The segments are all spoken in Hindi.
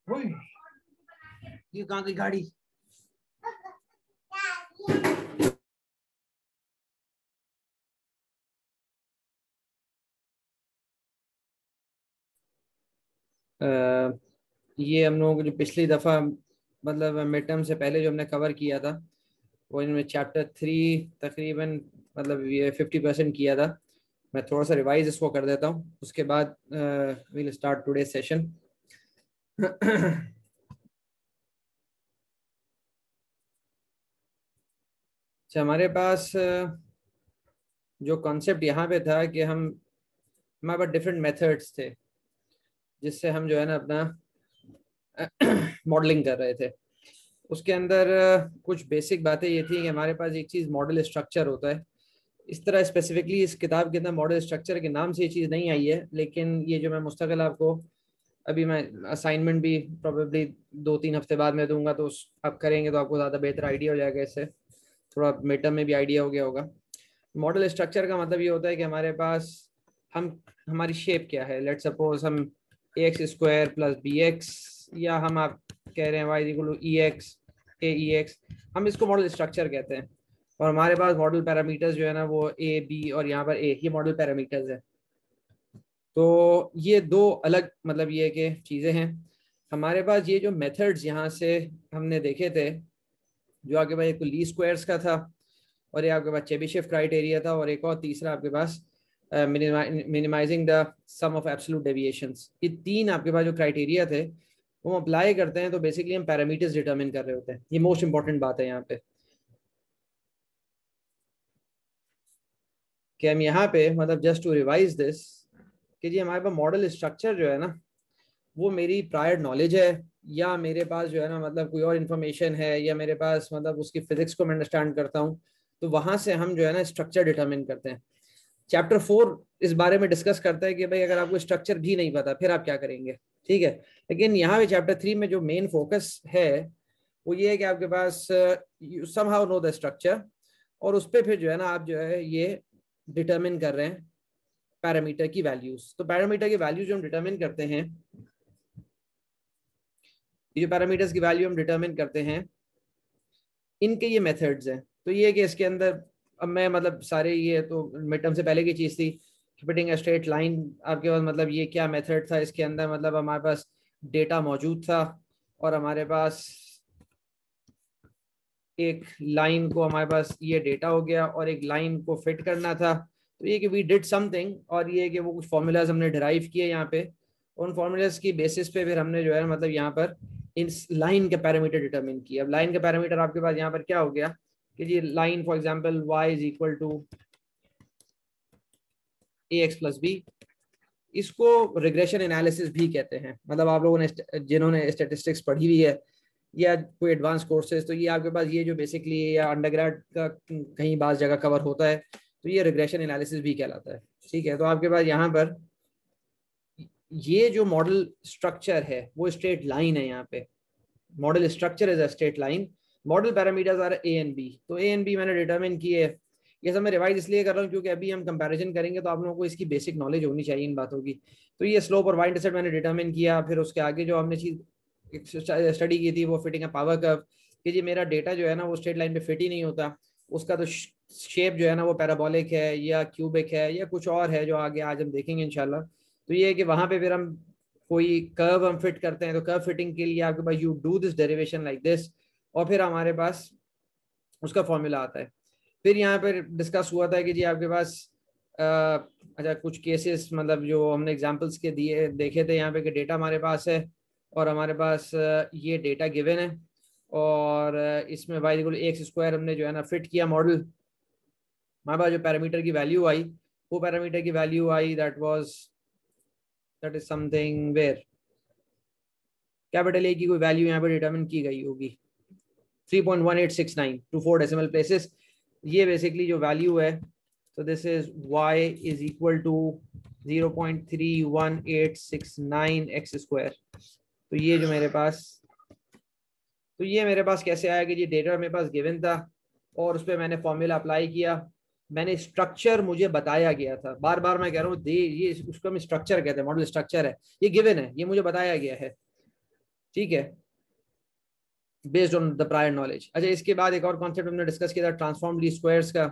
ये कहाँ की गाड़ी? ये हम लोगों को जो पिछली दफ़ा मतलब मिड टर्म से पहले जो हमने कवर किया था वो इनमें चैप्टर 3 तकरीबन मतलब ये 50% किया था। मैं थोड़ा सा रिवाइज इसको कर देता हूँ, उसके बाद वील स्टार्ट टुडे सेशन। अच्छा, हमारे पास जो कॉन्सेप्ट यहाँ पे था कि हमारे पास डिफरेंट मेथड्स थे जिससे हम जो है ना अपना मॉडलिंग कर रहे थे। उसके अंदर कुछ बेसिक बातें ये थी कि हमारे पास एक चीज़ मॉडल स्ट्रक्चर होता है। इस तरह स्पेसिफिकली इस किताब के अंदर मॉडल स्ट्रक्चर के नाम से ये चीज़ नहीं आई है, लेकिन ये जो मैं मुस्तकिल आपको अभी मैं असाइनमेंट भी प्रोबेबली 2-3 हफ्ते बाद में दूंगा, तो आप करेंगे तो आपको ज़्यादा बेहतर आइडिया हो जाएगा। इससे थोड़ा मिड टर्म में भी आइडिया हो गया होगा। मॉडल स्ट्रक्चर का मतलब ये होता है कि हमारे पास हमारी शेप क्या है। लेट सपोज हम ax² प्लस bx, या हम आप कह रहे हैं y equal to ex aex, हम इसको मॉडल स्ट्रक्चर कहते हैं। और हमारे पास मॉडल पैरामीटर्स जो है ना वो a b और यहाँ पर a, ये मॉडल पैरामीटर्स है। तो ये दो अलग मतलब ये कि चीज़ें हैं। हमारे पास ये जो मेथड्स यहाँ से हमने देखे थे, जो आपके पास एक ली स्क्वायर्स का था, और ये आपके पास चेबीशेव क्राइटेरिया था, और एक और तीसरा आपके पास minimising the sum of absolute deviations. ये तीन आपके पास जो क्राइटेरिया थे वो अप्लाई करते हैं तो बेसिकली हम पैरामीटर्स डिटरमिन कर रहे होते हैं। ये मोस्ट इंपॉर्टेंट बात है यहाँ पे कि हम यहाँ पे मतलब जस्ट टू रिवाइज दिस कि जी हमारे पास मॉडल स्ट्रक्चर जो है ना वो मेरी प्रायर नॉलेज है, या मेरे पास जो है ना मतलब कोई और इन्फॉर्मेशन है, या मेरे पास मतलब उसकी फिजिक्स को मैं अंडरस्टैंड करता हूँ, तो वहां से हम जो है ना स्ट्रक्चर डिटरमिन करते हैं। चैप्टर 4 इस बारे में डिस्कस करता है कि भाई अगर आपको स्ट्रक्चर भी नहीं पता फिर आप क्या करेंगे, ठीक है। लेकिन यहाँ पे चैप्टर 3 में जो मेन फोकस है वो ये है कि आपके पास समहाउ नो द स्ट्रक्चर, और उस पर फिर जो है ना आप जो है ये डिटरमिन कर रहे हैं पैरामीटर की वैल्यूज। तो पैरामीटर की वैल्यूज जो हम डिटरमिन करते हैं, ये जो पैरामीटर्स की वैल्यू हम डिटरमिन करते हैं, इनके ये मेथड्स हैं। तो ये कि इसके अंदर अब मैं मतलब सारे ये तो मिड टर्म से पहले की चीज़ थी, फिटिंग ए स्ट्रेट लाइन आपके पास मतलब ये क्या मेथड था इसके अंदर, मतलब हमारे पास डेटा मौजूद था और हमारे पास एक लाइन को हमारे पास ये डेटा हो गया और एक लाइन को फिट करना था। तो ये कि वी डिड समथिंग, और ये कि वो कुछ फॉर्मूलाज हमने डिराइव किए यहाँ पे, उन फॉर्मूलाज की बेसिस पे फिर हमने जो है मतलब यहाँ पर इस लाइन के पैरामीटर डिटरमिन किया। अब लाइन के पैरामीटर आपके पास यहाँ पर क्या हो गया कि जी line for example y is equal to ax plus b, इसको रिग्रेशन एनालिसिस भी कहते हैं। मतलब आप लोगों ने जिन्होंने स्टेटिस्टिक्स पढ़ी हुई है या कोई एडवांस कोर्सेज, तो ये आपके पास ये जो बेसिकली या अंडरग्रेड का कहीं बास जगह कवर होता है, तो ये रिग्रेशन एनालिसिस भी कहलाता है, ठीक है। तो आपके पास यहाँ पर ये जो मॉडल स्ट्रक्चर है वो स्ट्रेट लाइन है। यहाँ पे model structure is a straight line, model parameters are a and b. तो ए एंड बी मैंने डिटरमिन किए। ये सब मैं रिवाइज इसलिए कर रहा हूँ क्योंकि अभी हम कंपैरिजन करेंगे तो आप लोगों को इसकी बेसिक नॉलेज होनी चाहिए इन बातों की। तो ये स्लोप और वाई इंटरसेप्ट मैंने डिटरमिन किया। फिर उसके आगे जो हमने चीज स्टडी की थी वो फिटिंग है पावर कर्व, कि जी मेरा डेटा जो है ना वो स्ट्रेट लाइन पे फिट ही नहीं होता, उसका तो शेप जो है ना वो पैराबोलिक है या क्यूबिक है या कुछ और है जो आगे आज हम देखेंगे इंशाल्लाह। तो ये है कि वहां पे फिर हम कोई कर्व हम फिट करते हैं, तो कर्व फिटिंग के लिए आपके पास you do this derivation like this, और फिर हमारे पास उसका फॉर्मूला आता है। फिर यहाँ पर डिस्कस हुआ था कि जी आपके पास अच्छा कुछ केसेस मतलब जो हमने एग्जांपल्स के दिए देखे थे यहाँ पे कि डेटा हमारे पास है और हमारे पास ये डेटा गिवन है, और इसमें y इक्वल ax² हमने जो है ना फिट किया मॉडल। हमारे पास जो पैरामीटर की वैल्यू आई, वो पैरामीटर की वैल्यू आई that is something where capital A की कोई वैल्यू यहाँ पे डिटरमिन की गई होगी 3.1869 टू 4 डेसिमल प्लेसेस। ये बेसिकली जो वैल्यू है, तो this is y is equal to 0.31869 x²। तो ये जो मेरे पास, तो ये मेरे पास कैसे आया कि ये डेटा मेरे पास गिवन था और उस पर मैंने फॉर्मूला अप्लाई किया। मैंने स्ट्रक्चर मुझे बताया गया था, बार बार मैं कह रहा हूँ दे, ये उसको हम स्ट्रक्चर कहते हैं, मॉडल स्ट्रक्चर है, ये गिवन है, ये मुझे बताया गया है। ठीक है, based on the prior knowledge. अच्छा, इसके बाद एक और कॉन्सेप्ट हमने डिस्कस किया था ट्रांसफॉर्म लीस्ट स्क्वायर्स का।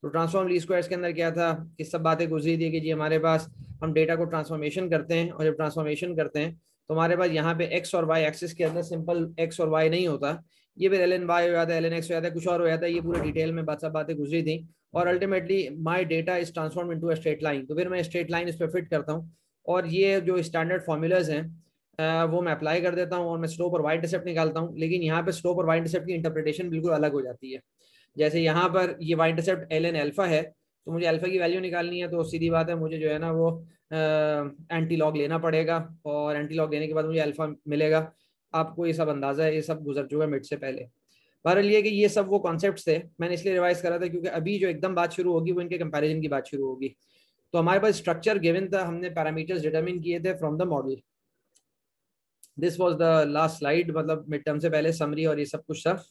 तो ट्रांसफॉर्म लीस्ट स्क्वायर्स के अंदर क्या था कि सब बातें गुजरी थी कि जी हमारे पास हम डेटा को ट्रांसफॉर्मेशन करते हैं, और जब ट्रांसफॉर्मेशन करते हैं तो हमारे पास यहाँ पे एक्स और वाई एक्सिस के अंदर सिंपल एक्स और वाई नहीं होता, ये फिर एल एन वाई हो जाता है, एल एन एक्स हो जाता है, कुछ और हो जाता है। ये पूरे डिटेल में सब बातें गुजरी थी। और ultimately my data is transform into a straight line, तो फिर मैं स्ट्रेट लाइन इस पर फिट करता हूँ, और ये जो स्टैंडर्ड फॉर्मूलाज हैं वो मैं अप्लाई कर देता हूँ, और मैं स्लोप और वाई इंटरसेप्ट निकालता हूँ। लेकिन यहाँ पे स्लोप और वाई इंटरसेप्ट की इंटरप्रिटेशन बिल्कुल अलग हो जाती है। जैसे यहाँ पर ये y intercept l n alpha है, तो मुझे अल्फा की वैल्यू निकालनी है, तो सीधी बात है मुझे जो है ना वो एंटी लॉग लेना पड़ेगा, और एंटी लॉग लेने के बाद मुझे अल्फा मिलेगा। आपको ये सब अंदाजा है, ये सब गुजर चुका है मिड से पहले। बहरहाल ये कि ये सब वो कॉन्सेप्ट्स थे, मैंने इसलिए रिवाइज करा था क्योंकि अभी जो एकदम बात शुरू होगी वो इनके कंपैरिजन की बात शुरू होगी। तो हमारे पास स्ट्रक्चर गिवन था, हमने पैरामीटर्स डिटरमिन किए थे from the model. This was the last slide, मतलब मिड टर्म से पहले समरी और ये सब कुछ था।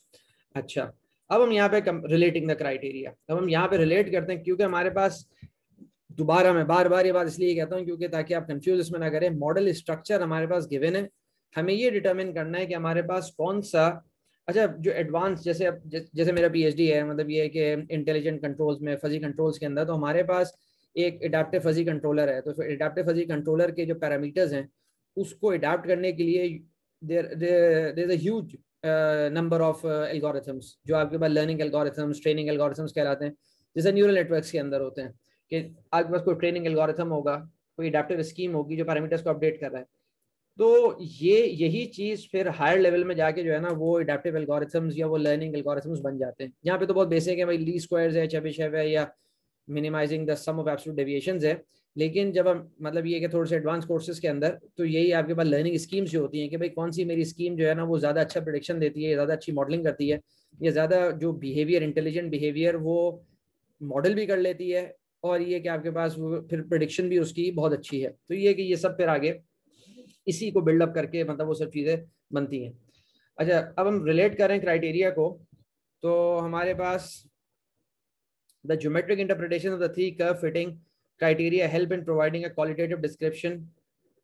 अच्छा, अब हम यहाँ पे रिलेटिंग द क्राइटेरिया, अब हम यहाँ पे रिलेट करते हैं, क्योंकि हमारे पास दोबारा मैं बार बार ये बात इसलिए कहता हूँ क्योंकि ताकि आप कंफ्यूज इसमें ना करें। मॉडल स्ट्रक्चर हमारे पास गिवन है, हमें ये डिटरमिन करना है कि हमारे पास कौन सा, अच्छा जो एडवांस, जैसे मेरा पीएचडी है, मतलब ये है कि इंटेलिजेंट कंट्रोल्स में, फजी कंट्रोल्स के अंदर, तो हमारे पास एक एडाप्टिव फजी कंट्रोलर है। तो एडाप्टिव फजी कंट्रोलर के जो पैरामीटर्स हैं उसको अडाप्ट करने के लिए there is a huge number of algorithms, जो आपके पास लर्निंग एल्गोरिथम्स, ट्रेनिंग एल्गोरिथम्स कहलाते हैं, जैसे न्यूरल नेटवर्क्स के अंदर होते हैं कि आपके पास कोई ट्रेनिंग एल्गोरिथम होगा, कोई एडाप्टिव स्कीम होगी जो पैरामीटर्स को अपडेट कर रहा है। तो ये यही चीज फिर हायर लेवल में जाके जो है ना वो एडाप्टिव एल्गोरिथम्स या वो लर्निंग एल्गोरिथम्स बन जाते हैं। यहाँ पे तो बहुत बेसिक है भाई, ली स्क्वायर्स है, चेबिशेव है, या minimizing the sum of absolute deviations है। लेकिन जब हम मतलब ये कि थोड़े से एडवांस कोर्सेज के अंदर तो यही आपके पास लर्निंग स्कीम्स जो होती हैं कि भाई कौन सी मेरी स्कीम जो है ना वो ज़्यादा अच्छा प्रेडिक्शन देती है, ज़्यादा अच्छी मॉडलिंग करती है, या ज़्यादा जो बिहेवियर, इंटेलिजेंट बिहेवियर वो मॉडल भी कर लेती है, और ये कि आपके पास वो फिर प्रेडिक्शन भी उसकी बहुत अच्छी है। तो ये कि ये सब फिर आगे इसी को बिल्डअप करके मतलब वो सब चीज़ें बनती हैं। अच्छा, अब हम रिलेट करें क्राइटेरिया को, तो हमारे पास the geometric interpretation of the three curve fitting criteria help in providing a qualitative description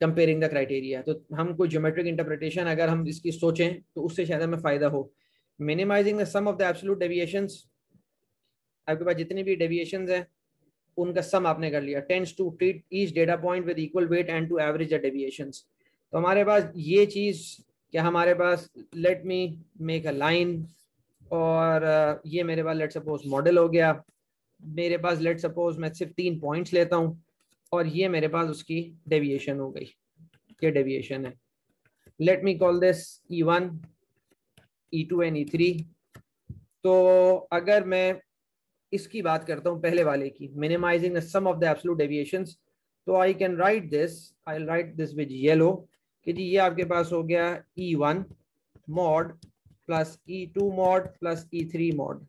comparing the criteria. तो हम कोई ज्योमेट्रिक इंटरप्रिटेशन अगर हम इसकी सोचें तो उससे शायद हमें फायदा हो। Minimizing the sum of the absolute deviations, आपके पास जितनी भी डेविएशंस हैं उनका सम आपने कर लिया, tends to treat each data point with equal weight and to average the deviations. तो हमारे पास ये चीज क्या, हमारे पास let me make a line, और ये मेरे पास लेट सपोज मॉडल हो गया, मेरे पास लेट सपोज मैं सिर्फ 3 पॉइंट्स लेता हूँ, और ये मेरे पास उसकी डेविएशन हो गई, ये डेविएशन है। Let me call this E1, E2 and E3। तो अगर मैं इसकी बात करता हूँ पहले वाले की, minimising the sum of the absolute deviations, तो I can write this, I write this with yellow कि जी ये आपके पास हो गया E1 mod plus E2 mod plus E3 mod.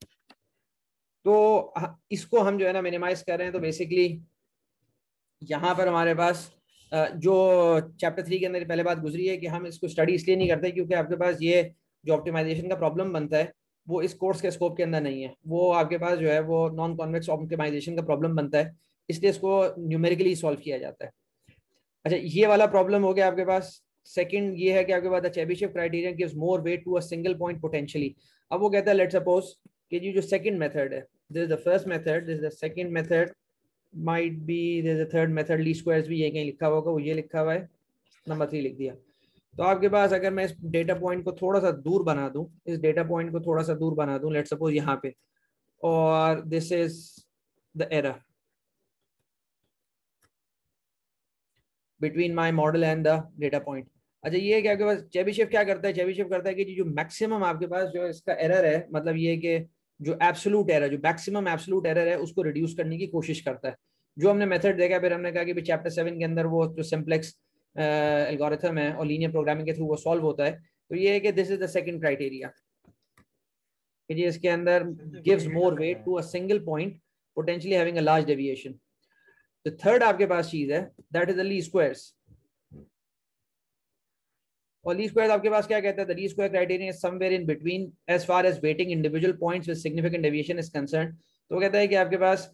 तो इसको हम जो है ना मिनिमाइज कर रहे हैं। तो बेसिकली यहाँ पर हमारे पास जो चैप्टर 3 के अंदर पहले बात गुजरी है कि हम इसको स्टडी इसलिए नहीं करते क्योंकि आपके पास ये जो ऑप्टिमाइजेशन का प्रॉब्लम बनता है वो इस कोर्स के स्कोप के अंदर नहीं है, वो आपके पास जो है वो नॉन कॉन्वेक्स ऑप्टिमाइजेशन का प्रॉब्लम बनता है, इसलिए इसको न्यूमेरिकली सॉल्व किया जाता है। अच्छा, ये वाला प्रॉब्लम हो गया आपके पास। सेकंड ये है कि आपके पास Chebyshev criterion gives more weight to a single point potentially. अब वो कहता है लेट्स सपोज कि जी जो सेकंड मेथड है, this is the first method, this is the second method, might be there is a third method, ली स्क्वायर्स भी ये कहीं लिखा होगा, वो ये लिखा हुआ है, नंबर 3 लिख दिया। तो आपके पास अगर मैं इस डेटा पॉइंट को थोड़ा सा दूर बना दूं, इस डेटा पॉइंट को थोड़ा सा दूर बना दूं, लेट्स सपोज यहाँ पे, और this is the error between my model and the data point. अच्छा, ये क्या आपके पास चेबीशेव क्या करता है, चेबीशेव करता है कि जो मैक्सिमम आपके पास जो इसका एरर है, मतलब ये कि जो एब्सोल्यूट एरर, जो मैक्सिमम एब्सोल्यूट एरर है उसको रिड्यूस करने की कोशिश करता है। जो हमने मेथड देखा, फिर हमने कहा कि चैप्टर 7 के अंदर वो जो सिंप्लेक्स एल्गोरिथम है और लीनियर प्रोग्रामिंग के थ्रू वो सॉल्व होता है। तो ये है कि this is the second criteria कि जी इसके अंदर gives more weight to a single point potentially having a large deviation. तो थर्ड आपके पास चीज है, दैट इज द ली स्क्वायर्स। और ली स्क्वायर आपके पास क्या कहता है, द ली square criterion is somewhere in between as far as weighting individual points with significant deviation is concern. तो वो कहता है कि आपके पास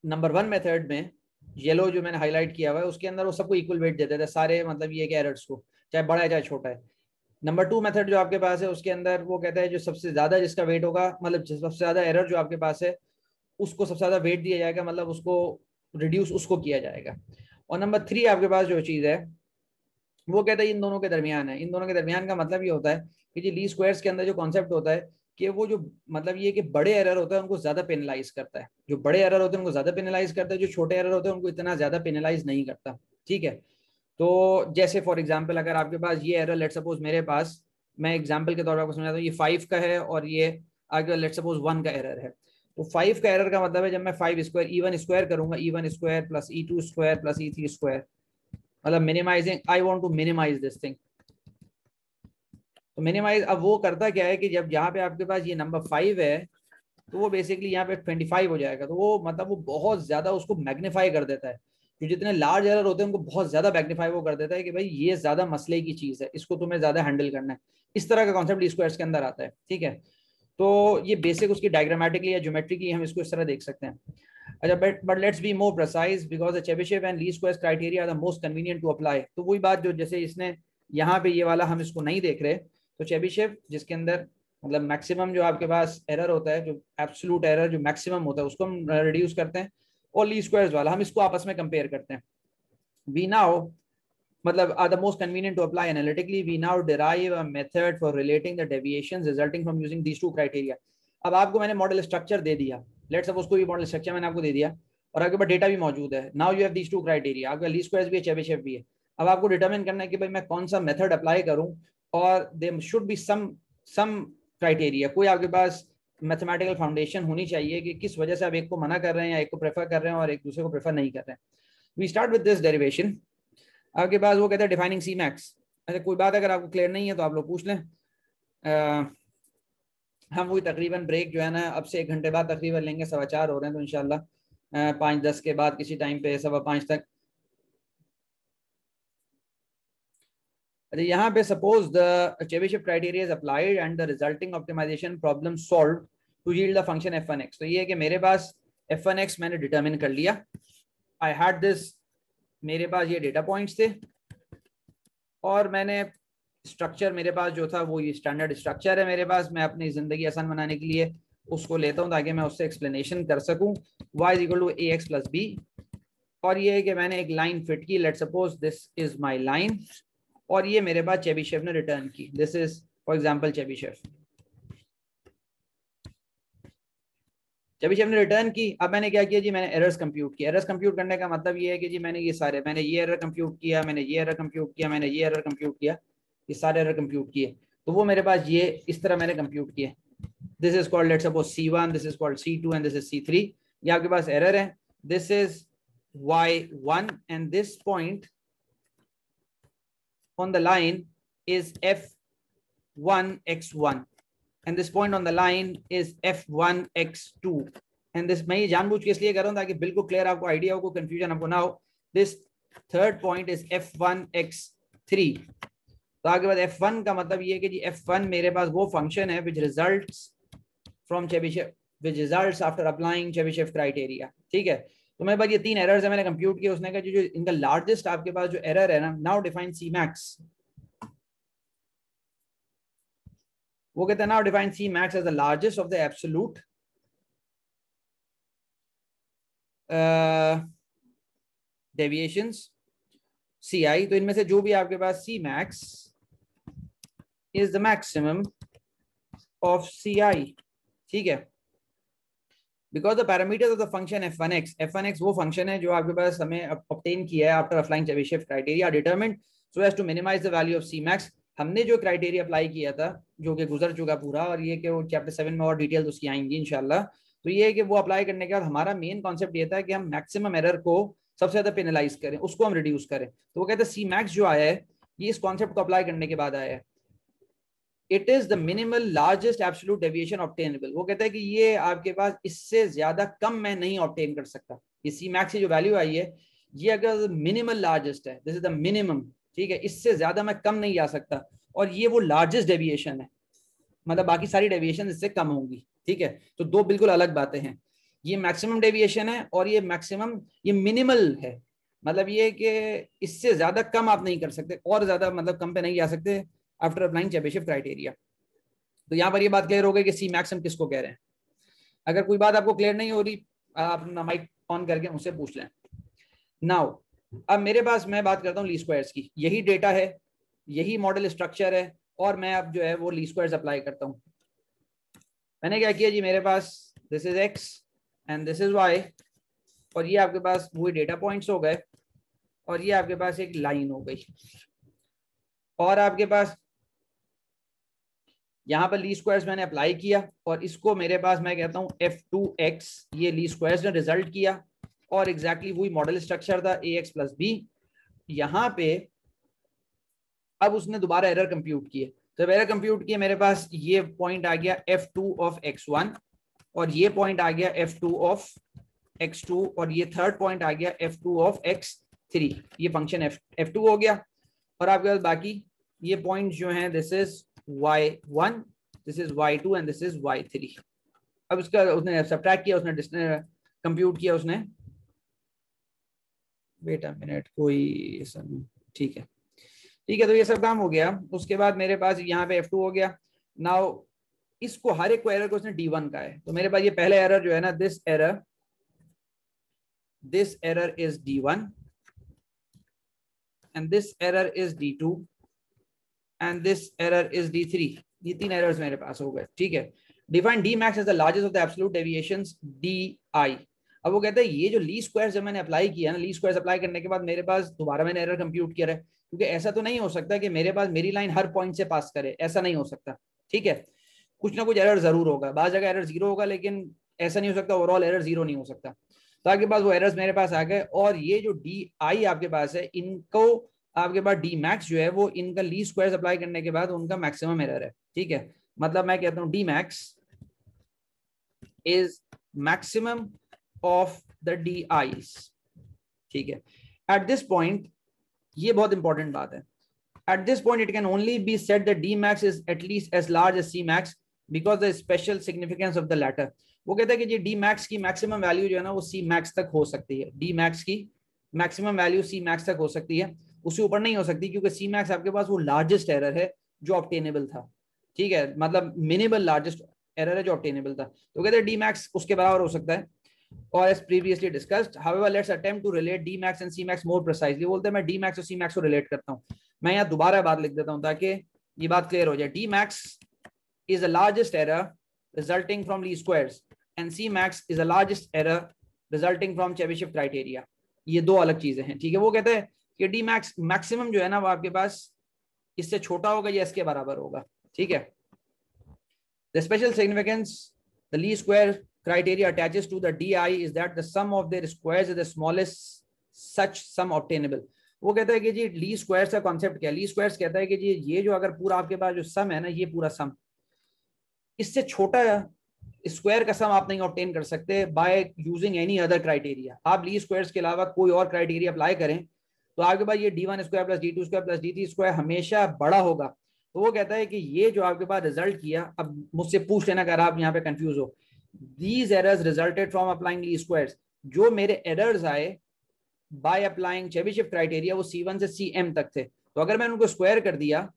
नंबर 1 मेथड में येलो जो मैंने हाईलाइट किया हुआ है उसके अंदर वो सबको इक्वल वेट देते थे सारे, मतलब ये कि एरर्स को, चाहे बड़ा है चाहे छोटा है। नंबर 2 मेथड जो आपके पास है उसके अंदर वो कहता है जो सबसे ज्यादा जिसका वेट होगा, मतलब सबसे ज्यादा एरर जो आपके पास है उसको सबसे ज्यादा वेट दिया जाएगा, मतलब उसको रिड्यूस उसको किया जाएगा। और नंबर 3 आपके पास जो चीज है वो कहता है इन दोनों के दरमियान है। इन दोनों के दरमियान का मतलब ये होता है कि जी ली स्क्वायर्स के अंदर जो कॉन्सेप्ट होता है कि वो जो मतलब ये कि बड़े एरर होता है उनको ज्यादा पेनलाइज करता है, जो बड़े एरर होते हैं उनको ज्यादा पेनलाइज करता है, जो छोटे एरर होते हैं उनको इतना ज्यादा पेनलाइज नहीं करता। ठीक है, तो जैसे फॉर एग्जाम्पल अगर आपके पास ये एरर, लेट सपोज मेरे पास, मैं एग्जाम्पल के तौर पर आपको समझाता हूँ, ये 5 का है और ये आगे लेट सपोज 1 का एरर है। तो 5 का एरर का मतलब है जब मैं 5 स्क्वायर E1 स्क्वायर करूंगा, E1 square plus E2 square plus E3 square, मतलब minimising, I want to minimise this thing. तो मिनिमाइज अब वो करता क्या है कि जब यहाँ पे आपके पास ये नंबर 5 है तो वो बेसिकली यहाँ पे 25 हो जाएगा, तो वो मतलब वो बहुत ज्यादा उसको मैग्नीफाई कर देता है। जो जितने लार्ज एरर होते हैं उनको बहुत ज्यादा मैग्नीफाई वो कर देता है कि भाई ये ज्यादा मसले की चीज है, इसको तुम्हें ज्यादा हैंडल करना है। इस तरह का कॉन्सेप्ट ली स्क्वायर्स के अंदर आता है। ठीक है, तो ये बेसिक उसकी डायग्रामेटिकली या ज्योमेट्रिकली हम इसको इस तरह देख सकते हैं। अच्छा, but let's be more precise because the Chebyshev and ली squares criteria are the most convenient to apply. तो वही बात जो जैसे इसने यहाँ पे ये वाला हम इसको नहीं देख रहे, तो चेबिशेव जिसके अंदर मतलब मैक्सिमम जो आपके पास एरर होता है, जो एब्सोल्यूट एरर जो मैक्सिमम होता है उसको हम रिड्यूस करते हैं, और ली स्क्वायर्स वाला हम इसको आपस में कंपेयर करते हैं। वी नाउ मतलब are the most convenient to apply analytically, we now derive a method for relating the deviations resulting from using these two criteria। अब आपको मैंने मॉडल स्ट्रक्चर दे दिया, लेट्स सपोज कोई मॉडल स्ट्रक्चर मैंने आपको दे दिया और आपके पास डेटा भी मौजूद है। Now you have these two criteria, आपका ली स्क्वायर्स भी है, चेबिशेव भी है। अब आपको डिटरमिन करना है कि भाई मैं कौन सा मेथड अप्लाई करूं, और there should be some criteria, कोई आपके पास मैथमेटिकल फाउंडेशन होनी चाहिए कि किस वजह से आप एक को मना कर रहे हैं या एक को प्रेफर कर रहे हैं और एक दूसरे को प्रेफर नहीं कर रहे हैं। We start with this derivation. आपके पास वो कहता है डिफाइनिंग सी मैक्स। अच्छा, कोई बात अगर आपको क्लियर नहीं है तो आप लोग पूछ लें। हम वही तकरीबन ब्रेक जो है ना अब से 1 घंटे बाद तकरीबन लेंगे, 4:15 हो रहे हैं, तो इंशाल्लाह 5:10 के बाद किसी टाइम पे 5:15 तक। अच्छा, यहाँ पे suppose the Chebyshev criteria is applied and the resulting optimization problem solve to yield the function f1x। तो ये है कि मेरे पास f1x मैंने डिटरमिन कर लिया, आई हैड दिस, मेरे पास ये डेटा पॉइंट्स थे और मैंने स्ट्रक्चर मेरे पास जो था वो ये स्टैंडर्ड स्ट्रक्चर है मेरे पास, मैं अपनी जिंदगी आसान बनाने के लिए उसको लेता हूँ ताकि मैं उससे एक्सप्लेनेशन कर सकूं। y is equal to ax plus b, और ये है कि मैंने एक लाइन फिट की, let suppose this is my line, और ये मेरे पास चेबिशेव ने रिटर्न की, this is for example Chebyshev ने रिटर्न की। अब मैंने क्या किया जी, मैंने एरर्स कंप्यूट किया। एरर्स कंप्यूट करने का मतलब ये है कि जी मैंने ये सारे, मैंने ये एरर कंप्यूट किया, मैंने ये एरर कंप्यूट किया, मैंने ये एरर कंप्यूट किया, ये सारे एरर कंप्यूट किए, तो वो मेरे पास ये इस तरह मैंने कंप्यूट किए। This is called let's suppose C1, this is called C2 and this is C3। ये आपके पास एरर है, this is Y1 and this point on the line is f1x1 and this point on the line is f1x2 and this मैं ये जानबूझ के इसलिए कर रहा हूँ ताकि बिल्कुल क्लियर आपको आइडिया हो, कोई कंफ्यूजन आपको ना हो। This third point is f1x3। तो आगे बाद f1 का मतलब ये है कि जी f1 मेरे पास वो फंक्शन है which results from Chebyshev, which results after applying Chebyshev criteria। ठीक है, तो मेरे पास ये 3 एरर्स है, मैंने कंप्यूट किया। उसने कहा जो इनका लार्जेस्ट आपके पास जो एरर है ना, नाउ डिफाइन सी मैक्स, वो कहते हैं now define C max as the largest of the absolute deviations CI। तो इनमें से जो भी आपके पास C max is the maximum of CI। ठीक है, because the parameters of the function f1x वो फंक्शन है जो आपके पास हमें ऑब्टेन किया है after applying Chebyshev criteria determined so as to minimize the value of Cmax। हमने जो क्राइटेरिया अप्लाई किया था जो कि गुजर चुका पूरा, और ये कि वो चैप्टर 7 में और डिटेल्स उसकी आएंगी इंशाल्लाह। तो ये है कि वो अप्लाई करने के बाद हमारा मेन कॉन्सेप्ट ये था कि हम मैक्सिमम एरर को सबसे ज्यादा पेनलाइज करें, उसको हम रिड्यूस करें। तो वो कहते हैं Cmax जो आया है ये इस कॉन्सेप्ट को अप्लाई करने के बाद आया है। It is the minimal largest absolute deviation obtainable. वो कहता है कि ये आपके पास इससे ज्यादा कम मैं नहीं ऑब्टेन कर सकता। ये Cmax की जो वैल्यू आई है ये अगर मिनिमल लार्जेस्ट है, दिस इज द मिनिमम, ठीक है, इससे ज्यादा मैं कम नहीं जा सकता, और ये वो लार्जेस्ट डेविएशन है, मतलब बाकी सारी डेविएशन इससे कम होंगी। ठीक है, तो दो बिल्कुल अलग बातें हैं। ये मैक्सिमम डेविएशन है और ये मैक्सिमम, ये मिनिमल है, मतलब ये कि इससे ज्यादा कम आप नहीं कर सकते और ज्यादा मतलब कम पे नहीं जा सकते आफ्टर अप्लाइंग चेबीशेव क्राइटेरिया। तो यहाँ पर ये बात क्लियर हो गई कि सी मैक्स हम किसको कह रहे हैं। अगर कोई बात आपको क्लियर नहीं हो रही, आप माइक ऑन करके मुझसे पूछ लें। नाउ अब मेरे पास, मैं बात करता हूँ ली स्क्वायर्स की, यही डेटा है, यही मॉडल स्ट्रक्चर है, और मैं अब जो है वो ली स्क्वायर्स अप्लाई करता हूँ। मैंने क्या किया जी, मेरे पास this is X and this is Y, और ये आपके पास वही डेटा पॉइंट्स हो गए, और ये आपके पास एक लाइन हो गई, और आपके पास यहाँ पर ली स्क्वायर्स मैंने अप्लाई किया, और इसको मेरे पास मैं कहता हूँ f2x, ये ली स्क्वायर्स ने रिजल्ट किया, और एग्जैक्टली वही मॉडल स्ट्रक्चर था ax प्लस बी। यहाँ पे अब उसने दोबारा एरर कंप्यूट किए, तो एरर कंप्यूट किए, मेरे पास ये पॉइंट आ गया f2 ऑफ x1, और ये पॉइंट आ गया f2 ऑफ x2, और ये थर्ड पॉइंट आ गया f2 ऑफ x3। ये फंक्शन f2 हो गया, और आपके पास बाकी ये पॉइंट जो हैं this is y1, this is y2 and this is y3। अब इसका उसने सब्ट्रैक्ट किया, उसने कंप्यूट किया उसने, वेट अ मिनट, कोई ठीक है, ठीक है, तो ये सब काम हो गया। उसके बाद मेरे पास यहाँ पे f2 हो गया। नाउ इसको हर एक को एरर को उसने d1 का है, तो मेरे पास ये पहला एरर जो है ना, this error is d1 and this error is d2 and this error is d3। ये तीन एरर्स मेरे पास हो गए, ठीक है। Define d max as the largest of the absolute deviations di। अब वो कहता है ये जो ली स्क्वायर्स जब मैंने अप्लाई किया ना, ली स्क्वायर्स अप्लाई करने के बाद मेरे पास दोबारा मैंने एरर कंप्यूट किया है, क्योंकि ऐसा तो नहीं हो सकता कि मेरे पास मेरी लाइन हर पॉइंट से पास करे, ऐसा नहीं हो सकता, ठीक है। कुछ ना कुछ एरर जरूर होगा, बाज़ जगह एरर जीरो होगा, लेकिन ऐसा नहीं हो सकता ओवरऑल एरर जीरो नहीं हो सकता। तो आपके पास वो एरर्स मेरे पास आ गए, और ये जो di आपके पास है, इनको आपके पास डी मैक्स जो है वो इनका ली स्क्वायर्स अप्लाई करने के बाद उनका मैक्सिमम एरर है, ठीक है। मतलब मैं कहता हूँ D max is maximum of the D eyes, ठीक है। एट दिस पॉइंट, ये बहुत इंपॉर्टेंट बात है, at this point it can only be said that d max is at least as large as c max because the special significance of the latter। वो कहता है कि d max की मैक्सिमम वैल्यू जो है ना वो c max तक हो सकती है, d max की मैक्सिमम वैल्यू c max तक हो सकती है, उससे ऊपर नहीं हो सकती, क्योंकि c max आपके पास वो लार्जेस्ट एरर है जो ऑब्टेनेबल था, ठीक है, मतलब मिनिमल लार्जेस्ट एरर है जो ऑब्टेनेबल था। तो कहते हैं d max उसके बराबर हो सकता है। और as previously discussed, however let's attempt to relate d max and c max more precisely। बोलते हैं मैं d max और c max को रिलेट करता हूँ। मैं यहाँ दोबारा बात लिख देता हूँ ताकि ये बात क्लियर हो जाए। d max is the largest error resulting from least squares and c max is the largest error resulting from Chebyshev criteria। ये दो अलग चीजें हैं, ठीक है। वो कहते हैं कि d max मैक्सिमम जो है ना वो आपके पास इससे छोटा होगा या इसके बराबर होगा, ठीक है। The special significance the least square criteria attaches to the di is that the sum of their squares is the smallest such sum obtainable। वो कहता है कि जी ली स्क्वायर्स का कॉन्सेप्ट क्या है, ली स्क्वायर्स कहता है कि जी ये जो अगर पूरा आपके पास जो सम है ना, ये पूरा सम, इससे छोटा स्क्वायर का सम आप नहीं ऑब्टेन कर सकते by using any other criteria. आप ली स्क्वायर्स के अलावा कोई और क्राइटेरिया अप्लाई करें तो आपके पास ये d1 square plus d2 square plus d3 square हमेशा बड़ा होगा। तो वो कहता है कि ये जो आपके पास रिजल्ट किया, अब मुझसे पूछ लेना अगर आप यहाँ पे कंफ्यूज हो, these errors resulted from applying least squares। जो मेरे एरर्स आए बाय अप्लाइंग चेबीशेव क्राइटेरिया वो C1 से CM तक थे, तो अगर मैंने उनको स्क्वायर कर दिया,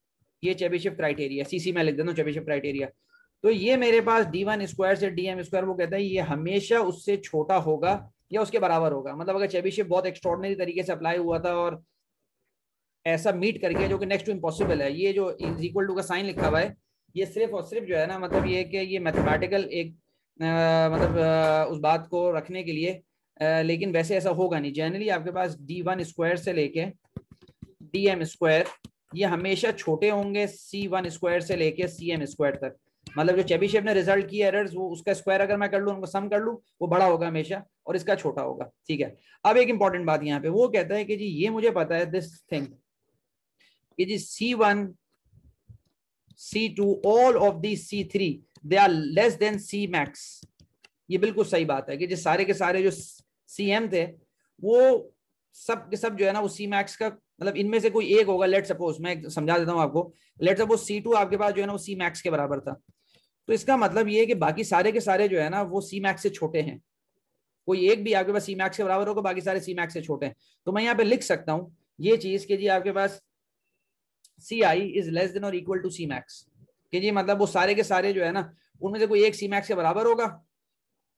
ये चेबीशेव क्राइटेरिया CC में लिख देता हूँ चेबीशेव क्राइटेरिया, तो ये मेरे पास d1 स्क्वायर से dm स्क्वायर, वो कहता है ये हमेशा उससे छोटा होगा या उसके बराबर होगा। मतलब अगर चेबीशेव बहुत एक्स्ट्रॉर्डिनरी तरीके से अप्लाई हुआ था और ऐसा मीट कर गया जो कि नेक्स्ट टू इम्पॉसिबल है, ये जो इज इक्वल टू का साइन लिखा हुआ है ये सिर्फ और सिर्फ जो है ना, मतलब ये कि ये मैथमेटिकल एक उस बात को रखने के लिए, लेकिन वैसे ऐसा होगा नहीं। जनरली आपके पास d1 स्क्वायर से लेके dm स्क्वायर ये हमेशा छोटे होंगे c1 स्क्वायर से लेके cm स्क्वायर तक। मतलब जो चेबीशेव ने रिजल्ट किया एरर्स, वो उसका स्क्वायर अगर मैं कर लूँ, उनको सम कर लूँ, वो बड़ा होगा हमेशा और इसका छोटा होगा, ठीक है। अब एक इंपॉर्टेंट बात यहाँ पे, वो कहता है कि जी ये मुझे पता है दिस थिंग कि जी C1 C2 all of the C3 they are less than C max। ये बिल्कुल सही बात है कि जो सारे के सारे जो CM थे वो सब के सब जो है ना वो C max का, मतलब इनमें से कोई एक होगा, लेट सपोज मैं समझा देता हूँ आपको, लेट सपोज C2 आपके पास जो है ना वो C max के बराबर था, तो इसका मतलब ये है कि बाकी सारे के सारे जो है ना वो C max से छोटे हैं, कोई एक भी आपके पास सी मैक्स के बराबर होगा, बाकी सारे सी मैक्स से छोटे हैं। तो मैं यहाँ पे लिख सकता हूँ ये चीज कि जी आपके पास सी आई इज लेस देन और इक्वल टू सी मैक्स, कि जी मतलब वो सारे के सारे जो है ना उनमें से कोई एक सी मैक्स के बराबर होगा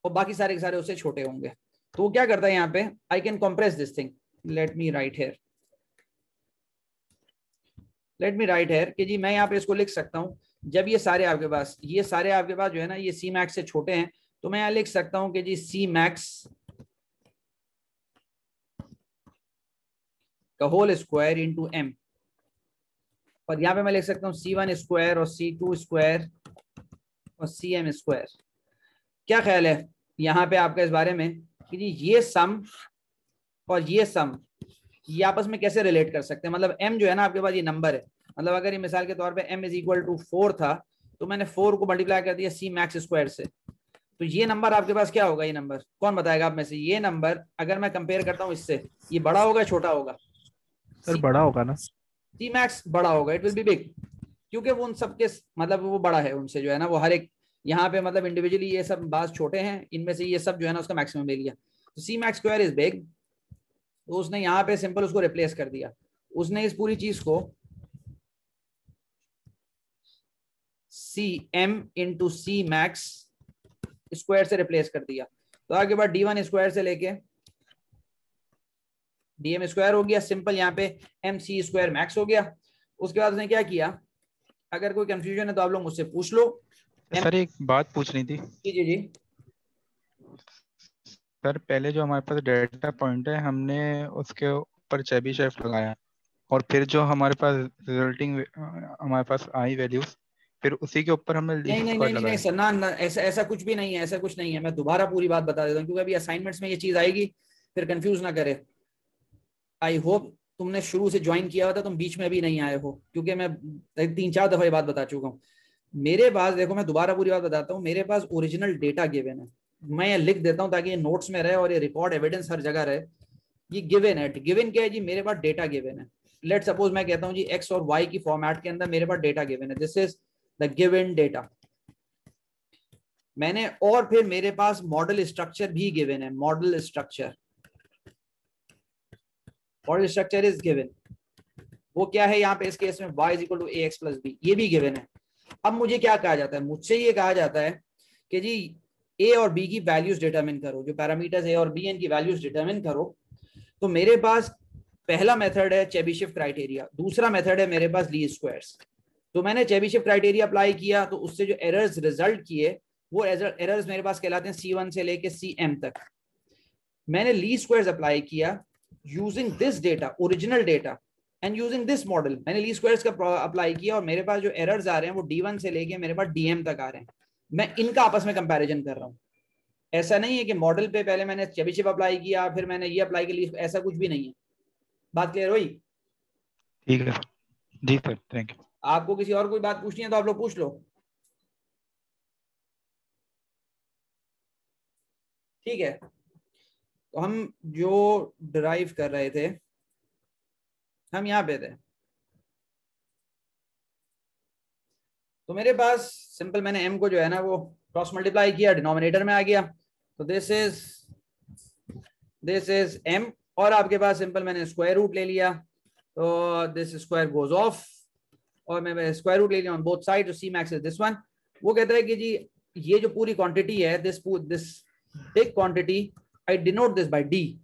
और बाकी सारे के सारे उससे छोटे होंगे। तो वो क्या करता है यहाँ पे, I can compress this thing, let me write here, कि जी मैं यहाँ पे इसको लिख सकता हूँ, जब ये सारे आपके पास जो है ना ये सी मैक्स से छोटे हैं, तो मैं यहाँ लिख सकता हूँ कि जी सी मैक्स का होल स्क्वायर इंटू एम, और यहाँ पे मैं लिख सकता हूँ C1 स्क्वायर और C2 स्क्वायर और CM स्क्वायर। क्या ख्याल है यहाँ पे आपका इस बारे में कि जी ये सम और ये आपस में कैसे रिलेट कर सकते हैं? मतलब m जो है ना आपके पास ये नंबर है, मतलब अगर ये मिसाल के तौर पे m इज इक्वल टू 4 था, तो मैंने 4 को मल्टीप्लाई कर दिया C मैक्स स्क्वायर से, तो ये नंबर आपके पास क्या होगा? ये नंबर कौन बताएगा आप में से? ये नंबर अगर मैं कंपेयर करता हूँ इससे, ये बड़ा होगा छोटा होगा? सर बड़ा होगा ना। सी मैक्स बड़ा होगा, इट विल बी बिग, क्योंकि वो उन सबके मतलब वो बड़ा है उनसे जो है ना, वो हर एक यहाँ पे मतलब इंडिविजुअली ये सब बात छोटे हैं, इनमें से ये सब जो है ना उसका मैक्सिमम ले लिया, तो C Max square is big. तो उसने यहाँ पे सिंपल उसको रिप्लेस कर दिया, उसने इस पूरी चीज को C M into C Max square से रिप्लेस कर दिया। तो आगे बाद D1 स्क्वायर से लेके DM स्क्वायर हो गया, सिंपल यहाँ पे MC स्क्वायर मैक्स हो गया। उसके बाद उसने क्या किया, अगर कोई कंफ्यूजन है तो आप लोग मुझसे पूछ लो। सर एक बात पूछनी थी। जी जी जी। सर पहले जो हमारे पास डेटा पॉइंट है हमने उसके ऊपर चेबीशेव लगाया, और फिर जो हमारे पास रिजल्टिंग हमारे पास आई वैल्यूज, फिर उसी के ऊपर हमने नहीं लीस्ट नहीं स्क्वायर नहीं नहीं नहीं लगाया। सर, ना ऐसा ऐसा कुछ भी नहीं है, ऐसा कुछ नहीं है। मैं दोबारा पूरी बात बता देता हूँ, क्योंकि अभी असाइनमेंट्स में ये चीज आएगी, फिर कंफ्यूज ना करे। आई होप तुमने शुरू से ज्वाइन किया हुआ था, तुम बीच में अभी नहीं आए हो, क्योंकि मैं 3-4 दफा ये बात बता चुका हूँ। मेरे पास देखो, मैं दोबारा पूरी बात बताता हूँ, मेरे पास ओरिजिनल डेटा गिवन है, मैं ये लिख देता हूँ ताकि ये नोट्स में रहे और ये रिकॉर्ड एविडेंस हर जगह रहे। ये गिवन है, गिवन क्या है जी, मेरे पास डेटा गिवन है। लेट सपोज मैं कहता हूँ जी एक्स और वाई की फॉर्मेट के अंदर मेरे पास डेटा गिवन है, this is the given data. मैंने और फिर मेरे पास मॉडल स्ट्रक्चर भी गिवन है, मॉडल स्ट्रक्चर इज गिवन। वो क्या है यहाँ पे इस केस में, y is equal to ax plus b, ये भी गिवन है। अब मुझे क्या कहा जाता है, मुझसे ये कहा जाता है कि जी a और b की वैल्यूज डिटरमिन करो, जो पैरामीटर्स a और b हैं इनकी वैल्यूज डिटरमिन करो। तो मेरे पास पहला मेथड है चेबीशेव क्राइटेरिया, दूसरा मेथड है मेरे पास लीस्ट स्क्वायर्स। तो मैंने चेबीशेव क्राइटेरिया अप्लाई किया, तो उससे जो एरर्स रिजल्ट किए वो एरर्स मेरे पास कहलाते हैं C1 से लेके CM तक। मैंने लीस्ट स्क्वायर्स अप्लाई किया using this data, original data, and using this model. मैंने लीस्ट स्क्वायर्स का अप्लाई किया और मेरे पास जो एरर्स आ रहे हैं वो D1 से लेके मेरे पास DM तक आ रहे हैं। मैं इनका आपस में कंपैरिजन कर रहा हूँ। ऐसा नहीं है कि मॉडल पे पहले मैंने चेबीशेव अप्लाई किया फिर मैंने ये अप्लाई किया, ऐसा कुछ भी नहीं है। बात क्लियर हुई? ठीक है सर। जी सर, थैंक यू। आपको किसी और कोई बात पूछनी है तो आप लोग पूछ लो। ठीक है, तो हम जो डिराइव कर रहे थे हम यहाँ पे थे। तो मेरे पास सिंपल मैंने m को जो है ना वो क्रॉस मल्टीप्लाई किया, डिनोमिनेटर में आ गया, तो दिस इज m, और आपके पास सिंपल मैंने स्क्वायर रूट ले लिया, तो दिस स्क्वायर गोज ऑफ, और मैं स्क्वायर रूट ले लिया ऑन बोथ साइड, तो सी मैक्स इज दिस वन। वो कहता है कि जी ये जो पूरी क्वांटिटी है, this big quantity, I denote this by D.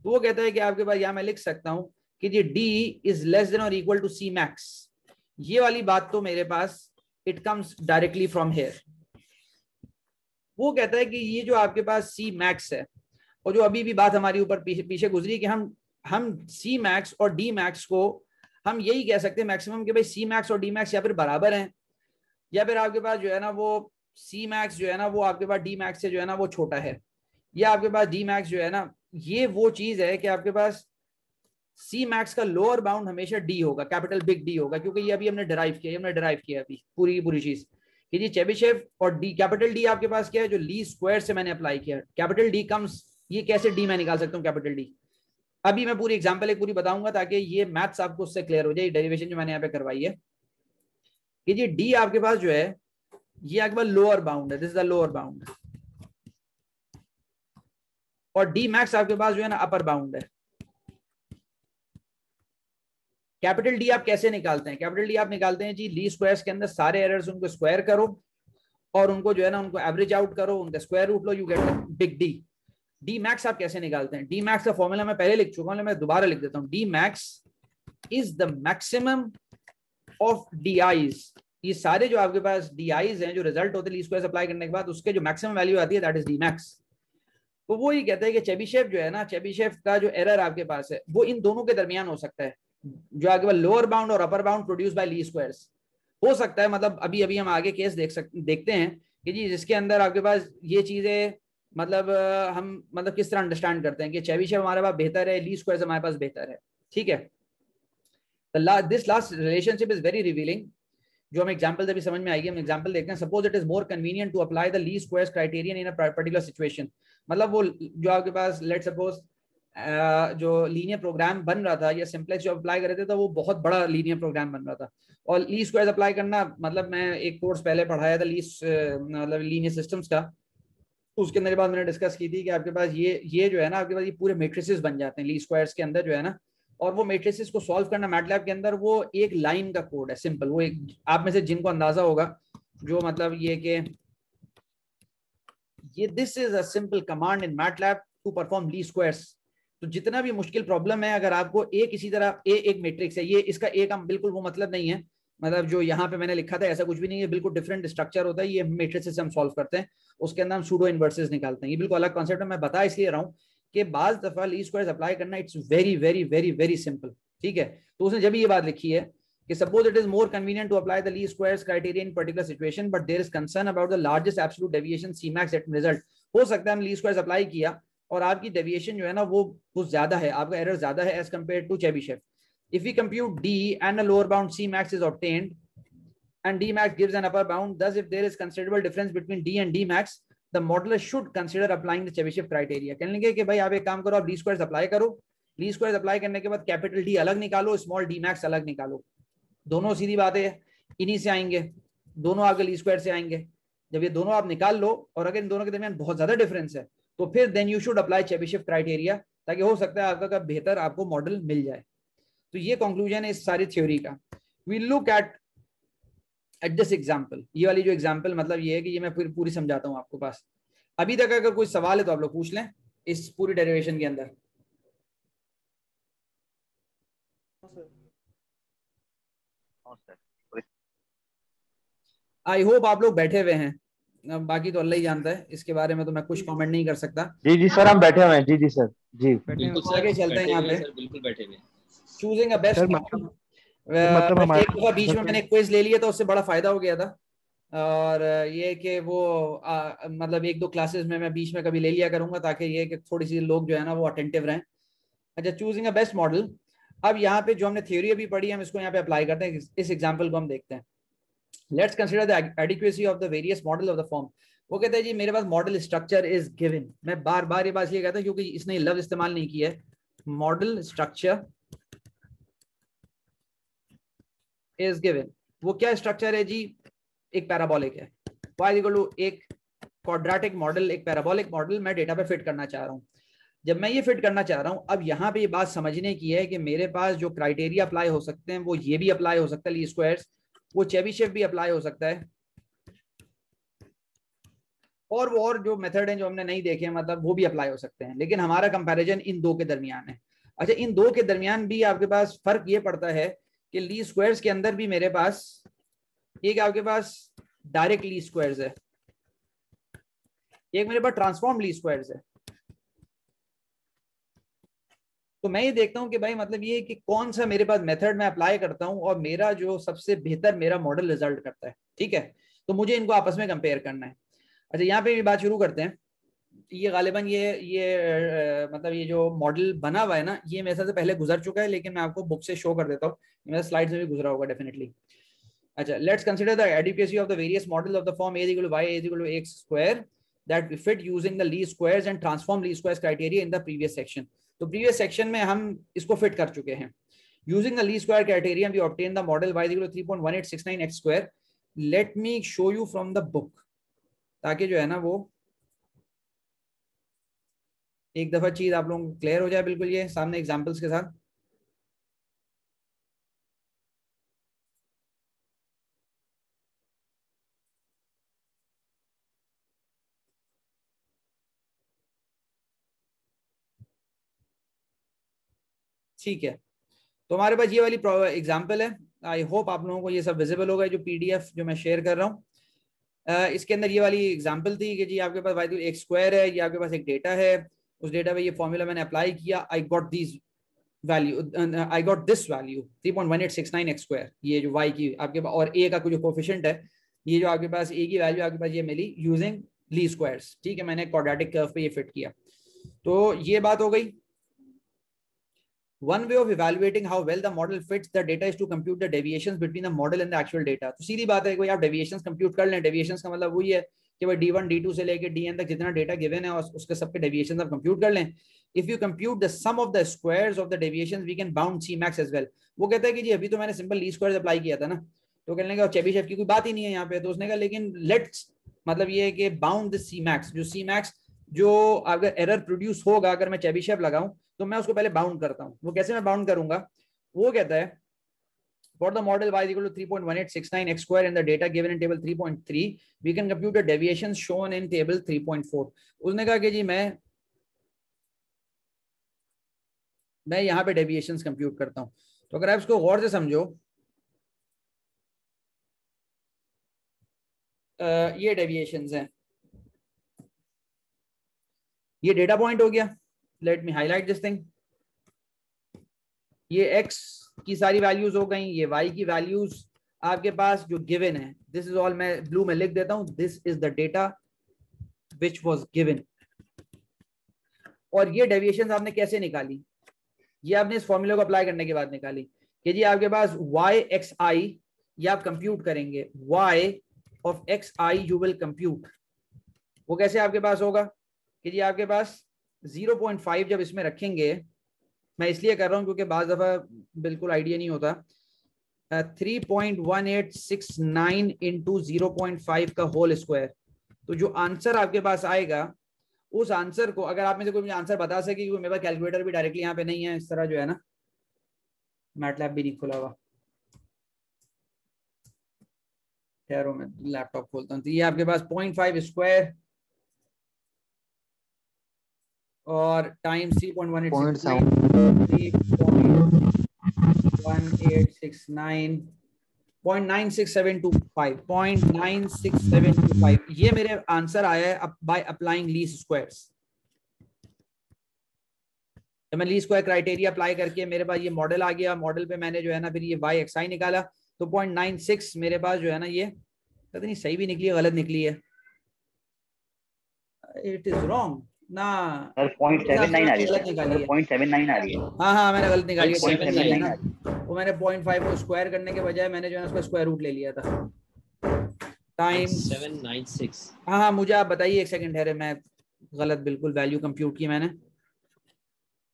तो वो कहता है कि आपके पास यहाँ मैं लिख सकता हूँ कि जी डी इज लेस देन और इक्वल टू सी मैक्स। ये वाली बात तो मेरे पास it comes directly from here. वो कहता है कि ये जो आपके पास सी मैक्स है, और जो अभी भी बात हमारी ऊपर पीछे गुजरी कि हम सी मैक्स और डी मैक्स को हम यही कह सकते हैं मैक्सिमम कि भाई सी मैक्स और डी मैक्स या फिर बराबर हैं, या फिर आपके पास जो है ना वो सी मैक्स जो है ना वो आपके पास डी मैक्स से जो है ना वो छोटा है, या आपके पास डी मैक्स जो है ना ये वो चीज है कि आपके पास सी मैक्स का लोअर बाउंड हमेशा डी होगा, कैपिटल बिग डी होगा, क्योंकि ये अभी हमने डिराइव किया अभी पूरी पूरी चीज कि जी चेबीशेव और डी, कैपिटल डी आपके पास क्या है जो ली स्क्वायर से मैंने अप्लाई किया, कैपिटल डी कम्स, ये कैसे डी मैं निकाल सकता हूँ कैपिटल डी। अभी मैं पूरी एग्जांपल एक पूरी बताऊंगा ताकि ये मैथ्स आपको उससे क्लियर हो जाए, डेरिवेशन जो मैंने यहाँ पे करवाई है कि जी डी आपके पास जो है ये आपके पास लोअर बाउंड है, this is the lower bound, और डी मैक्स आपके पास जो है ना अपर बाउंड है। कैपिटल डी आप कैसे निकालते हैं? कैपिटल डी आप निकालते हैं जी ली स्क्वायर्स के अंदर सारे एरर्स उनको स्क्वायर करो और उनको जो है ना उनको एवरेज आउट करो, उनका स्क्वायर रूट लो, you get big D. D max आप कैसे निकालते हैं? डी मैक्स का फॉर्मूला मैं पहले लिख चुका हूं, मैं दोबारा लिख देता हूं। D max is the maximum of D eyes. ये सारे जो आपके पास डी आईज हैं जो रिजल्ट होते हैं ली स्क्वायर अप्लाई करने के बाद, उसके जो मैक्सिमम वैल्यू आती है दैट इज डी मैक्स। तो वो ये कहता है कि चेबीशेव जो है ना, चेबीशेव का जो एरर आपके पास है वो इन दोनों के दरमियान हो सकता है, जो आपके पास लोअर बाउंड और अपर बाउंड प्रोड्यूस बाय ली स्क्वायर्स हो सकता है। मतलब अभी अभी हम आगे केस देखते हैं कि जी जिसके अंदर आपके पास ये चीजें मतलब हम मतलब किस तरह अंडरस्टैंड करते हैं कि चेबीशेव हमारे पास बेहतर है, ली स्क्वायर्स हमारे पास बेहतर है। ठीक है, this last relationship is very revealing. जो हम एग्जांपल अभी समझ में आएगी, हम एग्जांपल देखते हैं। Suppose it is more convenient to apply the least squares criterion in a particular situation. मतलब वो जो आपके पास लेट सपोज जो लीनियर प्रोग्राम बन रहा था या सिंपलेक्स जो अप्लाई कर रहे थे तो वो बहुत बड़ा लीनियर प्रोग्राम बन रहा था, और लीस्ट स्क्वायर्स अप्लाई करना मतलब मैं एक कोर्स पहले पढ़ाया था लीस्ट मतलब लीनियर सिस्टम्स का, उसके अंदर बाद मैंने डिस्कस की थी कि आपके पास ये जो है ना आपके पास ये पूरे मैट्रिसेस बन जाते हैं लीस्ट स्क्वायर्स के अंदर जो है ना, और वो मैट्रिसेस को सॉल्व करना मैटलैब के अंदर वो एक लाइन का कोड है, सिंपल। वो एक आप में से जिनको अंदाजा होगा जो मतलब ये कि ये this is a simple command in MATLAB to perform least squares. तो जितना भी मुश्किल प्रॉब्लम है, अगर आपको एक इसी तरह एक मैट्रिक्स है, ये इसका एक बिल्कुल वो मतलब नहीं है, मतलब जो यहाँ पे मैंने लिखा था ऐसा कुछ भी नहीं है, बिल्कुल डिफरेंट स्ट्रक्चर होता है। ये मैट्रिसेस से हम सॉल्व करते हैं, उसके अंदर हम सूडो इनवर्सेस निकालते हैं। ये बिल्कुल अलग कॉन्सेप्ट है, मैं बता इसलिए रहा हूँ कि बाज दफा लीस्ट स्क्वायर्स अप्लाई करना it's very very very very simple. ठीक है, तो उसने जब ये बात लिखी है कि suppose it is more convenient to apply the least squares criteria in particular situation but there is concern about the largest absolute deviation C max at result. हो सकता है हम लीस्ट स्क्वायर्स अप्लाई किया और आपकी डेविएशन जो है ना वो ज्यादा है, आपका एरर ज्यादा है as compare to Chebyshev. If we compute D and a lower bound C max is obtained and D max gives an upper bound. Thus, if there is considerable difference between D and D max, the modeler should consider applying the Chebyshev criteria. कहने लगे कि भाई आप एक काम करो, आप ली स्क्वायर्स अप्लाई करो, ली स्क्वायर्स अप्लाई करने के बाद कैपिटल डी अलग निकालो, स्मॉल डी मैक्स अलग निकालो। दोनों सीधी बात है, इन्हीं से आएंगे, दोनों आगे ली स्क्वायर से आएंगे। जब ये दोनों आप निकाल लो और अगर इन दोनों के दरमियान बहुत ज्यादा डिफरेंस है तो फिर then you should apply Chebyshev criteria, ताकि हो सकता है आपका बेहतर आपको मॉडल मिल जाए। तो ये कंक्लूजन है इस सारी थ्योरी का। We look at this example. ये वाली जो एग्जाम्पल मतलब ये है कि ये मैं फिर पूरी समझाता हूँ आपको पास। अभी तक अगर कोई सवाल है तो आप लोग पूछ लें इस पूरी डेरिवेशन के अंदर। आई होप आप लोग बैठे हुए हैं, बाकी तो अल्लाह ही जानता है, इसके बारे में तो मैं कुछ कमेंट नहीं कर सकता। जी जी सर हम बैठे हुए हैं। जी जी सर जी बिल्कुल सर, आगे चलते हैं यहाँ पे। बिल्कुल बैठे हुए। चूजिंग अ बेस्ट मतलब हमारे एक दफा बीच में मैंने क्विज ले लिया था, उससे बड़ा फायदा हो गया था। और ये कि वो मतलब एक दो क्लासेस में मैं बीच में कभी ले लिया करूंगा ताकि ये कि थोड़ी सी लोग जो है ना वो अटेंटिव रहें। अच्छा, चूजिंग अ बेस्ट मॉडल। अब यहाँ पे जो हमने थ्योरी अभी पढ़ी हम इसको यहाँ पे अप्लाई करते हैं। इस एग्जाम्पल को हम देखते हैं। Let's consider the adequacy of the various model of the form. वो कहते हैं जी मेरे पास मॉडल स्ट्रक्चर इज गिवन। मैं बार बार ये बात इसलिए कहता हूँ क्योंकि इसने लफ्ज इस्तेमाल नहीं किया है। Model structure is given. वो क्या स्ट्रक्चर है जी? एक पैराबोलिक है, y इक्वल टू एक क्वाड्रेटिक मॉडल, एक पैराबोलिक मॉडल मैं डेटा पे फिट करना चाह रहा हूँ। जब मैं ये फिट करना चाह रहा हूँ, अब यहाँ पे ये बात समझने की है कि मेरे पास जो क्राइटेरिया अप्लाई हो सकते हैं वो ये भी अप्लाई हो सकता है लीस्ट स्क्वायर्स, वो चेबीशेव भी अप्लाई हो सकता है, और वो और जो मेथड है जो हमने नहीं देखे मतलब वो भी अप्लाई हो सकते हैं। लेकिन हमारा कंपैरिजन इन दो के दरमियान है। अच्छा, इन दो के दरमियान भी आपके पास फर्क ये पड़ता है कि लीस्ट स्क्वायर्स के अंदर भी मेरे पास एक आपके पास डायरेक्ट लीस्ट स्क्वायर्स है, एक मेरे पास ट्रांसफॉर्म लीस्ट स्क्वायर्स है। तो मैं ये देखता हूं कि भाई मतलब ये कि कौन सा मेरे पास मेथड मैं अप्लाई करता हूं और मेरा जो सबसे बेहतर मेरा मॉडल रिजल्ट करता है। ठीक है, तो मुझे इनको आपस में कंपेयर करना है। अच्छा, यहाँ पे भी बात शुरू करते हैं। ये गालिबन ये मतलब ये जो मॉडल बना हुआ है ना, ये मेरे से पहले गुजर चुका है, लेकिन मैं आपको बुक से शो कर देता हूँ। मेरा स्लाइड से भी गुजरा होगा डेफिनेटली। अच्छा, let's consider the adequacy of the various model of the form a equal to y equal to x square that fit using the least squares and transform least squares criteria in the previous section. तो प्रीवियस सेक्शन में हम इसको फिट कर चुके हैं। Using the least square criteria we obtain the model y equal to 3.1869x square. Let me show you from the book, ताकि जो है ना वो एक दफा चीज आप लोगों को क्लियर हो जाए बिल्कुल ये सामने एग्जांपल्स के साथ। ठीक है, तो हमारे पास ये वाली एग्जांपल है। आई होप आप लोगों को ये सब विजिबल होगा, जो पीडीएफ जो मैं शेयर कर रहा हूँ। इसके अंदर ये वाली एग्जांपल थी कि जी आपके पास वाई एक स्क्वायर है, ये आपके पास एक डेटा है, उस डेटा पे ये फॉर्मूला मैंने अप्लाई किया, I got this value, I got this value 3.1869 x square, ये जो y की आपके पास और a का जो कोफिशिएंट है, ये जो आपके पास a की वैल्यू आपके पास ये मिली यूजिंग ली स्क्वायर्स। ठीक है, मैंने क्वाड्रेटिक कर्व पे ये फिट किया। तो ये बात हो गई। One way of evaluating how well the model fits the data is to compute the deviations between the model and the actual data। तो सीधी बात है कोई आप deviations compute कर लें। deviations का मतलब वही है कि भाई D1 D2 से लेके DN तक जितना डेटा गिवन है और उसके सबके deviations आप compute कर लें। If you compute the sum of the squares of the deviations we can bound Cmax as well। वो कहता है कि जी अभी तो मैंने सिंपल ली स्क्वायर्स अप्लाई किया था ना, तो कहने लगा चेबीशेव की कोई बात ही नहीं है यहाँ पे। तो उसने कहा लेकिन लेट्स, मतलब ये है कि बाउंड द Cmax, जो Cmax जो अगर एरर प्रोड्यूस होगा अगर मैं चेबीशेव लगाऊं तो मैं उसको पहले बाउंड करता हूं। वो कैसे मैं बाउंड करूंगा, वो कहता है for the model y is equal to 3.1869 x square and the data given in table 3.3 we can compute the deviations shown in table 3.4। उसने कहा कि जी मैं यहाँ पे डेविएशंस कंप्यूट करता हूं। तो अगर आप इसको गौर से समझो, ये डेविएशंस हैं, ये डेटा पॉइंट हो गया। Let me highlight this thing. ये x की सारी वैल्यूज हो गई, ये y की वैल्यूज आपके पास जो गिवन है, दिस इज ऑल, मैं ब्लू में लिख देता हूं, this is the data which was given. और ये डेविएशंस आपने कैसे निकाली, ये आपने इस फॉर्मूले को अप्लाई करने के बाद निकाली कि जी आपके पास y(xi) ये आप कंप्यूट करेंगे, y of xi you will compute. वो कैसे आपके पास होगा कि जी आपके पास 0.5 जब इसमें रखेंगे, मैं इसलिए कर रहा हूं क्योंकि बाज दफा बिल्कुल आइडिया नहीं होता, 3.1869 इंटू 0.5 का होल स्क्वायर। तो जो आंसर आपके पास आएगा उस आंसर को, अगर आप में से कोई मुझे आंसर बता सके, क्योंकि मेरे पास कैलकुलेटर भी डायरेक्टली यहाँ पे नहीं है इस तरह जो है ना, मैटलैब भी नहीं खुला हुआ, ठहरो मैं लैपटॉप खोलता हूँ। तो ये आपके पास 0.5 स्क्वायर और टाइम 3.1869 ये मेरे आंसर आया है बाय अप्लाइंग लीस्ट स्क्वायर्स। जब मैं लीस्ट स्क्वायर क्राइटेरिया अप्लाई करके मेरे पास ये मॉडल आ गया, मॉडल पे मैंने जो है ना फिर ये y(xi) निकाला, तो 0.96 मेरे पास जो है ना, ये पता नहीं सही भी निकली है गलत निकली है, इट इज रॉन्ग ना सर 0.79 आ रही है, 0.79 आ रही है। हाँ मैंने गलत निकाली है, 0.79 आ रही है। वो मैंने 0.5 को स्क्वायर करने के बजाय मैंने जो है उसका स्क्वायर रूट ले लिया था। टाइम 796। हाँ मुझे आप बताइए, एक सेकंड ठहरे, मैं गलत बिल्कुल वैल्यू कंप्यूट की मैंने।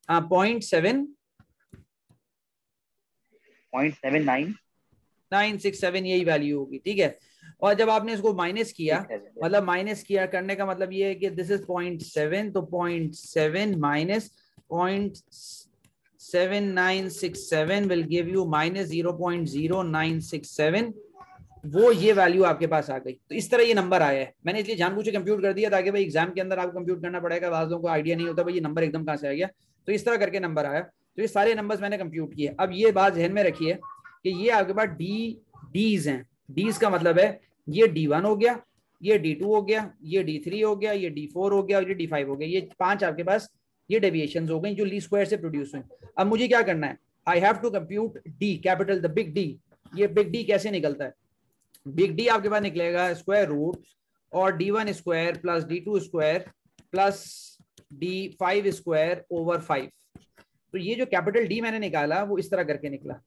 हाँ 0.79 यही वैल्यू होगी। ठीक है, और जब आपने इसको माइनस किया, मतलब माइनस किया करने का मतलब ये है कि दिस इज 0.7, तो 0.7 minus 0.7967 will give you minus 0.0967। वो ये वैल्यू आपके पास आ गई। तो इस तरह ये नंबर आया है। मैंने इसलिए जानबूझ के कंप्यूट कर दिया ताकि भाई एग्जाम के अंदर आपको कंप्यूट करना पड़ेगा, बाद लोगों को आइडिया नहीं होता भाई ये नंबर एकदम कहां से आ गया, तो इस तरह करके नंबर आया। तो ये सारे नंबर्स मैंने कंप्यूट किए। अब ये बात ध्यान में रखिए कि ये आपके पास डीज हैं। डीज का मतलब है ये D1 हो गया, ये D2 हो गया, ये D3 हो गया, ये D4 हो गया और ये D5 हो गया। ये 5 आपके पास ये डेविएशंस हो गई जो लीस्ट स्क्वायर से प्रोड्यूस हुई। अब मुझे क्या करना है, I have to compute D capital, the big D. ये बिग डी कैसे निकलता है, बिग डी आपके पास निकलेगा स्क्वायर रूट और D1 square plus D2 square plus D5 square over 5। तो ये जो कैपिटल डी मैंने निकाला वो इस तरह करके निकला,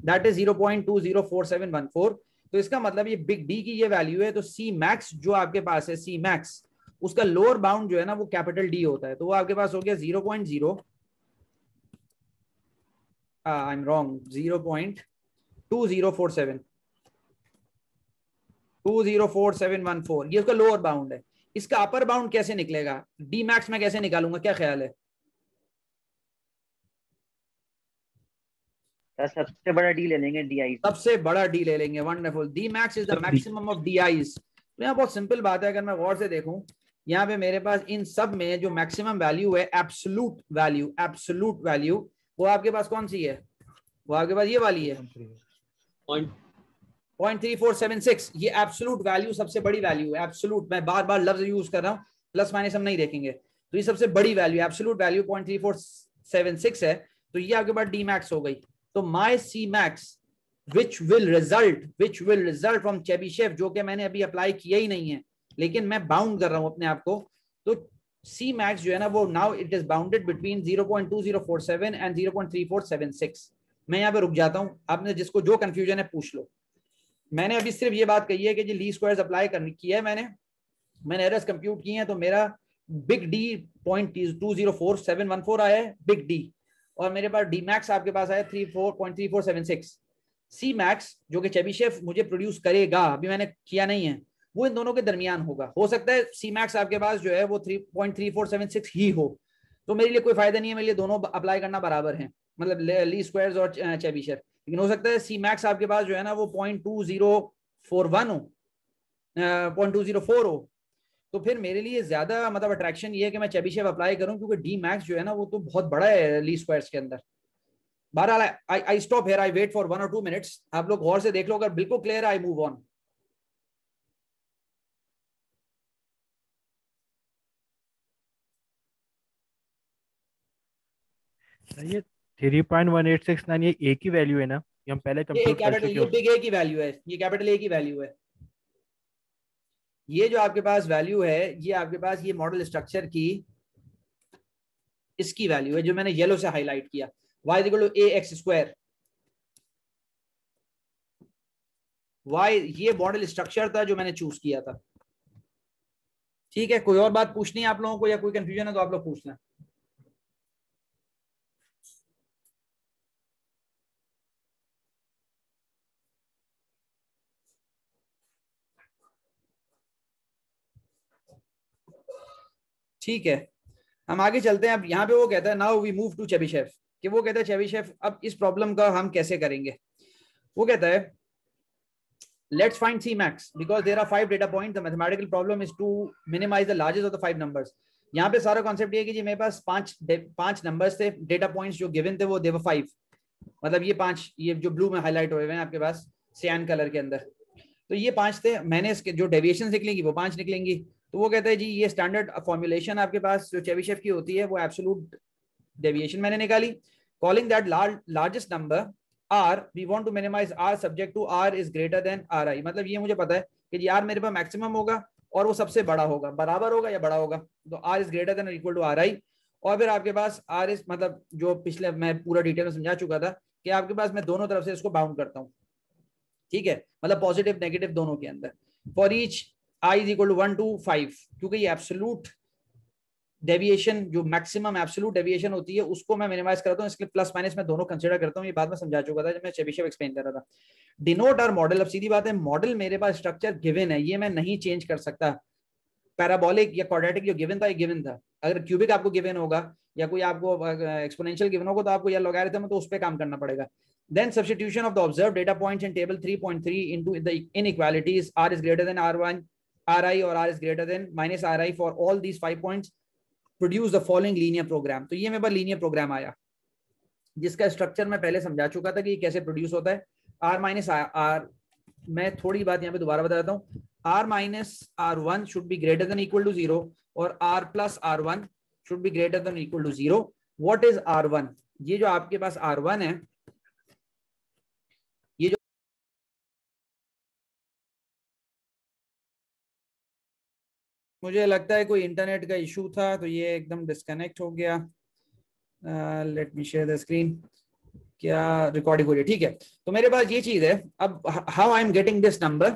दैट इज 0.204714। तो इसका मतलब ये बिग डी की ये वैल्यू है। तो सी मैक्स जो आपके पास है, सी मैक्स उसका लोअर बाउंड जो है ना वो कैपिटल डी होता है। तो वो आपके पास हो गया 0.204714, ये उसका लोअर बाउंड है। इसका अपर बाउंड कैसे निकलेगा, डी मैक्स में कैसे निकालूंगा, क्या ख्याल है? सबसे बड़ा डी ले लेंगे, DI से। सबसे बड़ा डी ले लेंगे, wonderful. D max is the maximum of DIs। तो यहाँ बहुत सिंपल बात है, अगर मैं गौर से देखूं यहाँ पे मेरे पास इन सब में जो मैक्सिमम वैल्यू है, एब्सोल्यूट वैल्यू, वो आपके पास कौन सी है? वो आपके पास ये वाली है, 0.3476। ये एब्सोल्यूट वैल्यू सबसे बड़ी वैल्यू है, एब्सोल्यूट। मैं बार बार लफ्ज यूज कर रहा हूँ, प्लस माइनस हम नहीं देखेंगे। तो ये सबसे बड़ी वैल्यू, एब्सोल्यूट वैल्यू 0.3476 है। तो ये आपके पास डी मैक्स हो गई। तो माई C Max which will result from Chebyshev, जो कि मैंने अभी अप्लाई किया ही नहीं है, लेकिन मैं बाउंड कर रहा हूं अपने आप को। तो सी मैक्स जो है ना, वो now it is bounded between 0.2047 and 0.3476। मैं यहाँ पे रुक जाता हूं, आपने जिसको जो कंफ्यूजन है पूछ लो। मैंने अभी सिर्फ ये बात कही है कि जी ली स्क्वायर्स अप्लाई किया है मैंने एरर्स कंप्यूट किए हैं। तो मेरा बिग डी 0.204714 आया है, बिग डी, और मेरे पास डी मैक्स आपके पास आया 0.3476। सी मैक्स जो कि चेबीशेव मुझे प्रोड्यूस करेगा, अभी मैंने किया नहीं है, वो इन दोनों के दरमियान होगा। हो सकता है सी मैक्स आपके पास जो है वो 3.3476 ही हो, तो मेरे लिए कोई फायदा नहीं है, मेरे लिए दोनों अप्लाई करना बराबर है, मतलब ली स्क्वायर्स और चेबीशेव। लेकिन हो सकता है सी मैक्स आपके पास जो है ना वो 0.2041 हो, 0.204 हो, तो फिर मेरे लिए ज्यादा मतलब अट्रैक्शन ये है कि मैं चेबीशेव अप्लाई करूं, क्योंकि डी मैक्स जो है ना वो तो बहुत बड़ा है ली स्क्वायर्स के अंदर। बहरहाल I stop here, I wait for 1 or 2 minutes। आप लोग गौर से देख लो, अगर बिल्कुल क्लियर आई मूव ऑन। ये 3.1869 ये एक ही वैल्यू है ना, ये हम पहले कंप्यूट कर चुके ये बिग ए की वैल्यू है, ये कैपिटल ए की वैल्यू है। ये जो आपके पास वैल्यू है, ये आपके पास ये मॉडल स्ट्रक्चर की इसकी वैल्यू है, जो मैंने येलो से हाईलाइट किया, y equal to ax²। y ये मॉडल स्ट्रक्चर था जो मैंने चूज किया था। ठीक है, कोई और बात पूछनी है आप लोगों को, या कोई कंफ्यूजन है तो आप लोग पूछ लें। ठीक है, हम आगे चलते हैं। अब यहाँ पे वो कहता है now we move to Chebyshev, कि वो कहता है चेबीशेव अब इस प्रॉब्लम का हम कैसे करेंगे। वो कहता है let's find Cmax because there are 5 data points. The mathematical problem is to minimize the largest of the 5 numbers. यहाँ पे सारा कॉन्सेप्ट ये है कि जी मेरे पास पांच नंबर्स थे, डेटा पॉइंट्स जो गिवन थे वो देवर 5, मतलब ये 5, ये जो ब्लू में हाईलाइट हुए हैं आपके पास सियान कलर के अंदर, तो ये 5 थे। मैंने इसके जो डेविएशन निकलेंगी वो 5 निकलेंगी। तो वो कहता है जी ये स्टैंडर्ड फॉर्मुलेशन आपके पास जो चेबीशेव की होती है वो एब्सोल्यूट डेविएशन मैंने निकाली, calling that largest number R, we want to minimize R subject to R is greater than Ri। मतलब ये मुझे पता है कि जी R मेरे पास मैक्सिमम होगा और वो सबसे बड़ा होगा, बराबर होगा या बड़ा होगा, तो R is greater than or equal to Ri। और फिर आपके पास R is मतलब जो पिछले मैं पूरा डिटेल में समझा चुका था कि आपके पास मैं दोनों तरफ से इसको बाउंड करता हूँ, ठीक है, मतलब पॉजिटिव नेगेटिव दोनों के अंदर। For each I is equal to 1 to 5, क्योंकि ये एब्सोल्यूट डेविएशन जो मैक्सिमम एब्सोल्यूट डेविएशन होती है उसको मैं मिनिमाइज करता हूं, इसलिए प्लस माइनस मैं दोनों कंसीडर करता हूं। ये बात मैं समझा चुका था जब मैं चेबीशेव एक्सप्लेन कर रहा था। डिनोट आवर मॉडल, अब सीधी बात है, मॉडल मेरे पास स्ट्रक्चर गिवन है, ये मैं नहीं चेंज कर सकता। पैराबोलिक या क्वाड्रेटिक जो गिवन था ये गिवन था, अगर क्यूबिक आपको गिवन होगा या कोई आपको एक्सपोनेंशियल गिवन होगा तो आपको या लॉगरिथम तो उस पर काम करना पड़ेगा। Then substitution of the observed data points in table 3.3 into the inequalities R is greater than R1, Ri or R is greater than minus Ri for all these 5 points produce the following linear program. तो ये मेरे पास लीनियर प्रोग्राम आया जिसका स्ट्रक्चर मैं पहले समझा चुका था कि ये कैसे प्रोड्यूस होता है। R माइनस आर, मैं थोड़ी बात यहाँ पे दोबारा बता देता हूँ, R minus R1 should be greater than equal to 0 और R plus R1 should be greater than equal to 0। What is R1? ये जो आपके पास R1 है, ये जो मुझे लगता है कोई इंटरनेट का इशू था तो ये एकदम डिस्कनेक्ट हो गया। Let me share the screen, क्या रिकॉर्डिंग हो रही है? ठीक है, तो मेरे पास ये चीज है। अब how I am getting this number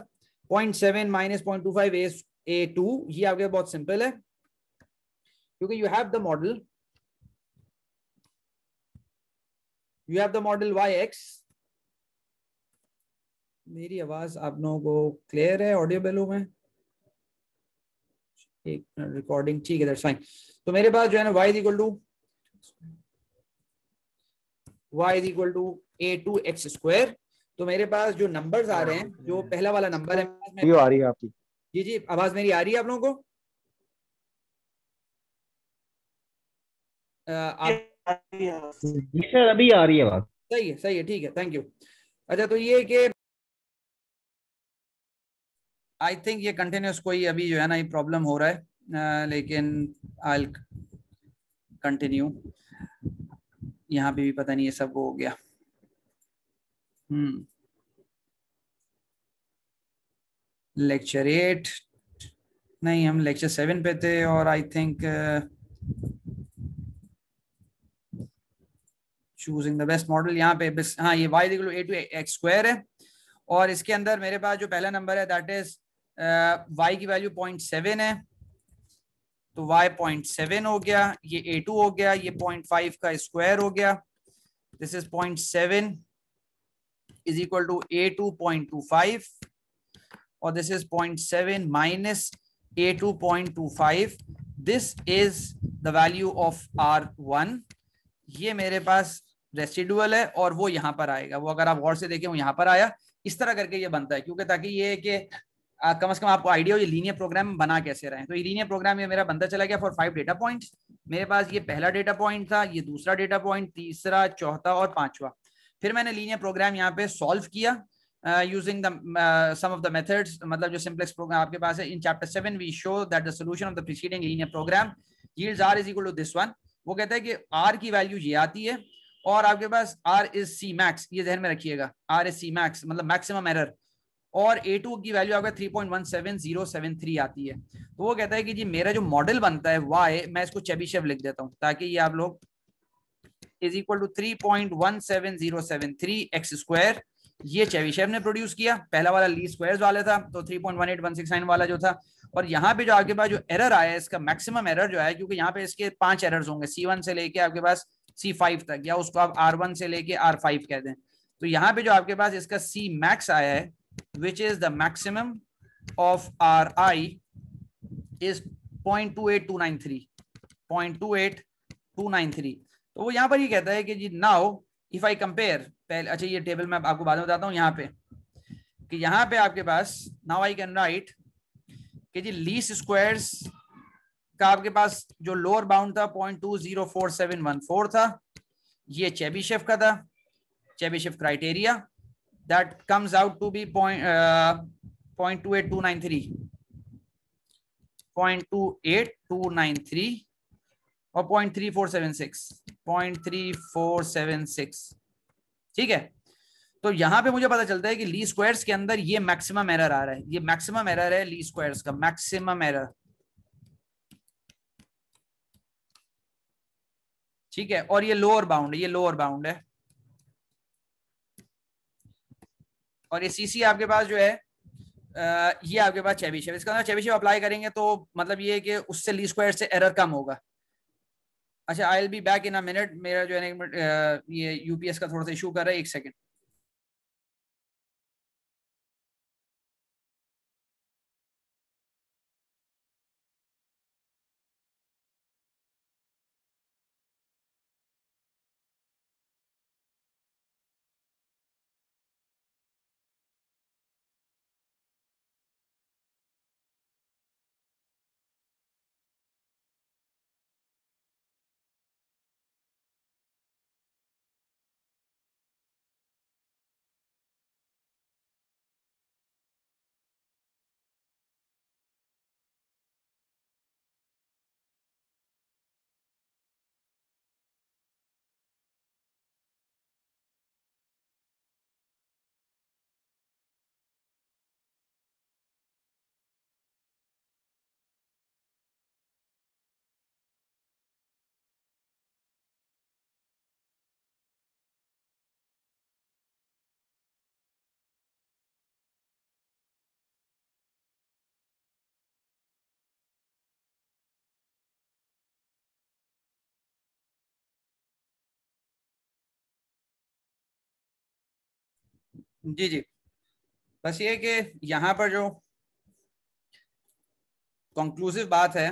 0.7 minus 0.25 A2, ये आपके बहुत सिंपल है क्योंकि you have the model yx। मेरी आवाज आप लोगों को क्लियर है, ऑडियो बेलो में? एक रिकॉर्डिंग, ठीक है, दैट्स फाइन। तो मेरे पास जो है ना y is equal to a2x square. तो मेरे पास जो नंबर्स आ रहे हैं, जो पहला वाला नंबर है, आ रही है आपकी। जी जी, आवाज मेरी आ रही है आप लोगों को? सर अभी आ रही है बात। सही है, ठीक है, थैंक यू। अच्छा, तो ये कि आई थिंक ये कंटिन्यूस कोई अभी जो है ना ये प्रॉब्लम हो रहा है, लेकिन आई कंटिन्यू। यहाँ पे भी पता नहीं ये सब हो गया। लेक्चर 8 नहीं, हम लेक्चर 7 पे थे, और I think choosing the best model यहाँ पे हाँ, ये y equal to a2x square है, और इसके अंदर मेरे पास जो पहला नंबर है दैट इज y की वैल्यू 0.7 है, तो y 0.7 हो गया, ये a2 हो गया, ये 0.5 का स्क्वायर हो गया, this is 0.7 is equal to a2 0.25, और this is 0.7 minus a2 0.25, this is the value of R1। ये मेरे पास रेसिडुअल है, और वो यहाँ पर आएगा, वो अगर आप गौर से देखें वो यहाँ पर आया, इस तरह करके ये बनता है, क्योंकि ताकि ये कि कम से कम आपको आइडिया हो ये लीनियर प्रोग्राम बना कैसे रहे। तो ये लीनियर प्रोग्राम ये मेरा बनता चला गया फॉर 5 डेटा पॉइंट्स। मेरे पास ये पहला डेटा पॉइंट था, ये दूसरा डेटा पॉइंट, तीसरा, चौथा और पांचवा। फिर मैंने लीनियर प्रोग्राम यहाँ पे सॉल्व किया using the sum of the methods, मतलब जो सिंपलेक्स प्रोग्राम आपके पास है। In chapter 7 we show that the solution of the preceding linear program yields r is equal to this one. वो कहता है कि r की वैल्यू ये आती है, और आपके पास r इज सी मैक्स, ये ध्यान में रखिएगा, r इज सी मैक्स मतलब मैक्सिमम एरर, और a2 की वैल्यू आपका 3.17073 आती है। तो वो कहता है कि जी मेरा जो मॉडल बनता है y, मैं इसको चेबीशेव लिख देता हूं ताकि ये आप लोग is equal to 3.17073 X square, ये चेबीशेव ने प्रोड्यूस किया। पहला वाला लीस्ट स्क्वायर्स वाला था, तो 3.18169 वाला जो था, और यहाँ पे जो आपके पास जो एरर आया है, इसका मैक्सिमम एरर जो है, क्योंकि यहाँ पे इसके 5 एरर्स होंगे, C1 से लेके आपके पास C5 तक, या उसको आप R1 से लेके R5 कह दें। तो यहाँ पे जो आपके पास इसका C मैक्स आया है, which is the maximum of Ri is 0.28293, 0.28293। तो वो यहाँ पर ये कहता है कि जी नाउ इफ आई कंपेयर, पहले अच्छा ये टेबल मैं आपको बाद में बताता हूँ यहाँ पे, कि यहाँ पे आपके पास नाउ आई कैन राइट कि जी लीस्ट स्क्वायर्स का आपके पास जो लोअर बाउंड था 0.204714 था, ये चेबीशेव का था, Chebyshev criteria, that comes out to be 0.28293, 0.28293 और 0.3476, ठीक है। तो यहां पे मुझे पता चलता है कि ली स्क्वायर्स के अंदर ये मैक्सिमम एरर आ रहा है, ये मैक्सिमम एरर है ली स्क्वायर्स का, मैक्सिमम एरर, ठीक है। और ये लोअर बाउंड है, ये लोअर बाउंड है, और ये सीसी आपके पास जो है ये आपके पास चेबीशेव, इसका अंदर चेबीशेव अप्लाई करेंगे तो मतलब ये है कि उससे ली स्क्वायर से एरर कम होगा। अच्छा, I will be back in a minute, मेरा जो है ये यूपीएस का थोड़ा सा इशू कर रहा है, एक सेकंड। जी जी, बस ये कि यहाँ पर जो कंक्लूसिव बात है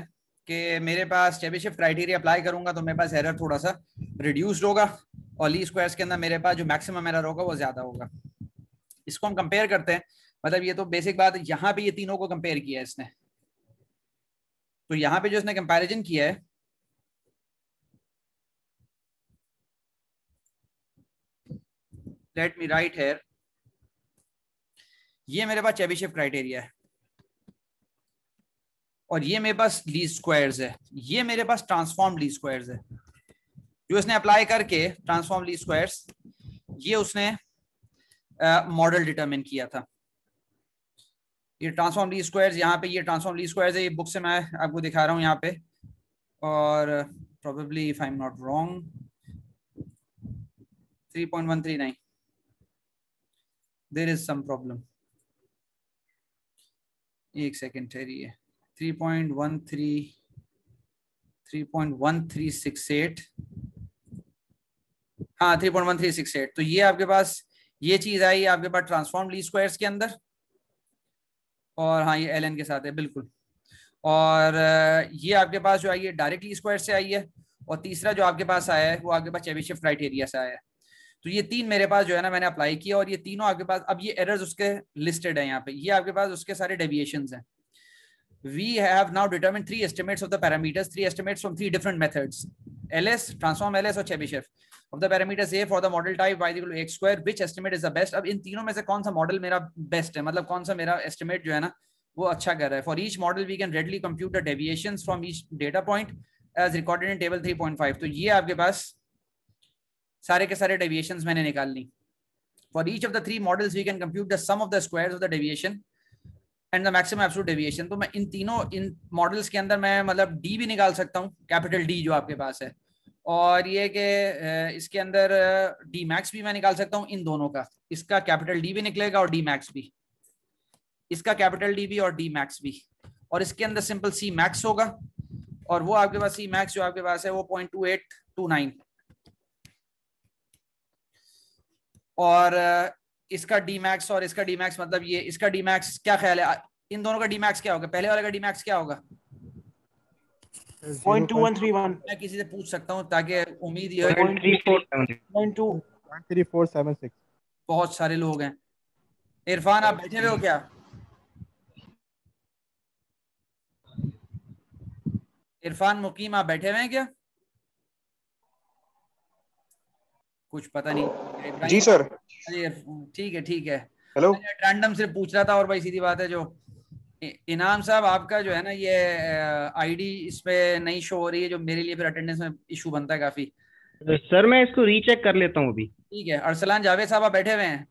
कि मेरे पास चेबीशेव क्राइटेरिया अप्लाई करूंगा तो मेरे पास एरर थोड़ा सा रिड्यूस्ड होगा और लीस्ट स्क्वायर्स के अंदर मेरे पास जो मैक्सिमम एरर होगा वो ज्यादा होगा। इसको हम कंपेयर करते हैं, मतलब ये तो बेसिक बात है। यहाँ पे ये तीनों को कंपेयर किया है इसने, तो यहाँ पे जो इसने कंपैरिजन किया है, लेट मी राइट हियर, ये मेरे पास चेबीशेव क्राइटेरिया है और ये मेरे पास लीस्ट स्क्वायर्स है, ये मेरे पास ट्रांसफॉर्म लीस्ट स्क्वायर्स है। जो इसने अप्लाई करके ट्रांसफॉर्म लीस्ट स्क्वायर्स, ये उसने मॉडल डिटरमिन किया था। ये ट्रांसफॉर्म लीस्ट स्क्वायर्स, यहाँ पे ये ट्रांसफॉर्म लीस्ट स्क्वायर्स है, ये बुक से मैं आपको दिखा रहा हूँ यहाँ पे, और probably if I am not wrong 3.13 नहीं, देयर इज सम प्रॉब्लम, एक सेकेंड ठहरिए, 3.1368, हाँ 3.1368। तो ये आपके पास ये चीज आई आपके पास ट्रांसफॉर्म लीस्ट स्क्वायर्स के अंदर, और हाँ ये एल एन के साथ है बिल्कुल, और ये आपके पास जो आई है डायरेक्ट लीस्ट स्क्वायर से आई है, और तीसरा जो आपके पास आया है वो आपके पास चेबीशेव क्राइटेरिया से आया है। तो ये तीन मेरे पास जो है ना मैंने अप्लाई किया, और ये तीनों आपके पास, अब ये एरर्स उसके लिस्टेड है यहाँ पे, ये आपके पास उसके सारे डेविएशंस हैं। We have now determined 3 estimates of the parameters, 3 estimates from 3 different methods, LS, transform LS और Chebyshev, of the parameters A for the model type y equal to x square, which estimate is the best। अब इन तीनों में से कौन सा मॉडल मेरा बेस्ट है, मतलब कौन सा मेरा एस्टिमेट जो है ना वो अच्छा कर रहा है। For each model we can readily compute the deviations from each data point as recorded in table 3.5। तो ये आपके पास सारे के सारे deviations मैंने निकाल ली। For each of the 3 models we can compute the sum of the squares of the deviation and the maximum absolute deviation। तो मैं इन मॉडल्स के अंदर मैं मतलब डी भी निकाल सकता हूँ, कैपिटल डी जो आपके पास है, और ये कि इसके अंदर डी मैक्स भी मैं निकाल सकता हूँ इन दोनों का, इसका कैपिटल डी भी निकलेगा और डी मैक्स भी, इसका कैपिटल डी भी और डी मैक्स भी, और इसके अंदर सिंपल सी मैक्स होगा, और वो आपके पास सी मैक्स जो आपके पास है वो 0.2829, और इसका डी मैक्स और इसका डी मैक्स, मतलब ये इसका डी मैक्स क्या ख्याल है, इन दोनों का डी मैक्स क्या होगा, पहले वाले का डी मैक्स क्या होगा? 0.2131। मैं किसी से पूछ सकता हूँ ताकि उम्मीद ये 0.3476। बहुत सारे लोग हैं। इरफान आप बैठे हुए हो क्या? इरफान मुकीम आप बैठे हुए हैं क्या? कुछ पता नहीं। जी सर। ठीक है। हेलो, रैंडम से पूछ रहा था। और भाई सीधी बात है, जो इनाम साहब आपका जो है ना ये आईडी इस पे नहीं शो हो रही है, जो मेरे लिए फिर अटेंडेंस में इशू बनता है काफी। सर मैं इसको रीचेक कर लेता हूँ अभी। ठीक है। अरसलान जावेद साहब आप बैठे हुए हैं?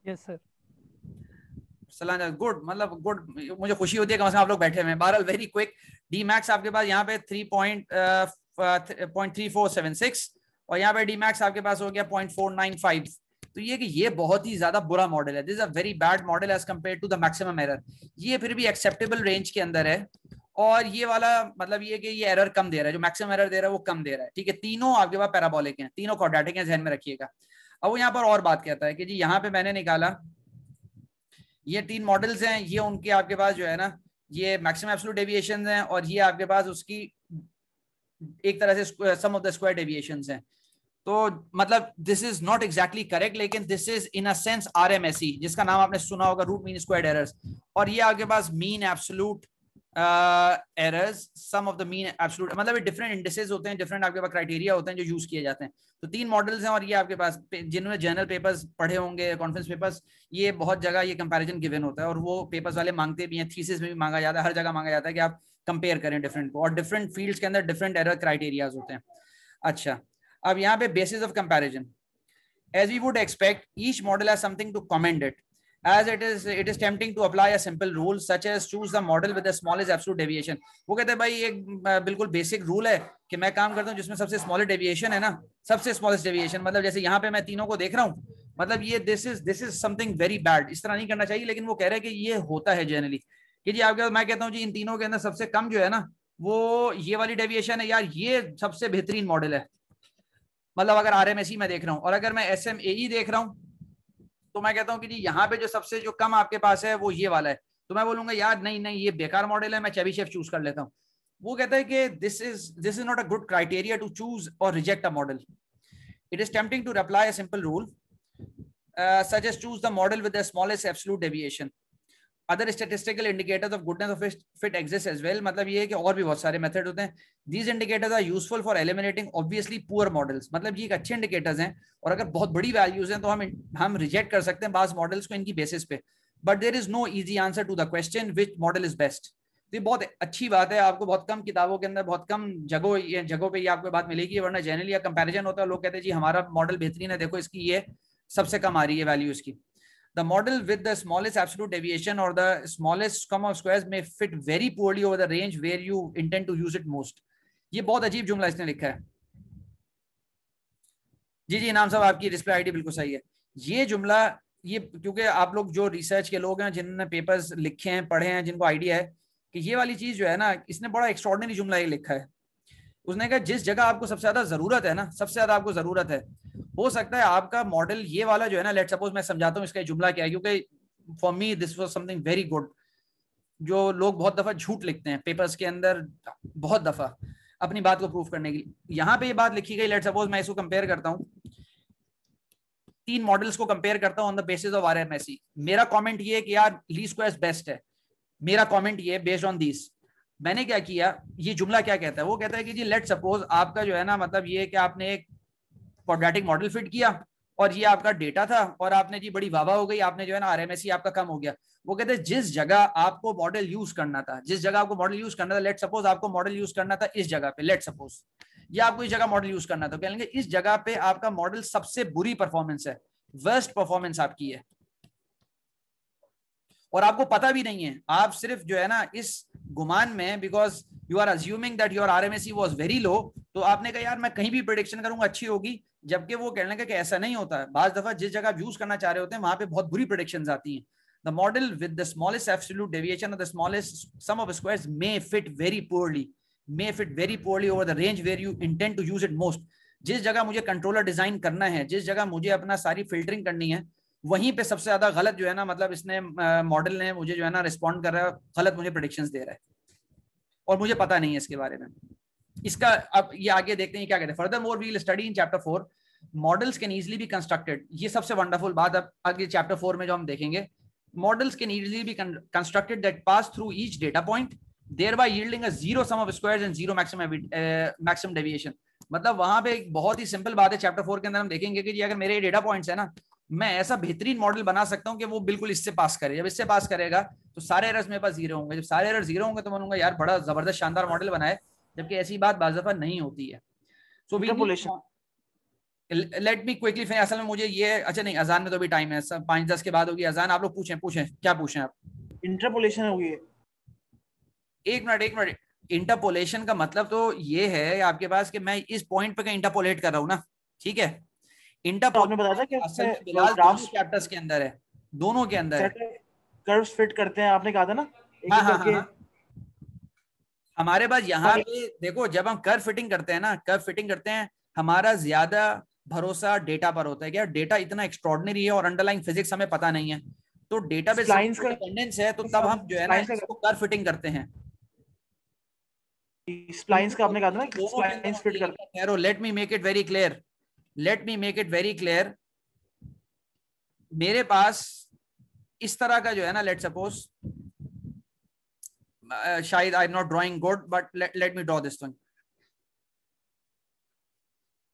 Yes sir. अरसलान गुड, मतलब गुड, मुझे खुशी होती है कम से कम आप लोग बैठे हुए हैं। बहरहाल वेरी क्विक, डी मैक्स आपके पास यहाँ पे 3.3476 और यहाँ पे डी मैक्स आपके पास हो गया 0.495। तो ये कि ये बहुत ही ज्यादा बुरा मॉडल है, this is a very bad model as compare to the maximum error. ये फिर भी एक्सेप्टेबल रेंज के अंदर है, और ये वाला मतलब ये कि ये एरर कम दे रहा है, जो मैक्सिमम एरर दे रहा है वो कम दे रहा है। ठीक है, तीनों आपके पास पैराबोलिक हैं, तीनों क्वाड्रेटिक हैं, ध्यान में रखिएगा। अब वो यहाँ पर और बात कहता है कि जी यहाँ पे मैंने निकाला ये 3 मॉडल्स हैं, ये उनके आपके पास जो है ना ये मैक्सिमम एब्सोल्यूट डेविएशन हैं, और ये आपके पास उसकी एक तरह से sum of the square deviations हैं। तो मतलब this is not exactly correct, लेकिन this is in a sense RMSE, जिसका नाम आपने सुना होगा, रूट मीन स्क्वायर्ड एरर्स। और ये आपके पास mean absolute errors, sum of the mean absolute, मतलब डिफरेंट इंडिसेस होते हैं, डिफरेंट आपके पास क्राइटेरिया होते हैं जो यूज किए जाते हैं। तो 3 मॉडल्स हैं, और ये आपके पास जिन्होंने जर्नल पेपर्स पढ़े होंगे, कॉन्फ्रेंस पेपर्स, ये बहुत जगह ये कंपैरिजन गिवन होता है, और वो पेपर्स वाले मांगते भी हैं, थीसिस में भी मांगा जाता है, हर जगह मांगा जाता है कि आप कंपेयर करें डिफरेंट को, और डिफरेंट फील्ड्स के अंदर डिफरेंट एरर क्राइटेरियाज होते हैं। अच्छा, अब यहाँ पे basis of comparison, as we would expect, each model has something to commend it, as it is tempting to apply a simple rule such as choose the model with the smallest absolute deviation। वो कहते हैं भाई एक बिल्कुल बेसिक रूल है कि मैं काम करता हूँ जिसमें सबसे स्मॉलेस्ट डेविएशन है ना, सबसे स्मॉलेस्ट डेविएशन, मतलब जैसे यहाँ पे मैं तीनों को देख रहा हूँ, मतलब ये this is something very bad, इस तरह नहीं करना चाहिए। लेकिन वो कह रहे हैं कि ये होता है जनरली कि जी आपके, मैं कहता हूँ जी इन तीनों के अंदर सबसे कम जो है ना वो ये वाली डेविएशन है, यार ये सबसे बेहतरीन मॉडल है। मतलब अगर आरएमएसई में देख रहा हूं, और अगर मैं एसएमएई देख रहा हूं तो मैं कहता हूं कि जी यहाँ पे जो सबसे जो कम आपके पास है वो ये वाला है, तो मैं बोलूंगा यार नहीं नहीं ये बेकार मॉडल है, मैं चेबीशेव चूज कर लेता हूँ। वो कहता है कि this is not a good criteria to choose और reject a model. It is tempting to apply a simple rule such as choose the model with the smallest absolute deviation. Other statistical indicators of goodness of fit exist as well. मतलब ये है कि और भी बहुत सारे मेथड होते हैं. These indicators are useful for eliminating obviously poor models. मतलब ये एक अच्छे इंडिकेटर्स हैं और अगर बहुत बड़ी वैल्यूज हैं तो हम रिजेक्ट कर सकते हैं बाज मॉडल्स को इनकी बेसिस पे. But there is no easy answer to the question which model is best. तो ये बहुत अच्छी बात है, आपको बहुत कम किताबों के अंदर बहुत कम जगहों पे ये आपको बात मिलेगी, वरना जनरली या कंपैरिजन होता है, लोग कहते हैं जी हमारा मॉडल बेहतरीन है, देखो इसकी ये सबसे कम आ रही है वैल्यू इसकी. The model with the smallest absolute deviation or the smallest sum of squares may fit very poorly over the range where you intend to use it most. ये बहुत अजीब जुमला इसने लिखा है. जी जी इनाम साहब आपकी डिस्प्ले आईडी बिल्कुल सही है. ये जुमला ये क्योंकि आप लोग जो रिसर्च के लोग हैं जिन्होंने पेपर्स लिखे हैं पढ़े हैं जिनको आइडिया है कि ये वाली चीज जो है ना, इसने बड़ा एक्स्ट्राऑर्डिनरी जुमला ये लिखा है. उसने कहा जिस जगह आपको सबसे ज्यादा जरूरत है ना, सबसे ज्यादा आपको जरूरत है, हो सकता है आपका मॉडल ये वाला जो है ना, लेट सपोज मैं समझाता हूँ इसका जुमला क्या है, क्योंकि for me this was something very good. जो लोग बहुत दफा झूठ लिखते हैं पेपर्स के अंदर, बहुत दफा अपनी बात को प्रूव करने के लिए. यहाँ पे ये बात लिखी गई, लेट सपोज मैं इसको कंपेयर करता हूँ, 3 मॉडल्स को कंपेयर करता हूँ ऑन द बेसिस ऑफ आरएमएसई. मेरा कमेंट ये है कि यार लीस्ट स्क्वायर्स बेस्ट है, मेरा कमेंट ये बेस्ड ऑन दिस. मैंने क्या किया, ये जुमला क्या कहता है, वो कहता है कि जी लेट सपोज आपका जो है ना, मतलब ये कि आपने एक क्वाड्रेटिक मॉडल फिट किया और ये आपका डेटा था और आपने जी बड़ी वाह हो गई, आपने जो है ना आरएमएसई आपका कम हो गया. वो कहते हैं जिस जगह आपको मॉडल यूज करना था, जिस जगह आपको मॉडल यूज करना था, लेट सपोज आपको मॉडल यूज करना था इस जगह पे, लेट सपोज या आपको इस जगह मॉडल यूज करना था, कह लेंगे इस जगह पे आपका मॉडल सबसे बुरी परफॉर्मेंस है, वर्स्ट परफॉर्मेंस आपकी है और आपको पता भी नहीं है. आप सिर्फ जो है ना इस गुमान में, because you are assuming that your RMSE was very low, तो आपने कहा यार मैं कहीं भी प्रेडिक्शन करूंगा अच्छी होगी, जबकि वो कहने लगा कि ऐसा नहीं होता है. बाज दफा जिस जगह आप यूज करना चाह रहे होते हैं वहां पे बहुत बुरी प्रेडिक्शंस आती हैं. The model with the smallest absolute deviation और the smallest sum of squares may fit very poorly over the range where you intend to use it most. जिस जगह मुझे कंट्रोलर डिजाइन करना है, जिस जगह मुझे अपना सारी फिल्टरिंग करनी है, वहीं पे सबसे ज्यादा गलत जो है ना, मतलब इसने मॉडल ने मुझे जो है ना रिस्पॉन्ड कर रहा है, गलत मुझे प्रेडिक्शंस दे रहा है और मुझे पता नहीं है इसके बारे में. इसका अब ये आगे देखते हैं क्या कहते हैं. Furthermore we will study in chapter 4 models can easily be constructed. ये सबसे वंडरफुल बात अब आगे चैप्टर 4 में जो हम देखेंगे, models can easily be constructed that pass through each data point thereby yielding a zero sum of squares and zero maximum deviation. मतलब वहां पे एक बहुत ही सिंपल बात है चैप्टर 4 के अंदर हम देखेंगे कि जी अगर मेरे डेटा पॉइंट्स है ना, मैं ऐसा बेहतरीन मॉडल बना सकता हूं कि वो बिल्कुल इससे पास करे. जब इससे पास करेगा तो सारे एरर्स मेरे पास जीरो होंगे. जब सारे एरर जीरो होंगे तो मैं कहूंगा यार बड़ा जबरदस्त शानदार मॉडल बनाए, जबकि ऐसी बात बाज़ दफा नहीं होती है. सो लेट मी क्विकली फिर, असल में मुझे ये अच्छा नहीं, अजान में तो भी टाइम है, 5-10 के बाद होगी अजान. आप लोग पूछें क्या पूछें आप. इंटरपोलेशन होगी. एक मिनट. इंटरपोलेशन का मतलब तो ये है आपके पास कि मैं इस पॉइंट पे इंटरपोलेट कर रहा हूँ ना, ठीक है. इंटरपोलेशन असल में बिलाल दोनों चैप्टर्स के अंदर है, दोनों के अंदर है. कर्व्स फिट करते हैं आपने कहा था ना, हाँ. हमारे पास यहाँ पे देखो, जब हम कर्व फिटिंग करते हैं हमारा ज्यादा भरोसा डेटा पर होता है. क्या डेटा इतना एक्स्ट्रॉर्डिनरी है और अंडरलाइंग फिजिक्स हमें पता नहीं है, तो डेटा पे डिपेंडेंस है, तो तब हम जो है ना इसको कर्व फिटिंग करते हैं. स्प्लाइंस का आपने कहा था ना, स्प्लाइंस फिट करते हैं. Late me make it very clear. मेरे पास इस तरह का जो है ना, लेट सपोज शायद I am not drawing good but let me draw this one.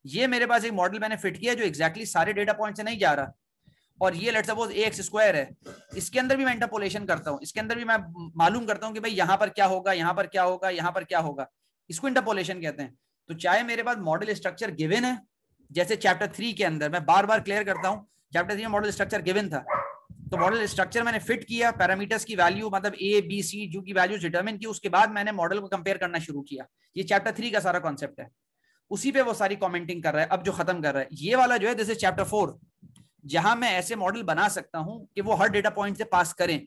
ये मेरे पास एक मॉडल मैंने फिट किया जो एग्जैक्टली सारे डेटा पॉइंट से नहीं जा रहा, और ये लेट सपोज ax स्क्वायर है. इसके अंदर भी मैं इंटरपोलेशन करता हूँ, इसके अंदर भी मैं मालूम करता हूँ कि भाई यहाँ पर क्या होगा, यहाँ पर क्या होगा, यहाँ पर क्या होगा. इसको इंटरपोलेशन कहते हैं. तो चाहे मेरे पास मॉडल स्ट्रक्चर गिवन है, जैसे चैप्टर 3 के अंदर मैं बार बार क्लियर करता हूँ, चैप्टर 3 में मॉडल स्ट्रक्चर गिवन था, तो मॉडल स्ट्रक्चर मैंने फिट किया, पैरामीटर्स की वैल्यू मतलब ए बी सी जो की वैल्यूज डिटरमिन की, उसके बाद मैंने मॉडल को कंपेयर करना शुरू किया. ये चैप्टर 3 का सारा कॉन्सेप्ट है, उसी पे वो सारी कमेंटिंग कर रहा है. अब जो खत्म कर रहा है ये वाला जो है, दिस इज चैप्टर 4, जहां मैं ऐसे मॉडल बना सकता हूं कि वो हर डेटा पॉइंट से पास करें.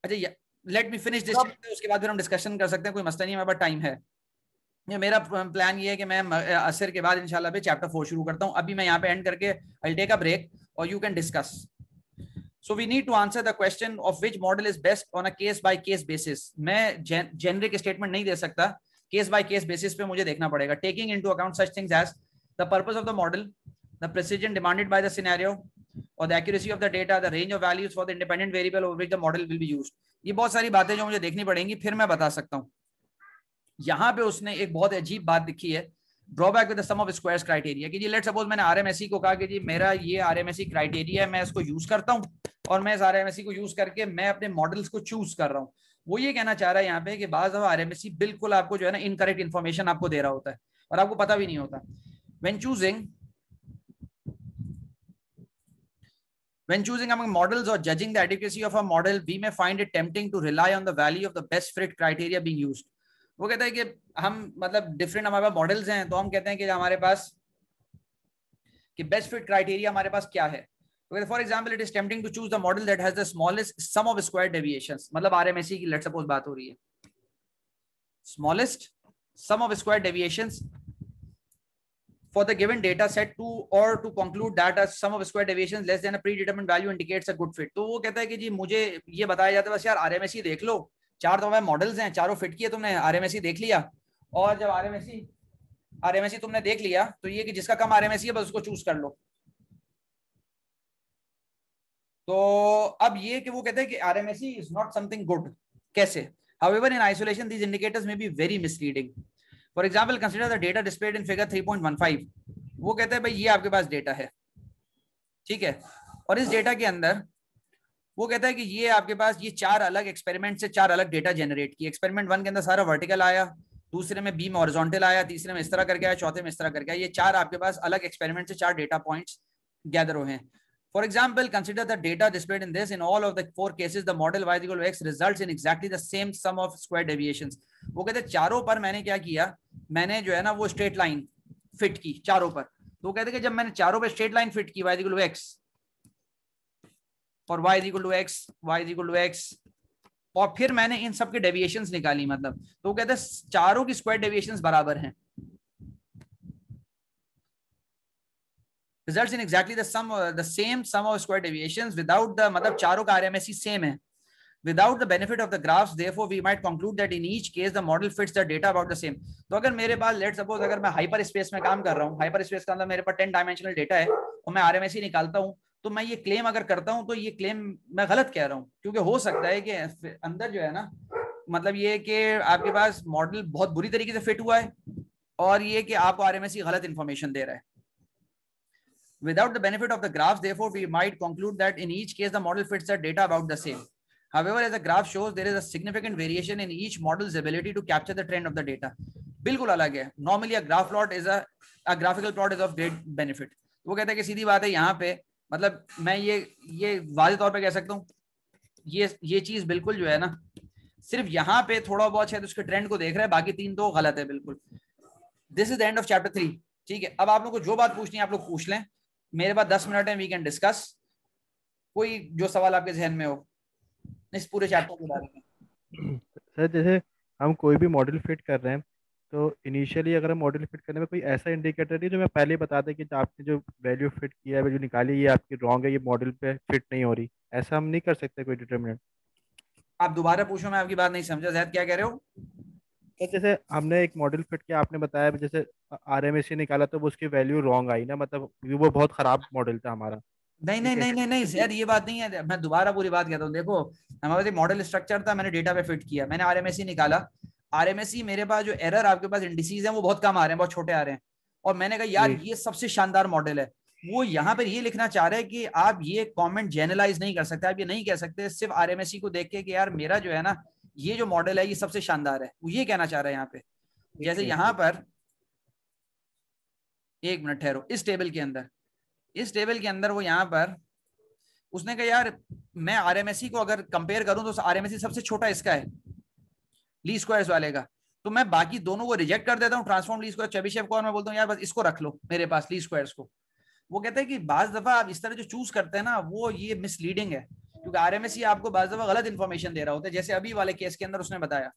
अच्छा लेट मी फिनिश दिस, उसके बाद फिर हम डिस्कशन कर सकते हैं, कोई मसला नहीं है, हमारे पास टाइम है. ये मेरा प्लान ये है कि मैं असर के बाद इंशाल्लाह पे चैप्टर 4 शुरू करता हूं. अभी मैं यहाँ पे एंड करके I will take a break और you can discuss. So we need to answer the question of which model is best on a case by case basis. मैं generic statement नहीं दे सकता, case by case basis पे मुझे देखना पड़ेगा, taking into account such things as the purpose of the model, the precision demanded by the scenario, or the accuracy of the data, the range of values for the independent variable over which the model will be used. ये बहुत सारी बातें जो मुझे देखनी पड़ेंगी, फिर मैं बता सकता हूँ. यहाँ पे उसने एक बहुत अजीब बात लिखी है, drawback with the sum of squares criteria, कि जी लेट सपोज मैंने आरएमएसई को कहा कि जी मेरा ये आरएमएसई क्राइटेरिया है, मैं इसको यूज करता हूँ और मैं इस आरएमएसई को यूज करके मैं अपने मॉडल्स को चूज कर रहा हूँ. वो ये कहना चाह रहा है यहाँ पे कि बाज़ दफा आरएमएसई बिल्कुल आपको जो है ना इनकरेक्ट इन्फॉर्मेशन आपको दे रहा होता है और आपको पता भी नहीं होता. When choosing among models or judging the adequacy of a model, we may find it tempting to rely on the value of the best fit criteria being used. वो कहता है कि हम मतलब डिफरेंट हमारे पास मॉडल्स हैं, तो हम कहते हैं कि हमारे पास कि बेस्ट फिट क्राइटेरिया हमारे पास क्या है. For example it is tempting to choose the model that has the smallest sum of square deviations. मतलब आरएमएसई की लेट सपोज बात हो रही है, smallest sum of square deviations for the given data set to conclude that a sum of square deviations less than a predetermined value indicates a good fit. तो वो कहता है कि जी मुझे ये बताया जाता है बस यार आरएमएसई देख लो, चार तो मॉडल्स हैं, चारों फिट किए तुमने, आरएमएसई देख लिया, और जब आरएमएसई तुमने देख लिया तो ये कि जिसका कम आरएमएसई है बस उसको चूज कर लो. तो अब ये कि वो कहते हैं कि आरएमएसई इज नॉट समथिंग गुड. कैसे? However, in isolation these indicators may be very misleading. For example, consider the data displayed in figure 3.15. वो कहते हैं भाई ये आपके पास डेटा है, ठीक है, और इस डेटा के अंदर वो कहता है कि ये आपके पास ये चार अलग एक्सपेरिमेंट से चार अलग डेटा जनरेट की. एक्सपेरिमेंट 1 के अंदर सारा वर्टिकल आया, दूसरे में बीम हॉरिजॉन्टल आया, तीसरे में इस तरह करके आया, चौथे में इस तरह करके आया. ये चार आपके पास अलग एक्सपेरिमेंट से चार डेटा पॉइंट्स गैदर हुए हैं. For example, consider the data displayed in this. In all of the 4 cases, the model y is equal to x results in exactly the same sum of square deviations. वो कहते हैं चारों पर मैंने क्या किया, मैंने जो है ना वो स्ट्रेट लाइन फिट की चारों पर. तो कहते हैं कि जब मैंने चारों पर स्ट्रेट लाइन फिट की y is equal to x और y is equal to x, y is equal to x, और फिर मैंने इन सब के डेविएशंस निकाली, मतलब तो कहते हैं चारों की स्क्वायर डेविएशंस बराबर हैं. Results in exactly the same sum of square deviations without the मतलब चारों का RMSE सेम है. Without the benefit of the graphs, therefore we might conclude that in each case the model fits the data about the same. तो अगर मेरे पास लेट सपोज अगर मैं हाइपर स्पेस में काम कर रहा हूँ, हाइपर स्पेस का अंदर मेरे पास 10 डायमेंशनल डेटा है और मैं RMSE निकालता हूँ, तो मैं ये क्लेम अगर करता हूँ तो ये क्लेम मैं गलत कह रहा हूँ, क्योंकि हो सकता है कि अंदर जो है ना मतलब ये कि आपके पास मॉडल बहुत बुरी तरीके से फिट हुआ है और ये कि आपको RMSE गलत इंफॉर्मेशन दे रहा है. Without the benefit of the graphs, therefore, we might conclude that in each case the model fits the data about the same. However, as the graph shows, there is a significant variation in each model's ability to capture the trend of the data. बिल्कुल अलग है. Normally, a graph plot is a graphical plot is of great benefit. वो कहता है कि सीधी बात है यहाँ पे, मतलब मैं ये वाज़े तौर पे कह सकता हूँ, ये चीज़ बिल्कुल जो है ना सिर्फ यहाँ पे थोड़ा बहुत शायद उसके ट्रेंड को देख रहा है, बाकी तीन तो गलत है बिल्कुल. This is the end of chapter 3. ठीक है, अब आप लोग को जो बात पूछनी है आप लोग पूछ लें, मेरे पास 10 मिनट है, वी कैन डिस्कस. कोई जो सवाल आपके जहन में हो इस पूरे चैप्टर के बारे में. सर जैसे हम कोई भी मॉडल फिट कर रहे हैं तो इनिशियली अगर हम मॉडल फिट करने में कोई ऐसा इंडिकेटर नहीं जो मैं पहले ही बता दें कि आपने जो वैल्यू फिट किया है, वैल्यू निकाली, ये आपकी रॉन्ग है, ये मॉडल पे फिट नहीं हो रही, ऐसा हम नहीं कर सकते कोई डिटरमिनेंट? आप दोबारा पूछो, मैं आपकी बात नहीं समझा. ज़ैद क्या कह रहे हो? तो जैसे हमने एक मॉडल फिट किया, आपने बताया जैसे RMSE निकाला तो वो उसकी वैल्यू रॉन्ग आई ना, मतलब वो बहुत खराब मॉडल था हमारा. नहीं सर ये बात नहीं है. मैं दोबारा पूरी बात कहता हूँ. देखो हमारे पास एक मॉडल स्ट्रक्चर था, मैंने डेटा पे फिट किया, मैंने RMSE निकाला. RMSE मेरे पास जो एरर आपके पास इंडिसेस हैं वो बहुत कम आ रहे हैं, बहुत छोटे आ रहे हैं, और मैंने कहा यार ये सबसे शानदार मॉडल है. वो यहाँ पर ये लिखना चाह रहे हैं कि आप ये कॉमेंट जेनरलाइज नहीं कर सकते, आप ये नहीं कह सकते सिर्फ RMSE को देख के कि यार मेरा जो है ना ये जो मॉडल है ये सबसे शानदार है. वो ये कहना चाह रहा है यहाँ पे. जैसे यहाँ पर एक मिनट ठहरो, इस टेबल के अंदर वो यहाँ पर उसने कहा यार मैं RMSE को अगर कंपेयर करूं तो RMSE सबसे छोटा इसका है ली स्क्वायर्स वाले का, तो मैं बाकी दोनों को रिजेक्ट कर देता हूँ. ट्रांसफॉर्म ली स्क्वायर चेबीशेव को, और मैं बोलता हूँ यार बस इसको रख लो मेरे पास ली स्क्वायर्स को. वो कहते हैं कि बाज दफा आप इस तरह जो चूज करते हैं ना वो ये मिसलीडिंग है, क्योंकि RMSE आपको बाज दफा गलत इंफॉर्मेशन दे रहा होता है, जैसे अभी वाले केस के अंदर उसने बताया.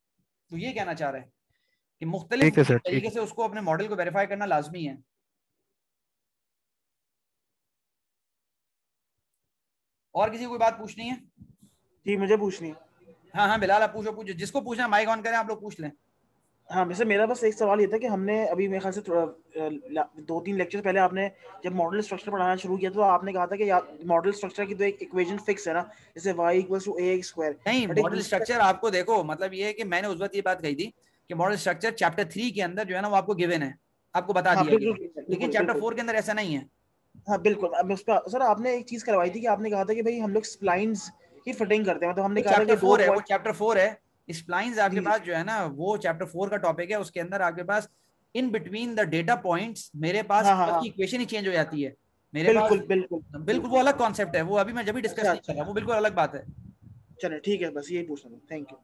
तो ये कहना चाह रहा है कि मुख्तलिफ तरीके से उसको अपने मॉडल को वेरीफाई करना लाजमी है. और किसी को कोई बात पूछनी है? जी मुझे पूछनी है। हाँ हाँ बिलाल, आप पूछो, जिसको पूछना है माइक ऑन करें, आप लोग पूछ लें। हाँ वैसे मेरा बस एक सवाल ये था कि हमने अभी मेरे ख्याल से 2-3 लेक्चर पहले आपने जब मॉडल स्ट्रक्चर पढ़ाना शुरू किया तो आपने कहा था कि मॉडल स्ट्रक्चर की तो एक इक्वेशन फिक्स है ना, जैसे y = ax²। नहीं, बट एक मॉडल दूसरा स्ट्रक्चर आपको देखो, मतलब ये है कि मैंने उस वक्त ये बात कही थी कि मॉडल स्ट्रक्चर चैप्टर 3 के अंदर जो है ना वो आपको गिवन है, आपको बता हाँ दिया गया है, बिल्कुल लेकिन बिल्कुल चैप्टर बिल्कुल 4 के अंदर ऐसा नहीं है। हाँ बिल्कुल। अब उस पर सर आपने एक चीज करवाई थी कि आपने कहा था कि भाई हम लोग स्प्लाइंस की फिटिंग करते हैं, मतलब हमने वो कहा था चैप्टर कि 2 4 है, वो पॉइंट। चैप्टर 4 है। स्प्लाइंस आपके जी पास जो है ना वो चैप्टर 4 का टॉपिक है, उसके अंदर आपके पास in between the data points मेरे पास हाँ हाँ हाँ की इक्वेशन ही चेंज हो जाती है मेरे पास। बिल्कुल बिल्कुल बिल्कुल वो बिल्कुल। अलग कॉन्सेप्ट है, वो अभी मैं जब भी डिस्कस अच्छा नहीं कर अच्छा रहा, वो बिल्कुल अलग बात है। चलिए ठीक है, बस यही पूछना था। Thank you.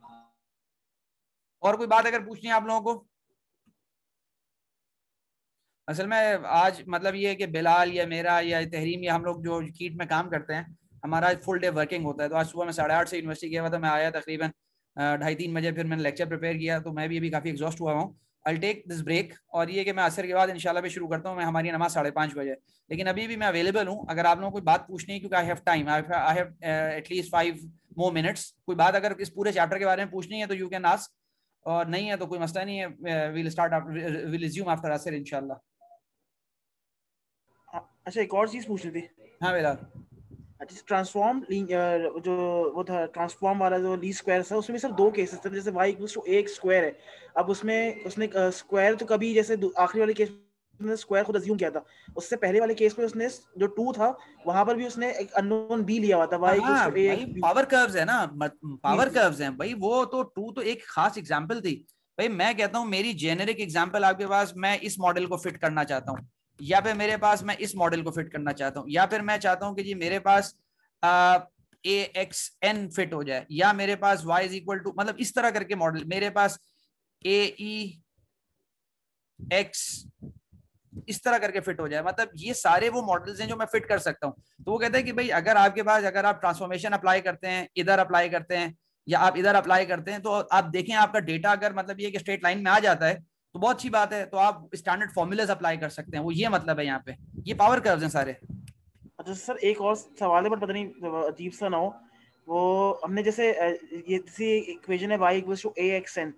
और कोई बात अगर पूछनी है आप लोगों को? असल में आज मतलब ये है कि बिलाल या मेरा या तहरीम या हम लोग जो कीट में काम करते हैं, हमारा फुल डे वर्किंग होता है। तो आज सुबह मैं 8:30 से यूनिवर्सिटी गया हुआ था, मैं आया तकरीबन 2:30-3 बजे, फिर मैंने लेक्चर प्रिपेयर किया, तो मैं भी अभी काफ़ी एग्जॉस्ट हुआ हूँ। आई टेक दिस ब्रेक, और ये कि मैं असर के बाद इंशाल्लाह भी शुरू करता हूँ, मैं हमारी नमाज 5:30 बजे। लेकिन अभी भी मैं अवेलेबल हूँ अगर आप लोगों को कोई बात पूछनी है, क्योंकि I have time, I have at least 5 more minutes. कोई बात अगर इस पूरे चैप्टर के बारे में पूछनी है तो यू कैन आस्क, और नहीं है तो कोई मसला नहीं है। विल रिज्यूम आफ्टर असर इंशाल्लाह। अच्छा एक और चीज पूछनी थी। हाँ बिलाल। अच्छा ट्रांसफॉर्म जो वो था ट्रांसफॉर्म वाला जो ली स्क्वायर था, उसमें सिर्फ 2 केसेस थे, जैसे y = ax² है। अब उसमें उसने स्क्वायर तो कभी जैसे आखिरी वाले केस में स्क्वायर खुद अज्यूम किया था, उससे पहले वाले केस में उसने जो 2 था वहां पर भी उसने एक अननोन b लिया हुआ था, y हाँ = भाई, ax। पावर कर्व्स है ना, जी पावर जी कर्व्स हैं भाई। वो तो टू तो एक खास एग्जांपल थी भाई। मैं कहता हूँ मेरी जेनेरिक एग्जांपल आपके पास, मैं इस मॉडल को फिट करना चाहता हूँ, या फिर मेरे पास मैं इस मॉडल को फिट करना चाहता हूँ, या फिर मैं चाहता हूँ कि जी मेरे पास AXN फिट हो जाए, या मेरे पास y = मतलब इस तरह करके मॉडल, मेरे पास AEX इस तरह करके फिट हो जाए। मतलब ये सारे वो मॉडल्स हैं जो मैं फिट कर सकता हूँ। तो वो कहता है कि भाई अगर आपके पास, अगर आप ट्रांसफॉर्मेशन अप्लाई करते हैं, इधर अप्लाई करते हैं या आप इधर अप्लाई करते हैं, तो आप देखें आपका डेटा अगर मतलब ये कि स्ट्रेट लाइन में आ जाता है तो बहुत अच्छी बात है, तो आप स्टैंडर्ड फॉर्मूलाज अप्लाई कर सकते हैं। वो ये मतलब है यहाँ पे, ये पावर कर्व्स हैं सारे। अच्छा सर एक और सवाल है पर पता नहीं अजीब सा ना हो। वो हमने जैसे ये इक्वेशन है y = axn,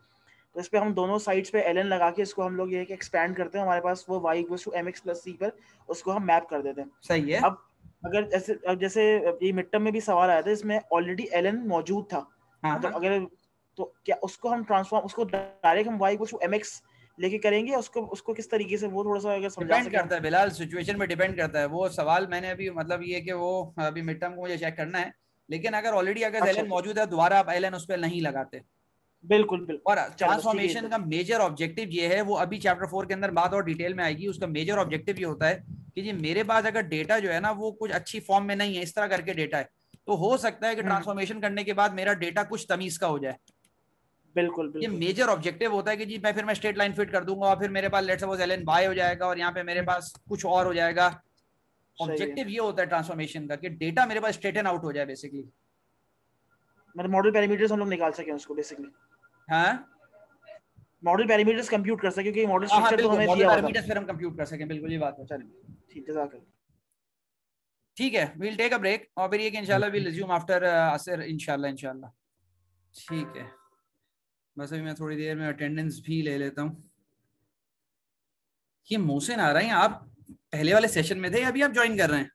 तो इस पे हम दोनों साइड्स पे ln लगा के इसको हम लोग ये एक्सपैंड करते हैं, हमारे पास वो y = mx + c पर उसको हम मैप कर देते हैं। सही है। अब अगर जैसे ये मिड टर्म में भी सवाल आया था, इसमें ऑलरेडी ln मौजूद था, हाँ मतलब हाँ, अगर तो क्या उसको हम ट्रांसफॉर्म, उसको डायरेक्ट हम y = mx लेके करेंगे, उसको उसको किस तरीके से, वो थोड़ा सा अगर समझा डिपेंड सके हम। करता है बिलाल, सिचुएशन पे डिपेंड करता है वो सवाल। मैंने अभी मतलब ये कि वो अभी मिड टर्म को मुझे चेक करना है, लेकिन अगर ऑलरेडी अगर अच्छा एलन मौजूद है, दोबारा आप एलन उस पर नहीं लगाते। बिल्कुल बिल्कुल। और चलो बस ठीक है ट्रांसफॉर्मेशन का मेजर ऑब्जेक्टिव ये है, वो अभी चैप्टर 4 के अंदर बात और डिटेल में आएगी। उसका मेजर ऑब्जेक्टिव ये होता है कि जी मेरे पास अगर डेटा जो है ना वो कुछ अच्छी फॉर्म में नहीं है, इस तरह करके डेटा है, तो हो सकता है कि ट्रांसफॉर्मेशन करने के बाद मेरा डेटा कुछ तमीज का हो जाए। बिल्कुल ये बिल्कुल। मेजर ऑब्जेक्टिव होता है कि जी मैं स्ट्रेट लाइन फिट कर दूंगा और फिर मेरे पास लेट्स सपोज एलन बाय हो जाएगा और यहाँ पे मेरे पास कुछ और हो जाएगा। सही है, ऑब्जेक्टिव ये होता है ट्रांसफॉर्मेशन का कि डेटा मेरे पास स्ट्रेटन आउट हो जाए बेसिकली। मतलब मॉडल पैरामीटर्स हम लोग निकाल सकें उसको बेसिकली, हाँ मॉडल पैरामीटर्स कंप्यूट कर सकें, क्योंकि मॉडल हाँ हाँ स्ट्रक्चर तो बिल्कुल, हमें मॉडल दिया हुआ था। पैरामीटर्स फिर हम कंप्यूट कर सकें, बिल्कुल ये बात है। चलिए ठीक, जज़ाकल्लाह। ठीक है, वील टेक अ ब्रेक, और फिर ये कि इंशाल्लाह वील रिज्यूम आफ्टर असर इंशाल्लाह इंशाल्लाह। ठीक है, बस अभी मैं थोड़ी देर में अटेंडेंस भी ले लेता हूँ। ये मोहसिन आ रहे हैं, आप पहले वाले सेशन में थे या अभी आप ज्वाइन कर रहे हैं?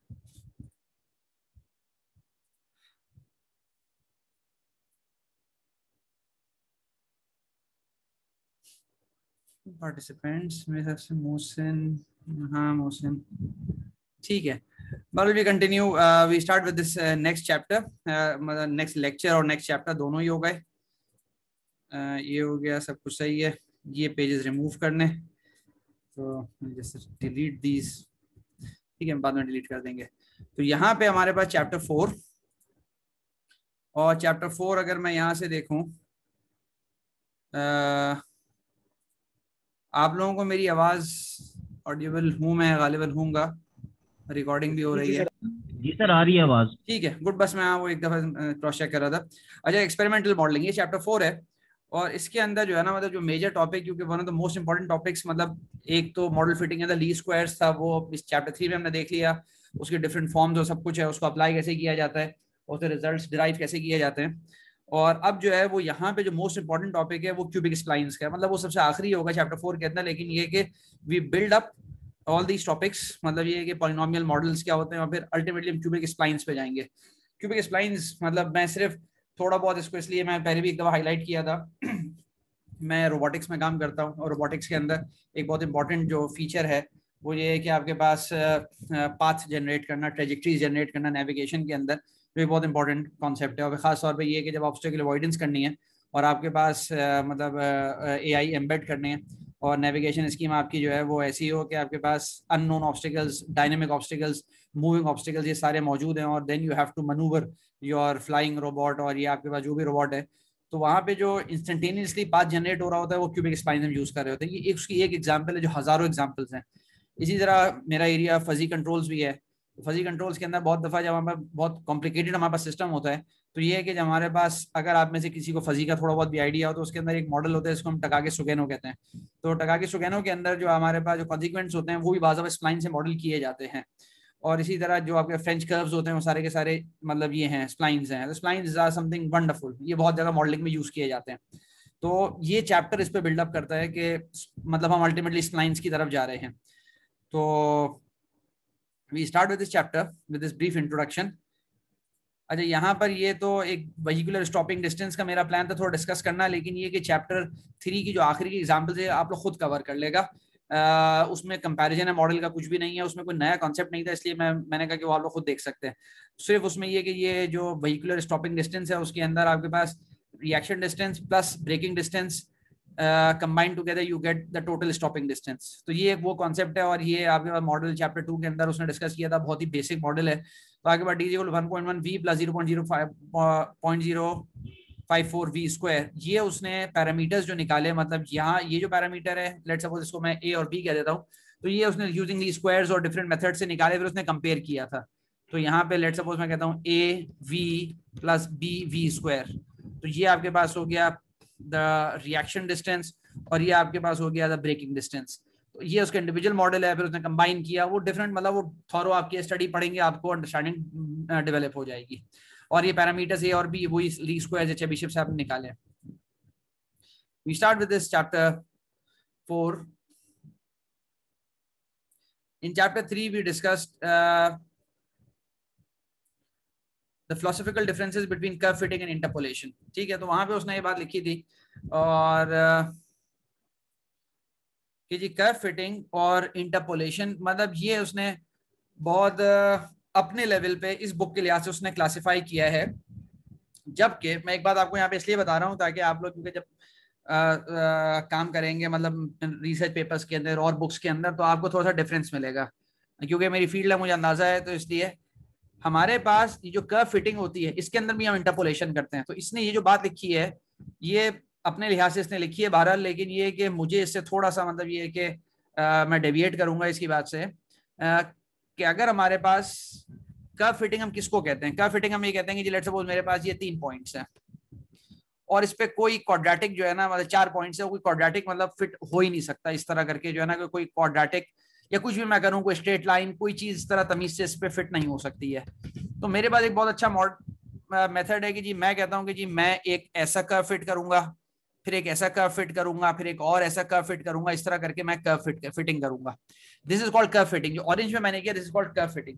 पार्टिसिपेंट्स मेरे हिसाब से मोहसिन, हाँ मोहसिन, ठीक है। But we continue, we start with this next chapter, मतलब नेक्स्ट लेक्चर और नेक्स्ट चैप्टर दोनों ही हो गए। ये हो गया, सब कुछ सही है। ये पेजेस रिमूव करने, तो जैसे डिलीट दीज, ठीक है, बाद में डिलीट कर देंगे। तो यहाँ पे हमारे पास चैप्टर 4, और चैप्टर 4 अगर मैं यहाँ से देखूं, आप लोगों को मेरी आवाज ऑडिबल हूँ मैं, गालिबन हूँगा, रिकॉर्डिंग भी हो रही है। जी सर आ रही है आवाज। ठीक है, गुड। बस मैं वो एक दफा क्रॉस चेक कर रहा था। अच्छा, एक्सपेरिमेंटल मॉडलिंग, ये चैप्टर 4 है, और इसके अंदर जो है ना मतलब जो मेजर टॉपिक, क्योंकि one of the most important topics, मतलब एक तो मॉडल फिटिंग के अंदर लीस्ट स्क्वायर्स था, वो इस चैप्टर 3 में हमने देख लिया, उसके डिफरेंट फॉर्म्स और सब कुछ है, उसको अप्लाई कैसे किया जाता है, उसके रिजल्ट्स डिराइव कैसे किए जाते हैं। और अब जो है वो यहाँ पे जो मोस्ट इंपॉर्टेंट टॉपिक है वो क्यूबिक स्प्लाइंस का है, मतलब वो सबसे आखिरी होगा चैप्टर 4 के अंदर, लेकिन ये कि we build up all these topics, मतलब ये कि पॉलिनोमियल मॉडल्स क्या होते हैं, और फिर अल्टीमेटली हम क्यूबिक स्प्लाइंस पे जाएंगे। क्यूबिक स्प्लाइंस मतलब मैं सिर्फ थोड़ा बहुत इसको, इसलिए मैं पहले भी एक दफा हाईलाइट किया था मैं रोबोटिक्स में काम करता हूँ, और रोबोटिक्स के अंदर एक बहुत इंपॉर्टेंट जो फीचर है वो ये है कि आपके पास पाथ जनरेट करना, ट्रेजेक्ट्रीज जनरेट करना नेविगेशन के अंदर, ये बहुत इंपॉर्टेंट कॉन्सेप्ट है। और खास तौर पे ये कि जब ऑब्स्टेकल अवॉइडेंस करनी है और आपके पास मतलब AI एम्बेड करने हैं, और नेविगेशन स्कीम आपकी जो है वो ऐसी हो कि आपके पास unknown obstacles, dynamic obstacles, moving obstacles, ये सारे मौजूद हैं, और then you have to manoeuvre your flying robot, और ये आपके पास जो भी रोबोट है, तो वहाँ पे जो इंस्टेंटेनियसली पाथ जनरेट हो रहा होता है वो क्यूबिक स्प्लाइंस हम यूज कर रहे होते हैं। ये उसकी एक एग्जांपल है जो हजारों एग्जांपल्स हैं। इसी तरह मेरा एरिया फजी कंट्रोल्स भी है। फजी कंट्रोल्स के अंदर बहुत दफा जब हमारे बहुत कॉम्प्लिकेटेड हमारे पास सिस्टम होता है, तो ये है कि जब हमारे पास, अगर आप में से किसी को फजी का थोड़ा बहुत भी आइडिया हो, तो उसके अंदर एक मॉडल होता है जिसको हम टकाके सुगेनो कहते हैं। तो टकाके सुगेनो के अंदर जो हमारे पास जो कॉन्सिक्वेंट्स होते हैं वो भी बाज़ स्प्लाइन से मॉडल किए जाते हैं। और इसी तरह जो आपके फ्रेंच कर्व्स होते हैं वो सारे के सारे मतलब ये हैं स्प्लाइंस हैं। तो स्प्लाइंस आर समथिंग वंडरफुल, ये बहुत जगह मॉडलिंग में यूज किए जाते हैं। तो ये चैप्टर इस पे बिल्डअप करता है कि मतलब हम अल्टीमेटली स्प्लाइंस की तरफ जा रहे हैं। तो we start with this chapter with this brief introduction. अच्छा, यहाँ पर ये तो एक वेहिकुलर स्टॉपिंग डिस्टेंस का मेरा प्लान था थोड़ा डिस्कस करना, लेकिन ये कि चैप्टर 3 की जो आखिरी की एग्जाम्पल है आप लोग खुद कवर कर लेगा। उसमें कंपैरिजन है मॉडल का, कुछ भी नहीं है उसमें, कोई नया कॉन्सेप्ट नहीं था, इसलिए मैंने कहा कि वो आप लोग खुद देख सकते हैं। सिर्फ उसमें ये कि ये जो वेहिकुलर स्टॉपिंग डिस्टेंस है उसके अंदर आपके पास reaction distance plus braking distance combine together you get the total stopping distance. तो ये वो कॉन्सेप्ट है, और ये आपके पास मॉडल चैप्टर 2 के अंदर उसने डिस्कस किया था, बहुत ही बेसिक मॉडल है। तो आपके पास D 1.1 V plus 0.054 V square, ये उसने पैरामीटर्स जो निकाले, मतलब यहाँ ये जो पैरामीटर है, लेट्स सपोज इसको मैं A और B कह देता हूँ, तो ये उसने यूजिंग दी स्क्वायर्स और डिफरेंट मेथड से निकाले, फिर उसने कंपेयर किया था। तो यहाँ पे लेट्स सपोज मैं कहता हूँ A V plus B V square, तो ये आपके पास हो गया द रिएक्शन डिस्टेंस, और ये आपके पास हो गया द ब्रेकिंग डिस्टेंस। तो ये उसका इंडिविजुअल मॉडल है, फिर उसने कंबाइन किया, वो डिफरेंट मतलब वो थॉरो आपकी स्टडी पढ़ेंगे आपको अंडरस्टैंडिंग डेवलप हो जाएगी। और ये पैरामीटर्स ए और बी वही लीस्ट स्क्वायर चेबीशेव से आपने निकाले। We start with this chapter 4. In chapter 3 we discussed the philosophical differences between curve fitting and interpolation. ठीक है, तो वहां पे उसने ये बात लिखी थी, और कि जी कर्व फिटिंग और इंटरपोलेशन, मतलब ये उसने बहुत अपने लेवल पे इस बुक के लिहाज से उसने क्लासिफाई किया है। जबकि मैं एक बात आपको यहाँ पे इसलिए बता रहा हूँ ताकि आप लोग, क्योंकि जब काम करेंगे मतलब रिसर्च पेपर्स के अंदर और बुक्स के अंदर, तो आपको थोड़ा सा डिफरेंस मिलेगा, क्योंकि मेरी फील्ड है, मुझे अंदाजा है। तो इसलिए हमारे पास ये जो कर्व फिटिंग होती है इसके अंदर भी हम इंटरपोलेशन करते हैं। तो इसने ये जो बात लिखी है ये अपने लिहाज से इसने लिखी है बहरहाल, लेकिन ये कि मुझे इससे थोड़ा सा मतलब ये कि मैं डेविएट करूंगा इसकी बात से, कि अगर हमारे पास कर्व फिटिंग, हम किसको कहते हैं? कर्व फिटिंग हम ये कहते हैं कि लेट्स सपोज मेरे पास ये 3 पॉइंट्स हैं और इस पे कोई क्वाड्रेटिक जो है ना, मतलब 4 पॉइंट्स है, कोई क्वाड्रेटिक मतलब फिट हो ही नहीं सकता इस तरह करके जो है ना, कोई क्वाड्रेटिक या कुछ भी मैं करूं, कोई स्ट्रेट लाइन, कोई चीज इस तरह तमीज से इस पे फिट नहीं हो सकती है। तो मेरे पास एक बहुत अच्छा मेथड है कि जी मैं कहता हूं कि जी मैं एक ऐसा कर्व फिट करूंगा, फिर एक ऐसा कर्व फिट करूंगा, फिर एक और ऐसा कर्व फिट करूंगा, इस तरह करके मैं कर्व फिटिंग करूंगा। This is called curve fitting. जो ऑरेंज में मैंने किया this is called curve fitting.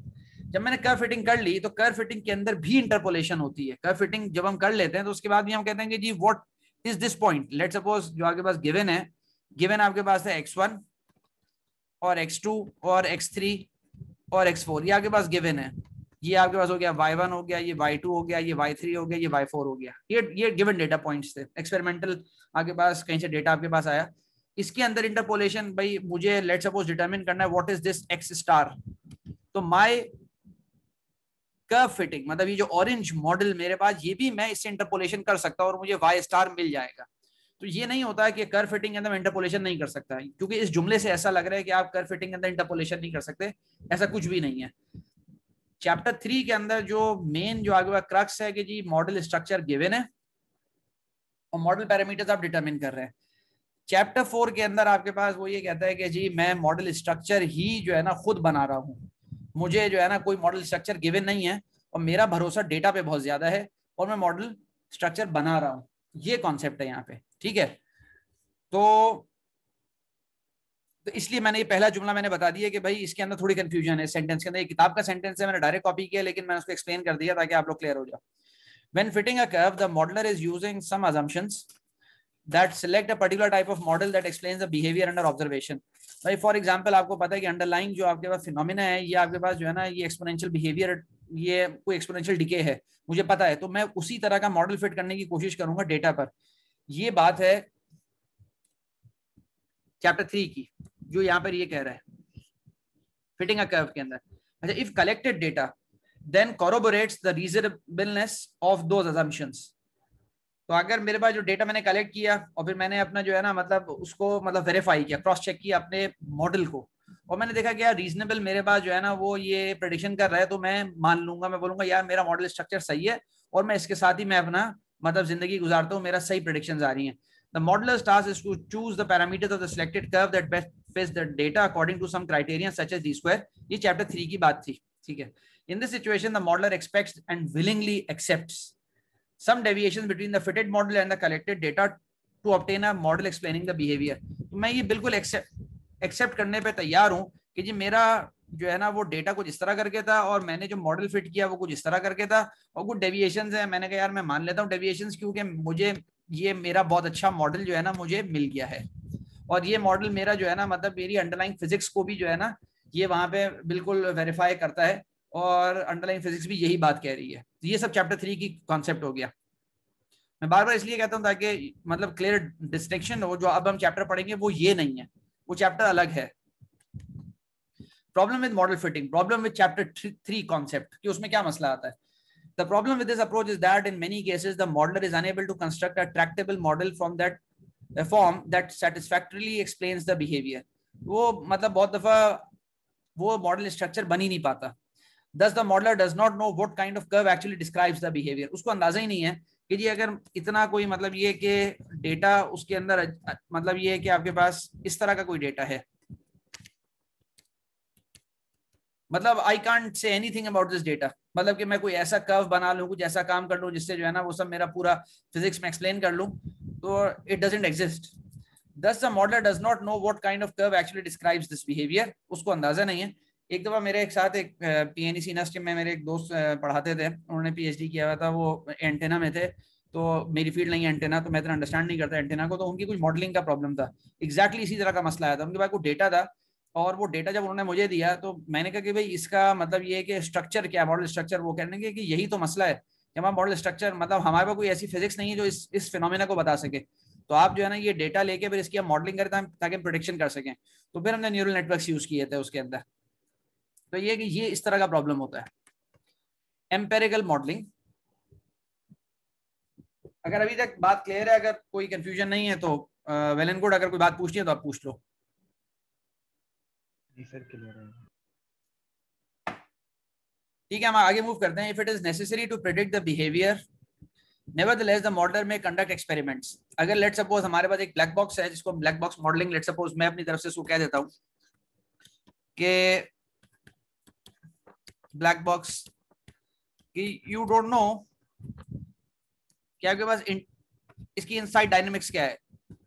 जब मैंने कर्व फिटिंग कर ली तो कर्व फिटिंग के अंदर भी इंटरपोलेशन होती है। कर्व फिटिंग जब हम कर लेते हैं तो उसके बाद भी हम कहते हैं कि जी what is this point. Let's suppose जो आपके पास गिवन है, गिवन आपके पास है x1 और x2 और x3 और x4, ये आपके पास गिवन है। ये आपके पास हो गया y1 हो गया, ये y2 हो गया, ये y3 हो गया, ये y4 हो गया। ये गिवन डेटा पॉइंट्स थे, एक्सपेरिमेंटल आपके पास कहीं से डेटा आपके पास आया। इसके अंदर इंटरपोलेशन, भाई मुझे लेट्स सपोज डिटरमिन करना है what is this x star. तो माय कर्व फिटिंग मतलब ये जो ऑरेंज मॉडल मेरे पास, ये भी मैं इससे इंटरपोलेशन कर सकता हूं और मुझे y स्टार मिल जाएगा। तो ये नहीं होता है कि कर्व फिटिंग के अंदर इंटरपोलेशन नहीं कर सकता है, क्योंकि इस जुमले से ऐसा लग रहा है कि आप कर्व फिटिंग के अंदर इंटरपोलेशन नहीं कर सकते, ऐसा कुछ भी नहीं है। चैप्टर 3 के अंदर जो मेन जो आगे क्रक्स है कि जी मॉडल स्ट्रक्चर गिवन है और मॉडल पैरामीटर्स आप डिटरमिन कर रहे हैं। चैप्टर 4 के अंदर आपके पास वो ये कहता है कि जी मैं मॉडल स्ट्रक्चर ही जो है ना खुद बना रहा हूँ, मुझे जो है ना कोई मॉडल स्ट्रक्चर गिवन नहीं है और मेरा भरोसा डेटा पे बहुत ज्यादा है और मैं मॉडल स्ट्रक्चर बना रहा हूँ। ये कॉन्सेप्ट है यहाँ पे, ठीक है। तो इसलिए मैंने ये पहला जुमला मैंने बता दिया कि भाई इसके अंदर थोड़ी कंफ्यूजन है सेंटेंस के अंदर। ये किताब का सेंटेंस है, मैंने डायरेक्ट कॉपी किया, लेकिन मैंने उसको एक्सप्लेन कर दिया ताकि आप लोग क्लियर हो जाओ। When fitting a curve, the modeler is using some assumptions that select a particular type of model that explains the behavior under observation. भाई फॉर एग्जांपल आपको पता है कि अंडरलाइंग जो आपके पास फिनोमिना है, ये आपके पास जो है ना ये एक्सपोनेंशियल बिहेवियर, ये कोई एक्सपोनेंशियल डिके है, मुझे पता है, तो मैं उसी तरह का मॉडल फिट करने की कोशिश करूंगा डेटा पर। ये बात है चैप्टर 3 की, जो यहाँ पर ये कह रहा है फिटिंग अ कर्व के अंदर। अच्छा, if collected data then corroborates the reasonableness of those assumptions. तो अगर मेरे पास जो डेटा मैंने कलेक्ट किया और फिर मैंने अपना जो है ना मतलब उसको मतलब वेरीफाई किया, क्रॉस चेक किया अपने मॉडल को, और मैंने देखा कि यार रीजनेबल मेरे पास जो है ना वो ये प्रेडिक्शन कर रहा है, तो मैं मान लूंगा, मैं बोलूंगा यार मेरा मॉडल स्ट्रक्चर सही है और मैं इसके साथ ही मैं अपना मतलब जिंदगी गुजारता हूँ, मेरा सही प्रेडिक्शंस आ रही हैं। The modeler's task is to choose the parameters of the selected curve that best fits the data according to some criteria such as d square. ये चैप्टर 3 की बात थी, ठीक है। In this situation, the modeler expects and willingly accepts some deviations between the fitted model and the collected data to obtain a model explaining the behavior. तो मैं ये बिल्कुल एक्सेप्ट करने पे तैयार हूँ कि जी मेरा जो है ना वो डेटा कुछ इस तरह करके था और मैंने जो मॉडल फिट किया वो कुछ इस तरह करके था और कुछ डेविएशंस है, मैंने कहा यार मैं मान लेता हूँ डेविएशंस, क्योंकि मुझे ये मेरा बहुत अच्छा मॉडल जो है ना मुझे मिल गया है और ये मॉडल मेरा जो है ना मतलब मेरी अंडरलाइंग फिजिक्स को भी जो है ना ये वहां पे बिल्कुल वेरीफाई करता है और अंडरलाइन फिजिक्स भी यही बात कह रही है। तो ये सब चैप्टर 3 की कॉन्सेप्ट हो गया। मैं बार बार इसलिए कहता हूं ताकि मतलब क्लियर डिस्टिंक्शन हो, जो अब हम चैप्टर पढ़ेंगे वो ये नहीं है, वो चैप्टर अलग है। Problem with model fitting, problem with chapter 3 concept कि उसमें क्या मसला आता है। The problem with this approach is that in many cases the modeler is unable to construct a tractable model from that form that satisfactorily explains the behavior. वो मतलब बहुत दफा वो मॉडल स्ट्रक्चर बन ही नहीं पाता। Thus the modeler does not know what kind of curve actually describes the behavior. उसको अंदाजा ही नहीं है कि जी अगर इतना कोई मतलब ये कि डेटा उसके अंदर मतलब ये कि आपके पास इस तरह का कोई डेटा है, मतलब I can't say anything about this data, मतलब कि मैं कोई ऐसा कर्व बना लूं, कुछ ऐसा काम कर लूं जिससे जो है ना वो सब मेरा पूरा फिजिक्स में एक्सप्लेन कर लूं, तो it doesn't exist. Thus the modeler does not know what kind of curve actually describes this behavior. उसको अंदाजा नहीं है। एक दफा मेरे एक साथ एक PNEC यूनिवर्सिटी में मेरे एक दोस्त पढ़ाते थे, उन्होंने PhD किया हुआ था, वो एंटेना में थे, तो मेरी फील्ड नहीं है एंटेना, तो मैं इतना अंडरस्टैंड नहीं करता एंटेना को, तो उनकी कुछ मॉडलिंग का प्रॉब्लम था। एग्जैक्टली इसी तरह का मसला आया था, उनके पास कोई डेटा था और वो डेटा जब उन्होंने मुझे दिया तो मैंने कहा कि भाई इसका मतलब ये है कि स्ट्रक्चर क्या, मॉडल स्ट्रक्चर, वो कहने के कि यही तो मसला है कि हमारा मॉडल स्ट्रक्चर मतलब हमारे पास कोई ऐसी फिजिक्स नहीं है जो इस फिनोमेना को बता सके, तो आप जो है ना ये डेटा लेके फिर इसकी हम मॉडलिंग करें ताकि हम प्रेडिक्शन कर सकें। तो फिर हमने न्यूरल नेटवर्क्स यूज किए थे उसके अंदर। तो ये कि ये इस तरह का प्रॉब्लम होता है एम्पेरिकल मॉडलिंग। अगर अभी तक बात क्लियर है, अगर कोई कंफ्यूजन नहीं है तो वेल एंड गुड, अगर कोई बात पूछनी है तो आप पूछ लो। सर क्लियर है, ठीक है, हम आगे मूव करते हैं। If it is necessary to predict the behaviour nevertheless the modeller में कंडक्ट एक्सपेरिमेंट्स। अगर लेट सपोज हमारे पास एक ब्लैक बॉक्स है जिसको black box modelling, let suppose मैं अपनी तरफ से इसको कह देता हूं कि ब्लैक बॉक्स कि यू डोंट नो कि आपके पास इसकी इनसाइड डायनेमिक्स क्या है,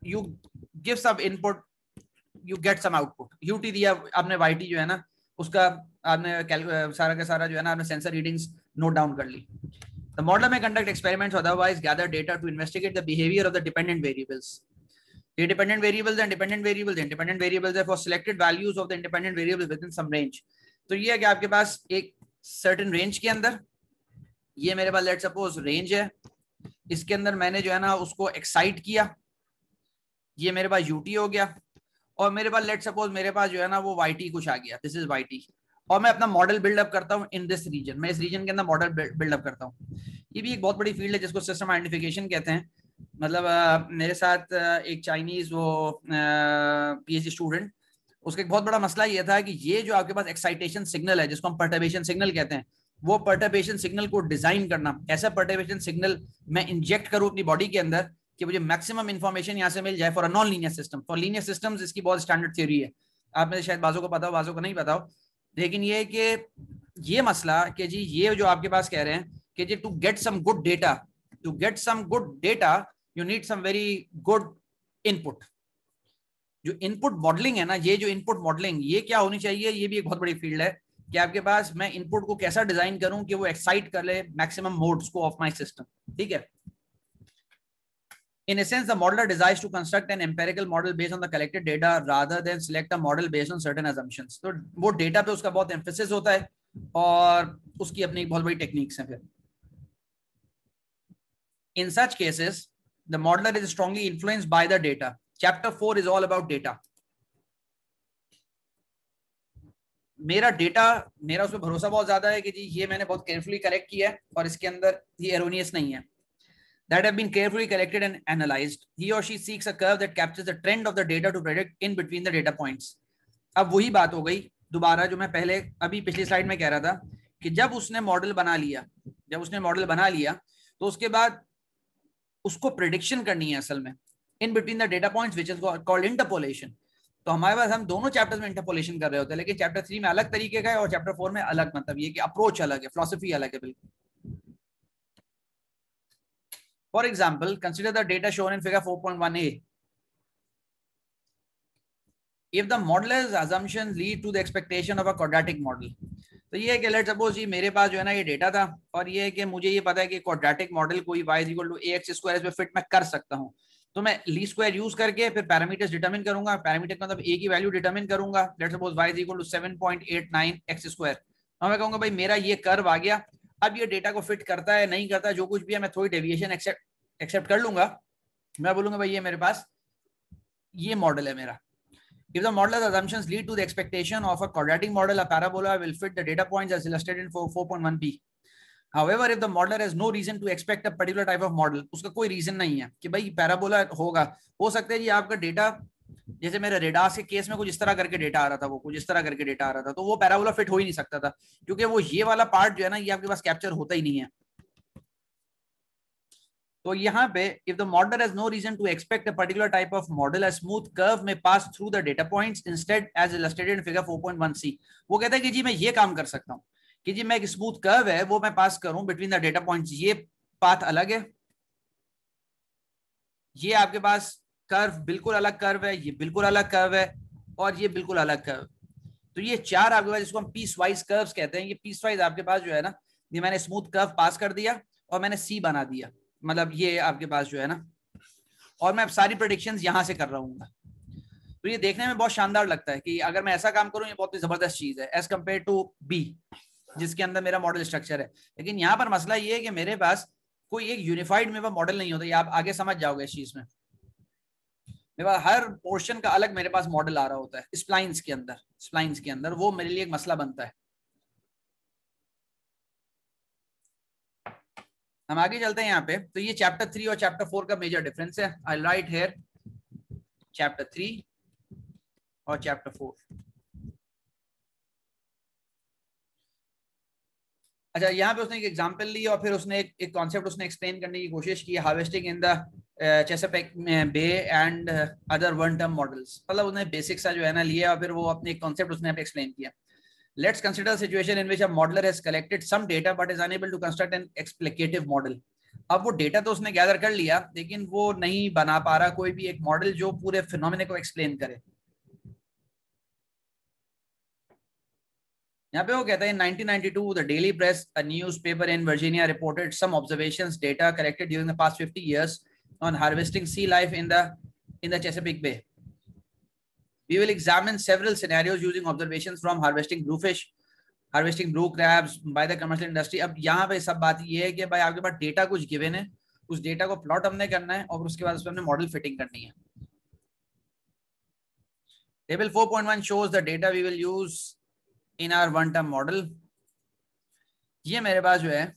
you give some input you get some output. U t दिया आपने, वाईटी जो है ना उसका आपने सारा का सारा जो है ना आपने सेंसर रीडिंग्स नोट डाउन कर ली। The modeler may conduct experiments or otherwise gather data to investigate the behavior of the dependent variables. The dependent variables and dependent variables are for selected values of the independent variables within some range. तो ये है कि आपके पास एक certain range के अंदर, ये मेरे पास लेट सपोज रेंज है, इसके अंदर मैंने जो है ना उसको एक्साइट किया, ये मेरे पास यूटी हो गया, और मेरे पास लेट सपोज मेरे पास जो है ना वो वाईटी कुछ आ गया, दिस इज वाईटी, और मैं अपना मॉडल बिल्डअप करता हूँ इन दिस रीजन, मैं इस रीजन के अंदर मॉडल बिल्डअप करता हूँ। ये भी एक बहुत बड़ी फील्ड है जिसको सिस्टम आइडेंटिफिकेशन कहते हैं। मतलब मेरे साथ एक चाइनीज वो PhD स्टूडेंट, उसका एक बहुत बड़ा मसला ये था कि ये जो आपके पास एक्साइटेशन सिग्नल है जिसको हम पर्टर्बेशन सिग्नल कहते हैं, वो पर्टर्बेशन सिग्नल को डिजाइन करना, ऐसा पर्टर्बेशन सिग्नल मैं इंजेक्ट करूँ अपनी बॉडी के अंदर कि मुझे मैक्सिमम इंफॉर्मेशन यहाँ से मिल जाए for a non linear system. For linear systems इसकी बहुत स्टैंडर्ड थ्योरी है, आप में शायद बाजों को पता हो, बाजों को नहीं पता हो, लेकिन ये कि ये मसला कि जी ये जो आपके पास कह रहे हैं कि जी to get some good data you need some very good input. जो इनपुट मॉडलिंग है ना, ये जो इनपुट मॉडलिंग ये क्या होनी चाहिए, ये भी एक बहुत बड़ी फील्ड है कि आपके पास मैं इनपुट को कैसा डिजाइन करूं कि वो एक्साइट कर ले मैक्सिमम मोड्स को ऑफ माय सिस्टम। ठीक है, in a sense the modeler desires to construct an empirical model based on the collected data rather than select a model based on certain assumptions। तो वो डेटा पे उसका बहुत एम्फेसिस होता है और उसकी अपनी बहुत बड़ी टेक्निक्स हैं। फिर in such cases the modeler is strongly influenced by the data। chapter 4 is all about data। मेरा उसमें भरोसा बहुत ज्यादा है कि जी ये मैंने बहुत केयरफुली कलेक्ट किया है और इसके अंदर ये एरोनियस नहीं है। That have been carefully collected and analyzed, he or she seeks a curve that captures the trend of the data to predict in between the data points। अब वही बात हो गई दोबारा जो मैं पहले अभी पिछली स्लाइड में कह रहा था कि जब उसने मॉडल बना लिया तो उसके बाद उसको प्रेडिक्शन करनी है असल में इन between the data points which is called interpolation. तो हमारे पास हम दोनों चैप्टर्स में इंटरपोलेशन कर रहे होते हैं, लेकिन चैप्टर 3 में अलग तरीके का है और चैप्टर 4 में अलग, मतलब ये कि अप्रोच अलग है, फिलॉसफी अलग है बिल्कुल। For example, consider the data shown in figure 4.1a। If the modeler's assumptions lead to the expectation of a quadratic model, तो ये है कि लेट्स सपोज जी मेरे पास जो है ना ये डेटा था और ये है कि मुझे ये पता है कि क्वाड्रेटिक मॉडल कोई y = ax स्क्वायर पे फिट मैं कर सकता हूँ, तो मैं लीस्ट स्क्वायर यूज करके फिर पैरामीटर्स डिटरमिन करूंगा। पैरामीटर मतलब a की वैल्यू डिटरमिन करूंगा। Let's suppose y = 7.89 x square. और मैं कहूंगा भाई मेरा ये कर्व आ गया, अब ये डेटा को फिट करता है नहीं करता, जो कुछ भी है मैं थोड़ी डेविएशन एक्सेप्ट कर लूंगा। मैं बोलूंगा भाई ये मेरे पास ये मॉडल है मेरा। If the modeler's assumptions lead to the expectation of a quadratic model, a parabola will fit the data points as illustrated in 4.1b। However, if the modeler has no reason to expect a particular type of model, उसका कोई रीजन नहीं है कि भाई पैराबोला होगा, हो सकता है जी आपका डेटा जैसे मेरे रेडास के केस में कुछ इस तरह करके डेटा आ रहा था, वो कुछ इस तरह करके डेटा आ रहा था, तो वो पैराबोला फिट हो ही नहीं सकता था क्योंकि वो ये वाला पार्ट जो है ना ये आपके पास कैप्चर होता ही नहीं है। तो यहाँ पे if the modeler has no reason to expect a particular type of model, a smooth curve may pass through the data points instead as illustrated in figure 4.1c। वो कहता है कि जी मैं ये काम कर सकता हूँ कि जी मैं एक स्मूथ कर्व है वो मैं पास करूं बिटवीन द डेटा पॉइंट्स। ये पाथ अलग है, ये आपके पास कर्व बिल्कुल अलग कर्व है, ये बिल्कुल अलग कर्व है और ये बिल्कुल अलग कर्व। तो ये चार आपके पास जिसको हम पीस वाइज कर्व्स कहते हैं, ये पीस वाइज आपके पास जो है ना ये मैंने स्मूथ कर्व पास कर दिया और मैंने सी बना दिया, मतलब ये आपके पास जो है ना, और मैं सारी प्रेडिक्शंस यहां से कर रहा हूँ। तो ये देखने में बहुत शानदार लगता है कि अगर मैं ऐसा काम करूं ये बहुत ही जबरदस्त चीज है एज कम्पेयर टू बी जिसके अंदर मेरा मॉडल स्ट्रक्चर है। लेकिन यहाँ पर मसला ये है कि मेरे पास कोई एक यूनिफाइड मेरा मॉडल नहीं होता, ये आप आगे समझ जाओगे इस चीज में। मेरे पास हर पोर्शन का अलग मेरे पास मॉडल आ रहा होता है स्प्लाइंस के अंदर, वो मेरे लिए एक मसला बनता है। हम आगे चलते हैं यहाँ पे। तो ये चैप्टर 3 और चैप्टर 4 का मेजर डिफरेंस है। आई राइट हियर चैप्टर 3 और चैप्टर 4। अच्छा, यहाँ पे उसने एक एग्जांपल ली और फिर उसने एक कॉन्सेप्ट उसने एक्सप्लेन करने की कोशिश की, harvesting in the Chesapeake Bay and other one term models. मतलब उसने बेसिक सा जो है ना लिया और फिर वो अपने एक कॉन्सेप्ट उसने एक्सप्लेन किया। Let's consider a situation in which a modeler has collected some data but is unable to construct an explicative model। अब वो डेटा तो उसने गैदर कर लिया लेकिन वो नहीं बना पा रहा कोई भी एक मॉडल जो पूरे फिनोमेना को एक्सप्लेन करे। यहाँ पे वो कहता है in 1992 the Daily Press, a newspaper in Virginia, reported some observations data collected during the past 50 years on harvesting sea life in the Chesapeake Bay। We will examine several scenarios using observations from harvesting bluefish, harvesting blue crabs by the commercial industry। अब यहाँ पे सब बात ये है कि भाई आपके पास डेटा कुछ गिवन है, उस डेटा को प्लॉट हमने करना है और उसके बाद उस पर हमने मॉडल फिटिंग करनी है। Table 4.1 shows the data we will use in our one-term model। ये मेरे पास जो है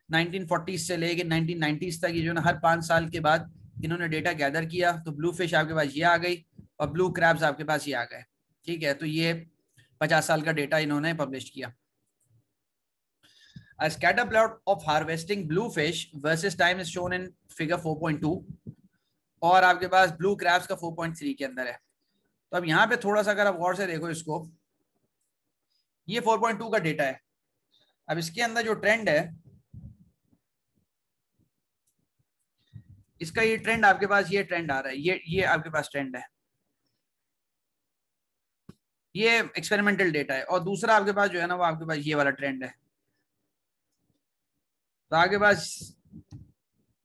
1940s से लेके 1990s तक ये जो ना हर 5 साल के बाद इन्होंने डेटा गैदर किया। तो ब्लू फिश आपके पास ये आ गई और ब्लू क्रैब्स आपके पास ये आ गए, ठीक है। तो ये 50 साल का डेटा इन्होंने पब्लिश किया। A scatter plot of harvesting bluefish versus time is shown in figure 4.2। और आपके पास ब्लू क्रैब्स का 4.3 के अंदर है। तो अब यहाँ पे थोड़ा सा अगर आप गौर से देखो इसको, ये 4.2 का डेटा है। अब इसके अंदर जो ट्रेंड है, इसका ये ट्रेंड आपके पास, ये ट्रेंड आ रहा है, ये आपके पास ट्रेंड है, ये एक्सपेरिमेंटल डेटा है। और दूसरा आपके पास जो है ना वो आपके पास ये वाला ट्रेंड है। तो आपके पास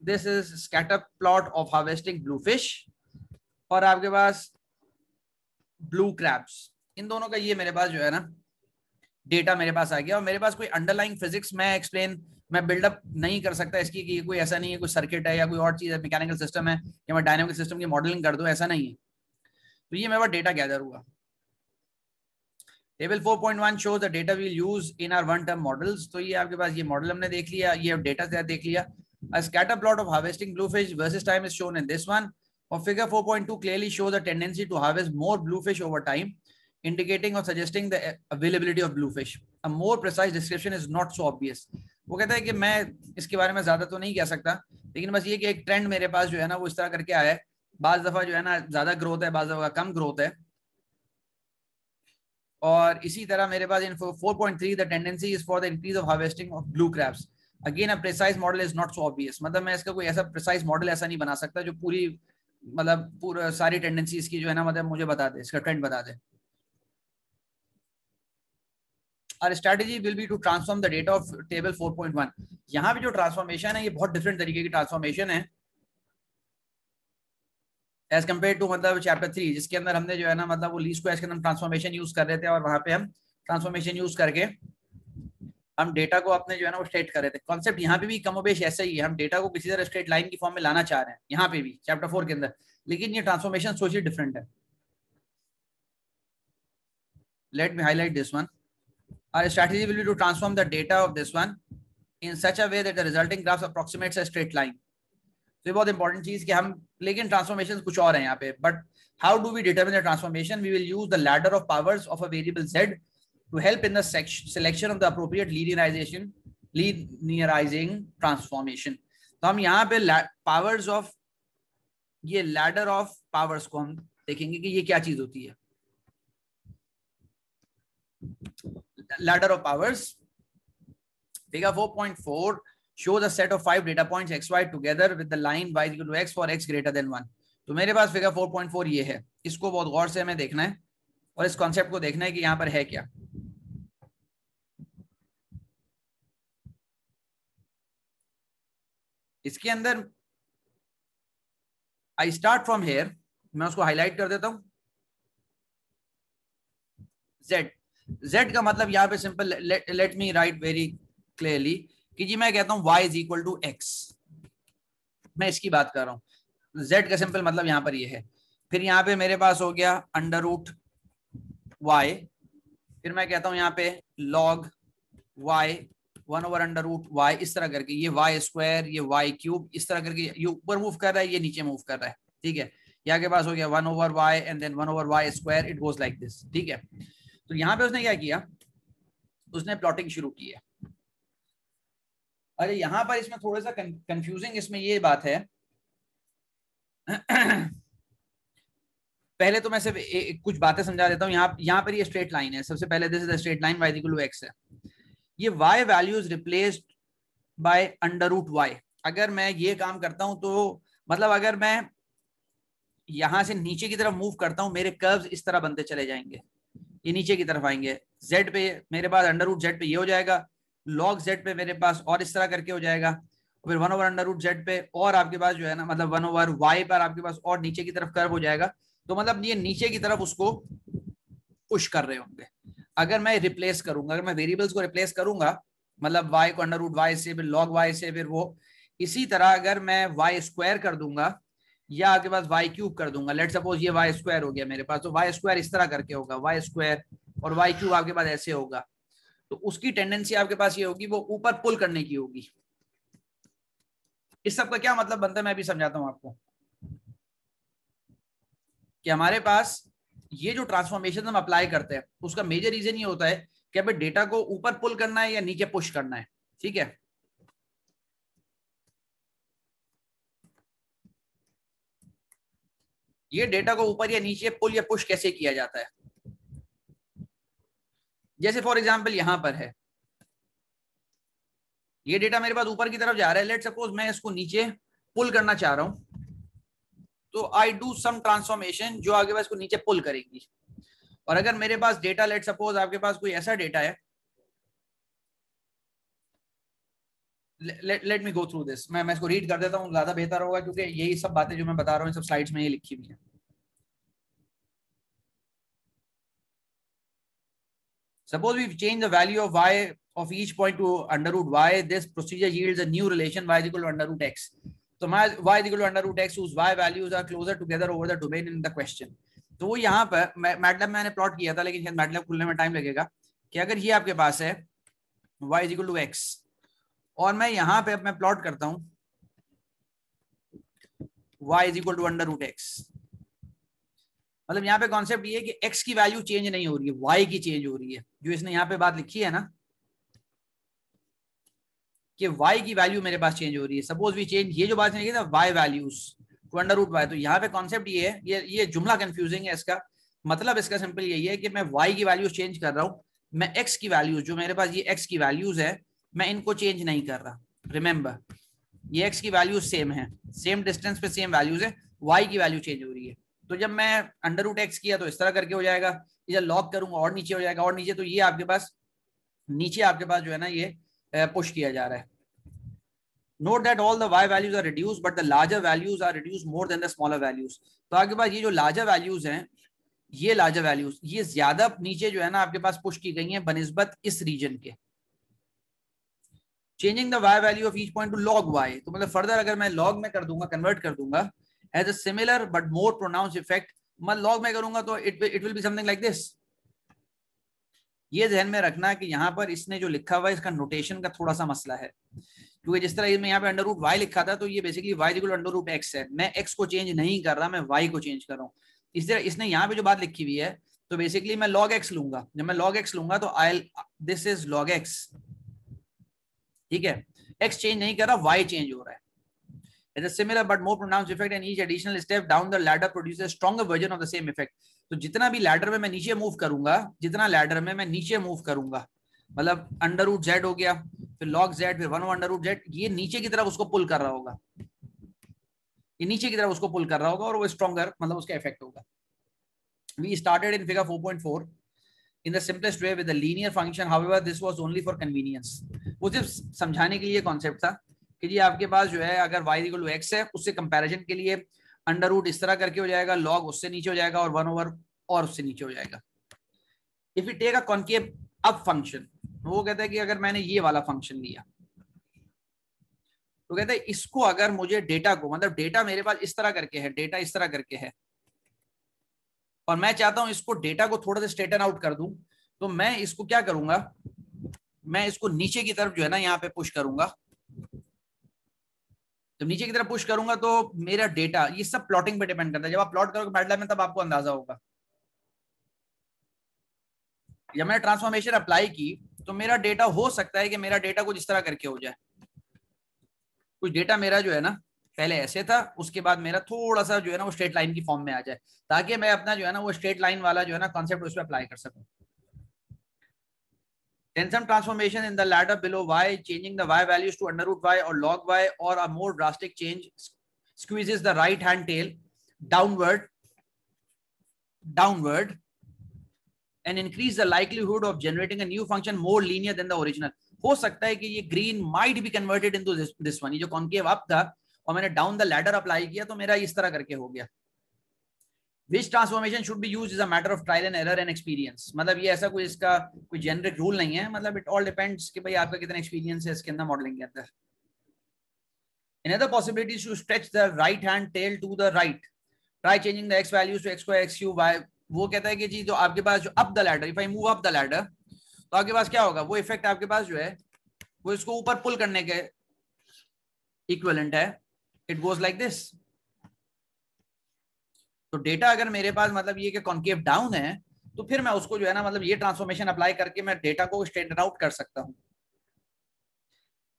this is scatter plot of harvesting blue fish, और आपके पास ब्लू क्रैब्स, इन दोनों का ये मेरे पास जो है ना डेटा मेरे पास आ गया। और मेरे पास कोई अंडरलाइंग फिजिक्स मैं बिल्डअप नहीं कर सकता इसकी कि कोई ऐसा नहीं है, कोई सर्किट है या कोई और चीज है, मैकेनिकल सिस्टम है या मैं डायनामिक सिस्टम की मॉडलिंग कर दूं, ऐसा नहीं है। तो ये मेरे पास डेटा गैदर हुआ। Table 4.1 shows the data we'll use in our one term models। तो ये आपके पास ये मॉडल हमने देख लिया, ये डेटा सेट देख लिया। A scatter plot of harvesting bluefish versus time is shown in this one, और figure 4.2 clearly shows a tendency to harvest more bluefish over time, indicating or suggesting the availability of bluefish। A more precise description is not so obvious। वो कहता है कि मैं इसके बारे में ज्यादा तो नहीं कह सकता, लेकिन बस ये कि एक ट्रेंड मेरे पास जो है ना वो इस तरह करके आया है। बाज दफा जो है ना ज्यादा ग्रोथ है, बाज दफा कम ग्रोथ है। और इसी तरह मेरे पास इन 4.3 the tendency is for the increase of harvesting of blue crabs. Again a precise model is not so obvious. मतलब मैं इसका कोई ऐसा प्रिसाइज मॉडल ऐसा नहीं बना सकता जो पूरा सारी टेंडेंसी इसकी जो है ना मतलब मुझे बता दे, इसका ट्रेंड बता दे। Our strategy will be to transform the data of table 4.1। यहाँ पे जो ट्रांसफॉर्मेशन है ये बहुत डिफरेंट तरीके की ट्रांसफॉर्मेशन है एज कम्पेयर टू मतलब चैप्टर 3, जिसके अंदर हमने जो है ना मतलब वो लीस्ट स्क्वायर्स के अंदर ट्रांसफॉर्मेशन यूज कर रहे थे, और वहां पे हम ट्रांसफॉर्मेशन यूज करके हम डेटा को अपने जो है ना वो स्ट्रेट कर रहे थे। कॉन्सेप्ट यहाँ पे भी कमोबेश ऐसा ही है, हम डेटा को किसी तरह स्ट्रेट लाइन की फॉर्म में लाना चाह रहे हैं यहाँ पे भी चैप्टर 4 के अंदर, लेकिन ये ट्रांसफॉर्मेशन सोचली डिफरेंट है। Let me highlight this one. Our strategy will be to transform the data of this one in such a way that the resulting graphs approximates a straight line। तो ये बहुत इंपॉर्टेंट चीज कि हम, लेकिन ट्रांसफॉर्मेशन कुछ और है यहाँ पे। But how do we determine the transformation? We will use the ladder of powers of a variable z to help in the selection of the appropriate linearizing transformation। तो हम यहाँ पे पावर्स ऑफ, ये लैडर ऑफ पावर्स को हम देखेंगे कि ये क्या चीज होती है। Ladder of powers, figure 4.4 shows a set of 5 data points xy together with the line y equal to x for x greater than 1। तो मेरे पास फिगर 4.4 ये है, इसको बहुत गौर से हमें देखना है और इस कॉन्सेप्ट को देखना है कि यहाँ पर है क्या। इसके अंदर आई स्टार्ट फ्रॉम हेयर, मैं उसको हाईलाइट कर देता हूं। Z का मतलब यहाँ पे simple, let me write very clearly कि जी मैं कहता हूं y is equal to x, मैं इसकी बात कर रहा हूं। Z का सिंपल मतलब यहाँ पर ये है। फिर यहाँ पे मेरे पास हो गया अंडर रूट y, फिर मैं कहता हूं यहाँ पे log y 1 over under root y, इस तरह करके ये y स्क्वायर, ये y क्यूब, इस तरह करके ये ऊपर मूव कर रहा है, ये नीचे मूव कर रहा है। ठीक है, यहाँ के पास हो गया 1 over y and then 1 over y square, it goes like this. ठीक है, तो यहाँ पे उसने क्या किया, उसने प्लॉटिंग शुरू की है। अरे यहाँ पर इसमें थोड़ा सा कंफ्यूजिंग इसमें ये बात है पहले तो मैं सिर्फ कुछ बातें समझा देता हूँ। यहाँ पर ये स्ट्रेट लाइन है। सबसे पहले this is the straight line y equal to x है। ये y values replaced by under root y। अगर मैं ये काम करता हूं तो मतलब अगर मैं यहां से नीचे की तरफ मूव करता हूं, मेरे कर्व्स इस तरह बनते चले जाएंगे, ये नीचे की तरफ आएंगे। z पे मेरे पास अंडर रूट z पे ये हो जाएगा, log z पे मेरे पास और इस तरह करके हो जाएगा, फिर 1 ओवर अंडर रूट z पे और आपके पास जो है ना मतलब 1 ओवर y पर आपके पास और नीचे की तरफ कर्व हो जाएगा। तो मतलब ये नीचे की तरफ उसको पुश कर रहे होंगे। अगर मैं रिप्लेस करूंगा, अगर मैं वेरिएबल्स को रिप्लेस करूंगा, मतलब y को अंडर रूट y से, फिर log y से, फिर वो इसी तरह अगर मैं y स्क्वायर कर दूंगा या आपके पास y क्यूब कर दूंगा, लेट सपोज ये y स्क्वायर हो गया मेरे पास, तो y स्क्वायर इस तरह करके होगा, y स्क्वायर और y क्यूब आपके पास ऐसे होगा। तो उसकी टेंडेंसी आपके पास ये होगी, वो ऊपर पुल करने की होगी। इस सब का क्या मतलब बनता है मैं भी समझाता हूं आपको कि हमारे पास ये जो ट्रांसफॉर्मेशन हम अप्लाई करते हैं उसका मेजर रीजन ये होता है कि हमें डेटा को ऊपर पुल करना है या नीचे पुश करना है। ठीक है, ये डेटा को ऊपर या नीचे पुल या पुश कैसे किया जाता है। जैसे फॉर एग्जांपल यहां पर है, ये डेटा मेरे पास ऊपर की तरफ जा रहा है, लेट सपोज मैं इसको नीचे पुल करना चाह रहा हूं, तो आई डू सम ट्रांसफॉर्मेशन जो आगे पास को नीचे पुल करेगी। और अगर मेरे पास डेटा, लेट सपोज आपके पास कोई ऐसा डेटा है, let me go through this, मैं इसको रीड कर देता हूं, ज्यादा बेहतर होगा, क्योंकि यही सब बातें जो मैं बता रहा हूं सब स्लाइड्स में ये लिखी हुई है। Suppose we change the value of y of each point to under root y, this procedure yields a new relation y is equal to under root x. तो y is equal to under root x whose y values are closer together over the domain in the question. तो वो यहाँ पर मैटलैब मैंने प्लॉट किया था, लेकिन शायद मैटलैब खुलने में टाइम लगेगा, कि अगर ये आपके पास है y is equal to x और मैं यहाँ पे मैं प्लॉट करता हूँ y is equal to under root x, मतलब यहाँ पे कॉन्सेप्ट ये है कि x की वैल्यू चेंज नहीं हो रही है, y की चेंज हो रही है। जो इसने यहाँ पे बात लिखी है ना कि y की वैल्यू मेरे पास चेंज हो रही है, सपोज वी चेंज, ये जो बात लिखी था y values to under root y, तो यहाँ पे कॉन्सेप्ट ये है, ये जुमला कंफ्यूजिंग है, इसका मतलब इसका सिंपल यही है कि मैं y की वैल्यूज चेंज कर रहा हूँ, मैं x की वैल्यूज, जो मेरे पास ये x की वैल्यूज है, मैं इनको चेंज नहीं कर रहा। रिमेंबर, ये x की वैल्यूज सेम है, सेम डिस्टेंस पे सेम वैल्यूज है, y की वैल्यू चेंज हो रही है। तो जब मैं अंडर रूट एक्स किया तो इस तरह करके हो जाएगा, जब लॉग करूंगा और नीचे हो जाएगा, और नीचे, तो ये आपके पास नीचे आपके पास जो है ना ये पुश किया जा रहा है। Note that all the y values are reduced but the larger values are reduced more than the smaller values. तो आपके पास ये जो लार्जर वैल्यूज हैं, ये लार्जर वैल्यूज ये ज्यादा नीचे जो है ना आपके पास पुश की गई हैं बनिस्बत इस रीजन के। Changing the y value of each point two log y, तो मतलब फर्दर अगर मैं log में कर दूंगा, कन्वर्ट कर दूंगा as a similar but more pronounced effect, मैं log में करूंगा तो it will be something like this। ये ध्यान में रखना कि यहाँ पर इसने जो लिखा हुआ है इसका नोटेशन का थोड़ा सा मसला है, क्योंकि जिस तरह मैं यहाँ पे अंडर रूट y लिखा था तो ये basically y equal under root x है, मैं x को चेंज नहीं कर रहा, मैं y को चेंज कर रहा हूँ। इस तरह इसने यहाँ पे जो बात लिखी हुई है, तो बेसिकली मैं log x लूंगा, जब मैं log x लूंगा तो दिस इज log x, ठीक है, x चेंज नहीं कर रहा, y चेंज हो रहा है। It's a similar but more pronounced effect, and each additional step down the ladder produces a stronger version of the same effect. तो जितना भी लैडर में मैं नीचे मूव करूंगा, जितना लैडर में मैं नीचे मूव करूंगा, मतलब अंडर रूट z हो गया, फिर log z, फिर 1 अंडर रूट z, ये नीचे की तरफ उसको पुल कर रहा होगा, ये नीचे की तरफ उसको पुल कर रहा होगा और वो स्ट्रॉन्गर मतलब उसका इफेक्ट होगा। We started in figure 4.4 in the simplest way with the linear function, however this was only for convenience। वो सिर्फ समझाने के लिए कॉन्सेप्ट था कि जी आपके पास जो है अगर y इक्वल टू x है, उससे कंपैरिजन के लिए अंडर रूट इस तरह करके हो जाएगा, log उससे नीचे हो जाएगा और 1 ओवर और उससे नीचे हो जाएगा। If you take a concave up function, वो कहता है कि अगर मैंने ये वाला फंक्शन लिया तो कहते हैं इसको अगर मुझे डेटा को, मतलब डेटा मेरे पास इस तरह करके है, डेटा इस तरह करके है और मैं चाहता हूं इसको डेटा को थोड़ा सा स्ट्रेटन आउट कर दूं, तो मैं इसको क्या करूंगा, मैं इसको नीचे की तरफ जो है ना यहाँ पे पुश करूंगा। जब नीचे की तरफ पुश करूंगा तो मेरा डेटा, ये सब प्लॉटिंग पे डिपेंड करता है, जब आप प्लॉट करोगे मैटलैब में तब आपको अंदाजा होगा। जब मैंने ट्रांसफॉर्मेशन अप्लाई की तो मेरा डेटा हो सकता है कि मेरा डेटा कुछ इस तरह करके हो जाए, कुछ डेटा मेरा जो है ना पहले ऐसे था, उसके बाद मेरा थोड़ा सा जो है ना वो स्ट्रेट लाइन की फॉर्म में आ जाए, ताकि मैं अपना जो है ना वो स्ट्रेट लाइन वाला जो है ना कॉन्सेप्ट उस पर अप्लाई कर सकूं। Then some transformation in the ladder below y, changing the y values to under root y or log y, or a more drastic change squeezes the right hand tail downward and increase the likelihood of generating a new function more linear than the original। हो सकता है कि ये green might be converted into this one, ये जो concave up था और मैंने down the ladder अप्लाई किया तो मेरा इस तरह करके हो गया। Which transformation should be used is a matter of trial and error and experience। मतलब ये ऐसा कोई इसका कोई जेनरिक रूल नहीं है, मतलब it all depends कि भाई आपका कितना एक्सपीरियंस है इसके अंदर मॉडलिंग के अंदर। Another possibility is to stretch the right hand tail to the right, try changing the x values to x square, x cube, y। वो कहता है कि जी जो आपके पास जो up the ladder, if I move up the ladder, तो आपके पास क्या होगा, वो इफेक्ट आपके पास जो है वो इसको ऊपर पुल करने के इक्विवेलेंट है। It goes like this। तो डेटा अगर मेरे पास मतलब ये कि कॉन्केव डाउन है तो फिर मैं उसको जो है ना मतलब ये ट्रांसफॉर्मेशन अप्लाई करके मैं डेटा को स्ट्रेटन आउट कर सकता हूं।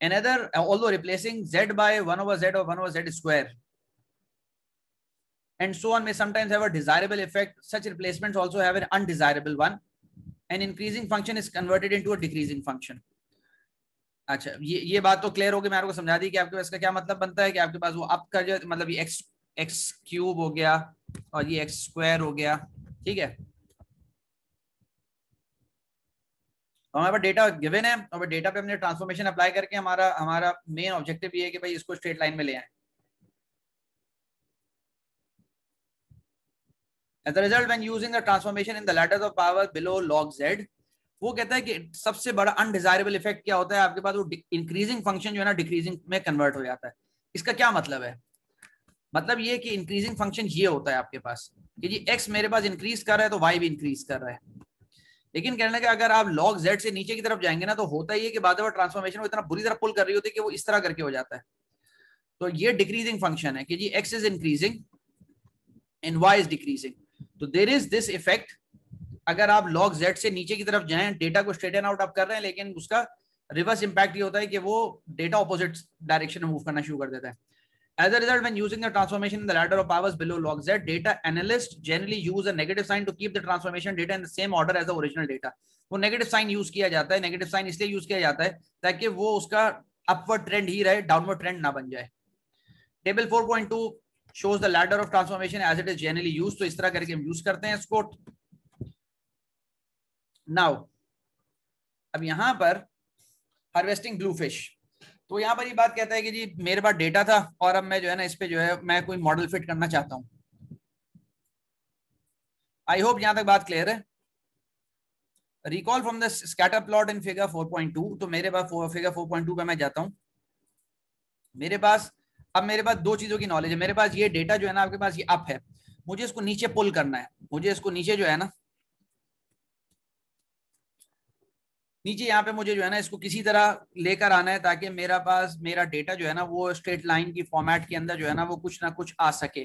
Another, although replacing z by 1 over z or 1 over z square, and so on may sometimes have a desirable effect. Such replacements also have an undesirable one. An increasing function is converted into a decreasing function. अच्छा, ये बात तो क्लियर होगी, मैं आपको समझा दी कि आपके पास का क्या मतलब बनता है कि आपके पास वो अप का जो मतलब ये एक्स क्यूब हो गया और ये एक्स स्क्वायर हो गया, ठीक है। हमारे पास डेटा गिवन है और डेटा पे हमने ट्रांसफॉर्मेशन अप्लाई करके हमारा मेन ऑब्जेक्टिव ये है कि भाई इसको स्ट्रेट लाइन में ले आए। As a result, when using the transformation in the ladders of power below log z, वो कहता है कि सबसे बड़ा अनडिजायरेबल इफेक्ट क्या होता है, आपके पास वो इंक्रीजिंग फंक्शन जो है ना डिक्रीजिंग में कन्वर्ट हो जाता है। इसका क्या मतलब है? मतलब ये कि इंक्रीजिंग फंक्शन ये होता है आपके पास कि जी x मेरे पास इंक्रीज कर रहा है तो y भी इंक्रीज कर रहा है, लेकिन कहने लगे अगर आप log z से नीचे की तरफ जाएंगे ना तो होता ही है कि बाद में ट्रांसफॉर्मेशन को इतना बुरी तरह पुल कर रही होती है कि वो इस तरह करके हो जाता है। तो ये डिक्रीजिंग फंक्शन है कि जी x is increasing and y is decreasing. तो देयर इज दिस इफेक्ट, अगर आप log z से नीचे की तरफ जाएं, डेटा को स्ट्रेटन आउट आप कर रहे हैं, लेकिन उसका रिवर्स इंपैक्ट ये होता है कि वो डेटा ऑपोजिट डायरेक्शन में मूव करना शुरू कर देता है। As a result, when using the transformation in the ladder of powers below log z, data analysts generally use a negative sign to keep the transformation data in the same order as the original data. वो नेगेटिव साइन यूज किया जाता है, नेगेटिव साइन इसलिए यूज किया जाता है ताकि वो उसका अपवर्ड ट्रेंड ही रहे, डाउनवर्ड ट्रेंड ना बन जाए। Table 4.2 shows the ladder of transformation as it is generally used, तो इस तरह करके हम यूज करते हैं इसको। नाउ अब यहां पर हार्वेस्टिंग ब्लू फिश, तो यहां पर ये बात कहता है कि जी मेरे पास डेटा था और अब मैं जो है ना इस पे जो है मैं कोई मॉडल फिट करना चाहता हूं। आई होप यहां तक बात क्लियर है। Recall from the scatter plot in figure 4.2, तो मेरे पास फिगर 4.2 पे मैं जाता हूं। मेरे पास दो चीजों की नॉलेज है। मेरे पास ये डेटा जो है ना आपके पास ये अप है, मुझे इसको नीचे पुल करना है, मुझे इसको नीचे जो है ना नीचे यहाँ पे मुझे जो है ना इसको किसी तरह लेकर आना है ताकि मेरा डेटा जो है ना वो स्ट्रेट लाइन की फॉर्मेट के अंदर जो है ना वो कुछ ना कुछ आ सके,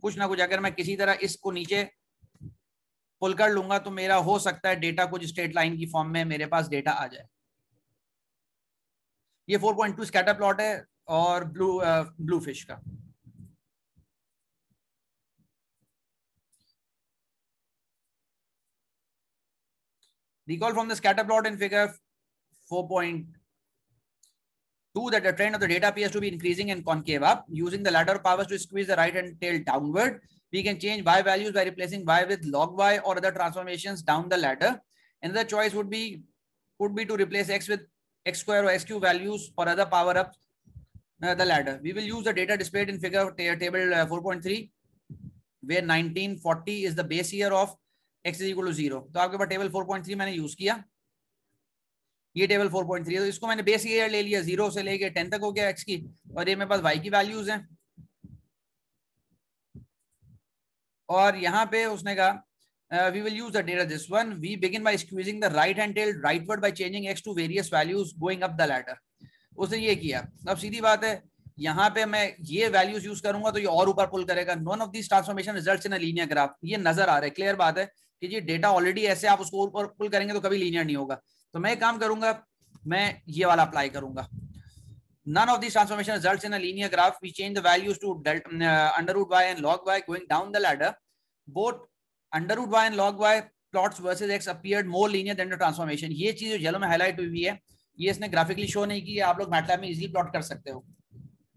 कुछ ना कुछ। अगर मैं किसी तरह इसको नीचे पुल कर लूंगा तो मेरा हो सकता है डेटा कुछ स्ट्रेट लाइन की फॉर्म में मेरे पास डेटा आ जाए। ये 4.2 स्कैटर प्लॉट है और ब्लू फिश का। Recall from the scatter plot in figure 4.2 that the trend of the data appears to be increasing and concave up. Using the ladder powers to squeeze the right hand tail downward, we can change y values by replacing y with log y or other transformations down the ladder. Another choice would be to replace x with x square or x cube values or other power up the ladder. We will use the data displayed in figure table 4.3 where 1940 is the base year of x is equal to 0। तो आपके पास टेबल 4.3 मैंने यूज किया, ये टेबल 4.3 है, तो इसको मैंने बेस ईयर ले लिया, 0 से लेके 10 तक हो गया x की, और ये मेरे पास y की वैल्यूज हैं। और यहाँ पे उसने कहा we will use the data this one. We begin by squeezing the right hand tail rightward by changing x to various values going up the ladder. उसने ये किया। अब सीधी बात है, यहाँ पे मैं ये वैल्यूज यूज करूंगा तो ये और ऊपर पुल करेगा। None of this transformation results in a linear graph. ये नजर आ रहा है, क्लियर बात है कि ये डेटा ऑलरेडी ऐसे आप उसको ऊपर पुल करेंगे तो कभी लीनियर नहीं होगा। तो मैं काम करूंगा, मैं ये वाला अप्लाई करूंगा। None of these transformation results in a linear graph. We change the values to under root y and log y going down the ladder. Both under root y and log y plots versus x appeared more linear than the transformation. ये चीज जो येलो में हाईलाइट हुई है, ये इसने ग्राफिकली शो नहीं की है, आप लोग मैटलैब में इजीली प्लॉट कर सकते हो।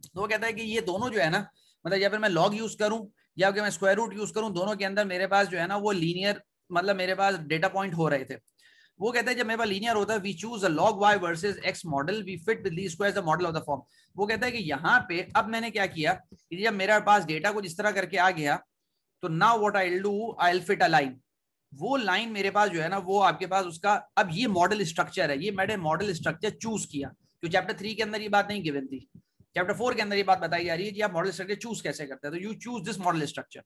तो वो कहता है कि ये दोनों जो है ना, मतलब या फिर मैं लॉग यूज करूं या फिर मैं स्क्वायर रूट यूज करूं, दोनों के अंदर मेरे पास जो है ना वो लीनियर, मतलब मेरे पास डेटा पॉइंट हो रहे थे। वो कहता है जब मेरे पास लीनियर होता है, we choose a log y versus x model, we fit with least squares the model of the form. वो कहता है कि यहाँ पे अब मैंने क्या किया कि जब मेरे पास डेटा कुछ इस तरह करके आ गया तो now what I will do, I will fit a line. वो लाइन मेरे पास जो है ना वो आपके पास उसका अब ये मॉडल स्ट्रक्चर है, ये मैंने मॉडल स्ट्रक्चर चूज किया। तो चैप्टर 3 के अंदर ये बात नहीं गिवन थी, चैप्टर 4 के अंदर ये बात बताई जा रही है कि आप मॉडल स्ट्रक्चर चूज कैसे करते हैं। तो you choose this model structure.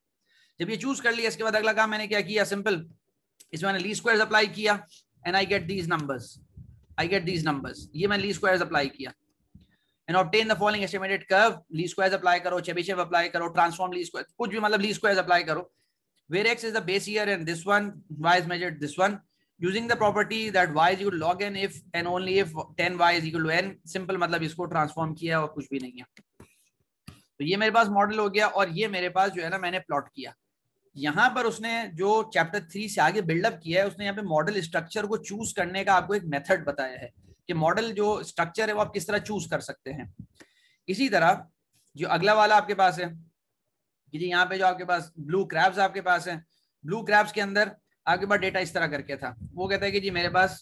जब ये चूज कर लिया, इसके बाद अगला काम मैंने क्या किया, सिंपल, इसमें मैंने लीस्ट स्क्वायर्स अप्लाई किया and I get these numbers. ये मैं लीस्ट स्क्वायर्स अप्लाई किया and obtain the following estimated curve. Least squares apply करो, चेबीशेव अप्लाई करो, ट्रांसफॉर्म लीस्ट स्क्वायर, कुछ भी मतलब लीस्ट स्क्वायर्स अप्लाई करो। Where x is the base year and this one, y is measured this one, using the property that y is equal to log n if and only if 10y is equal to n. Simple, मतलब इसको ट्रांसफॉर्म किया और कुछ भी नहीं है। तो ये मेरे पास मॉडल हो गया और ये मेरे पास जो है ना मैंने प्लॉट किया। यहाँ पर उसने जो चैप्टर 3 से आगे बिल्डअप किया है, उसने यहाँ पे मॉडल स्ट्रक्चर को चूज करने का आपको एक मेथड बताया है कि मॉडल जो स्ट्रक्चर है वो आप किस तरह चूज कर सकते हैं। इसी तरह जो अगला वाला आपके पास है कि जी यहाँ पे जो आपके पास ब्लू क्रैब्स आपके पास है, ब्लू क्रैब्स के अंदर आपके पास डेटा इस तरह करके था। वो कहता है कि जी मेरे पास,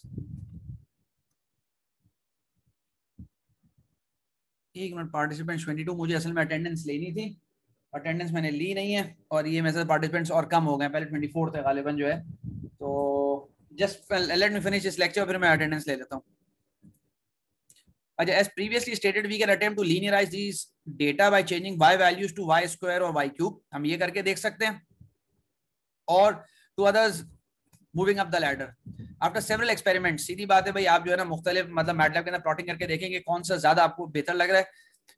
एक मिनट, पार्टिसिपेंट्स 22, मुझे असल में अटेंडेंस लेनी थी, अटेंडेंस मैंने ली नहीं है और ये मेरे साथ पार्टिसिपेंट्स और कम हो गए, पहले 24 थे गालिबन जो है। तो just let me finish this lecture, फिर मैं अटेंडेंस ले लेता हूँ। अच्छा, as previously stated we can attempt to linearize these data by changing y values to y square और y cube, हम ये करके देख सकते हैं। और to others moving up the ladder after several experiments, सीधी बात है भाई, आप जो है ना मुख्तलिफ मतलब MATLAB के अंदर प्लॉटिंग करके देखेंगे कौन सा ज्यादा आपको बेहतर लग रहा है।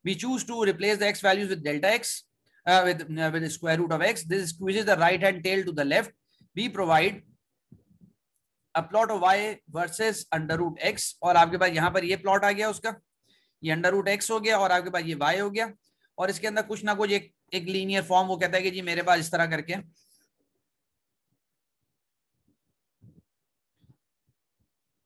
we choose to replace the x values with delta x with the square root of x. This squeezes the right hand tail to the left. We provide a plot of y versus under root x, और आपके पास यहाँ पर ये प्लॉट आ गया उसका, ये अंडर रूट x हो गया और आपके पास ये y हो गया, और इसके अंदर कुछ ना कुछ एक लीनियर फॉर्म वो कहता है कि जी मेरे पास इस तरह करके।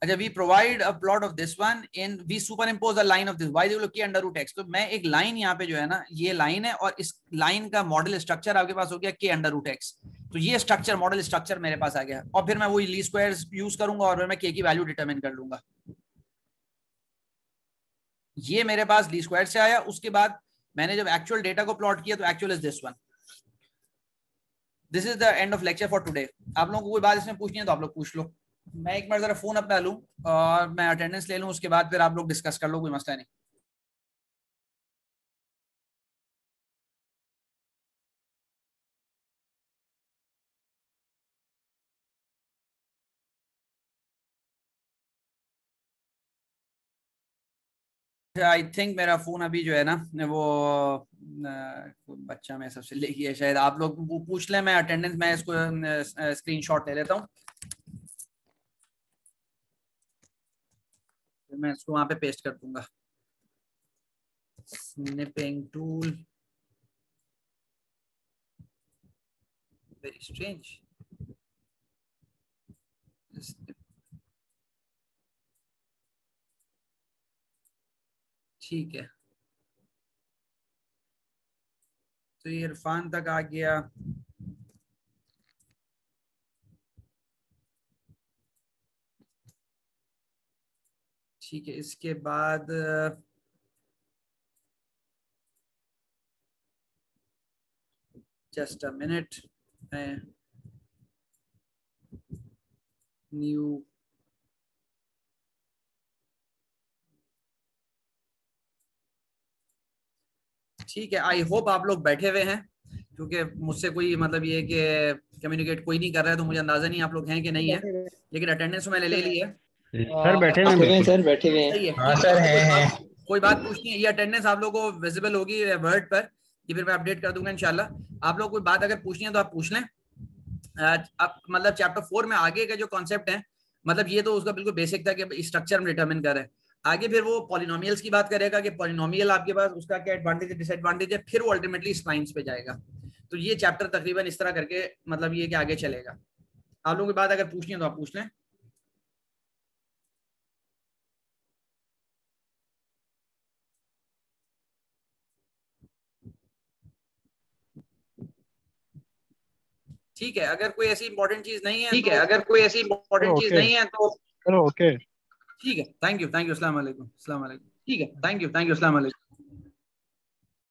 अच्छा, we provide a plot of this one in, we superimpose a line of this y equal to under root x। तो मैं एक लाइन यहाँ पे जो है ना, ये लाइन है और इस लाइन का मॉडल स्ट्रक्चर आपके पास हो गया k अंडर रूट x। तो ये स्ट्रक्चर, मॉडल स्ट्रक्चर मेरे पास आ गया, और फिर मैं वही लीस्ट स्क्वायर्स यूज करूंगा और फिर मैं k की वैल्यू डिटरमिन कर लूंगा। ये मेरे पास लीस्ट स्क्वायर से आया। उसके बाद मैंने जब एक्चुअल डेटा को प्लॉट किया तो actual is this one. This is the end of lecture for today. आप लोगों को कोई बात इसमें पूछनी है तो आप लोग पूछ लो। मैं एक बार जरा फोन अपना लूं और मैं अटेंडेंस ले लूं, उसके बाद फिर आप लोग डिस्कस कर लो, कोई मसला नहीं। आई थिंक मेरा फोन अभी जो है ना वो बच्चा मैं सबसे ले गया शायद। आप लोग पूछ लें, मैं अटेंडेंस, मैं इसको स्क्रीनशॉट ले लेता हूँ, तो मैं इसको वहां पे पेस्ट कर दूंगा। Snipping tool, very strange. ठीक है, तो ये इरफान तक आ गया। ठीक है, इसके बाद जस्ट अ मिनट, न्यू ठीक है। आई होप आप लोग बैठे हुए हैं, क्योंकि मुझसे कोई मतलब ये कि कम्युनिकेट कोई नहीं कर रहा है, तो मुझे अंदाजा नहीं आप लोग हैं कि नहीं है, लेकिन अटेंडेंस मैंने ले ली है। सर बैठे हुए हैं, सर बैठे हुए हैं। सही है, हाँ सर हैं। कोई बात पूछनी है, ये अटेंडेंस आप लोगों को विजिबल होगी वर्ड पर, ये फिर मैं अपडेट कर दूंगा इंशाल्लाह। आप लोग कोई बात अगर पूछनी है तो आप पूछ लें। अब मतलब चैप्टर 4 में आगे का जो कॉन्सेप्ट है, मतलब ये तो उसका बिल्कुल बेसिक था कि स्ट्रक्चर में डिटरमिन करें। आगे फिर वो पॉलिनोमियल्स की बात करेगा कि पॉलिनोमियल आपके पास उसका क्या एडवांटेज है, डिसएडवांटेज है, फिर वो अल्टीमेटली स्प्लाइन्स पे जाएगा। तो ये चैप्टर तकरीबन इस तरह करके मतलब ये कि आगे चलेगा। आप लोगों की बात अगर पूछनी है तो आप पूछ लें। ठीक है, अगर कोई ऐसी इंपॉर्टेंट चीज नहीं है, ठीक है, अगर कोई ऐसी इंपॉर्टेंट चीज नहीं है तो चलो ओके, ठीक है। थैंक यू, अस्सलाम वालेकुम, अस्सलाम वालेकुम। ठीक है, थैंक यू, अस्सलाम वालेकुम।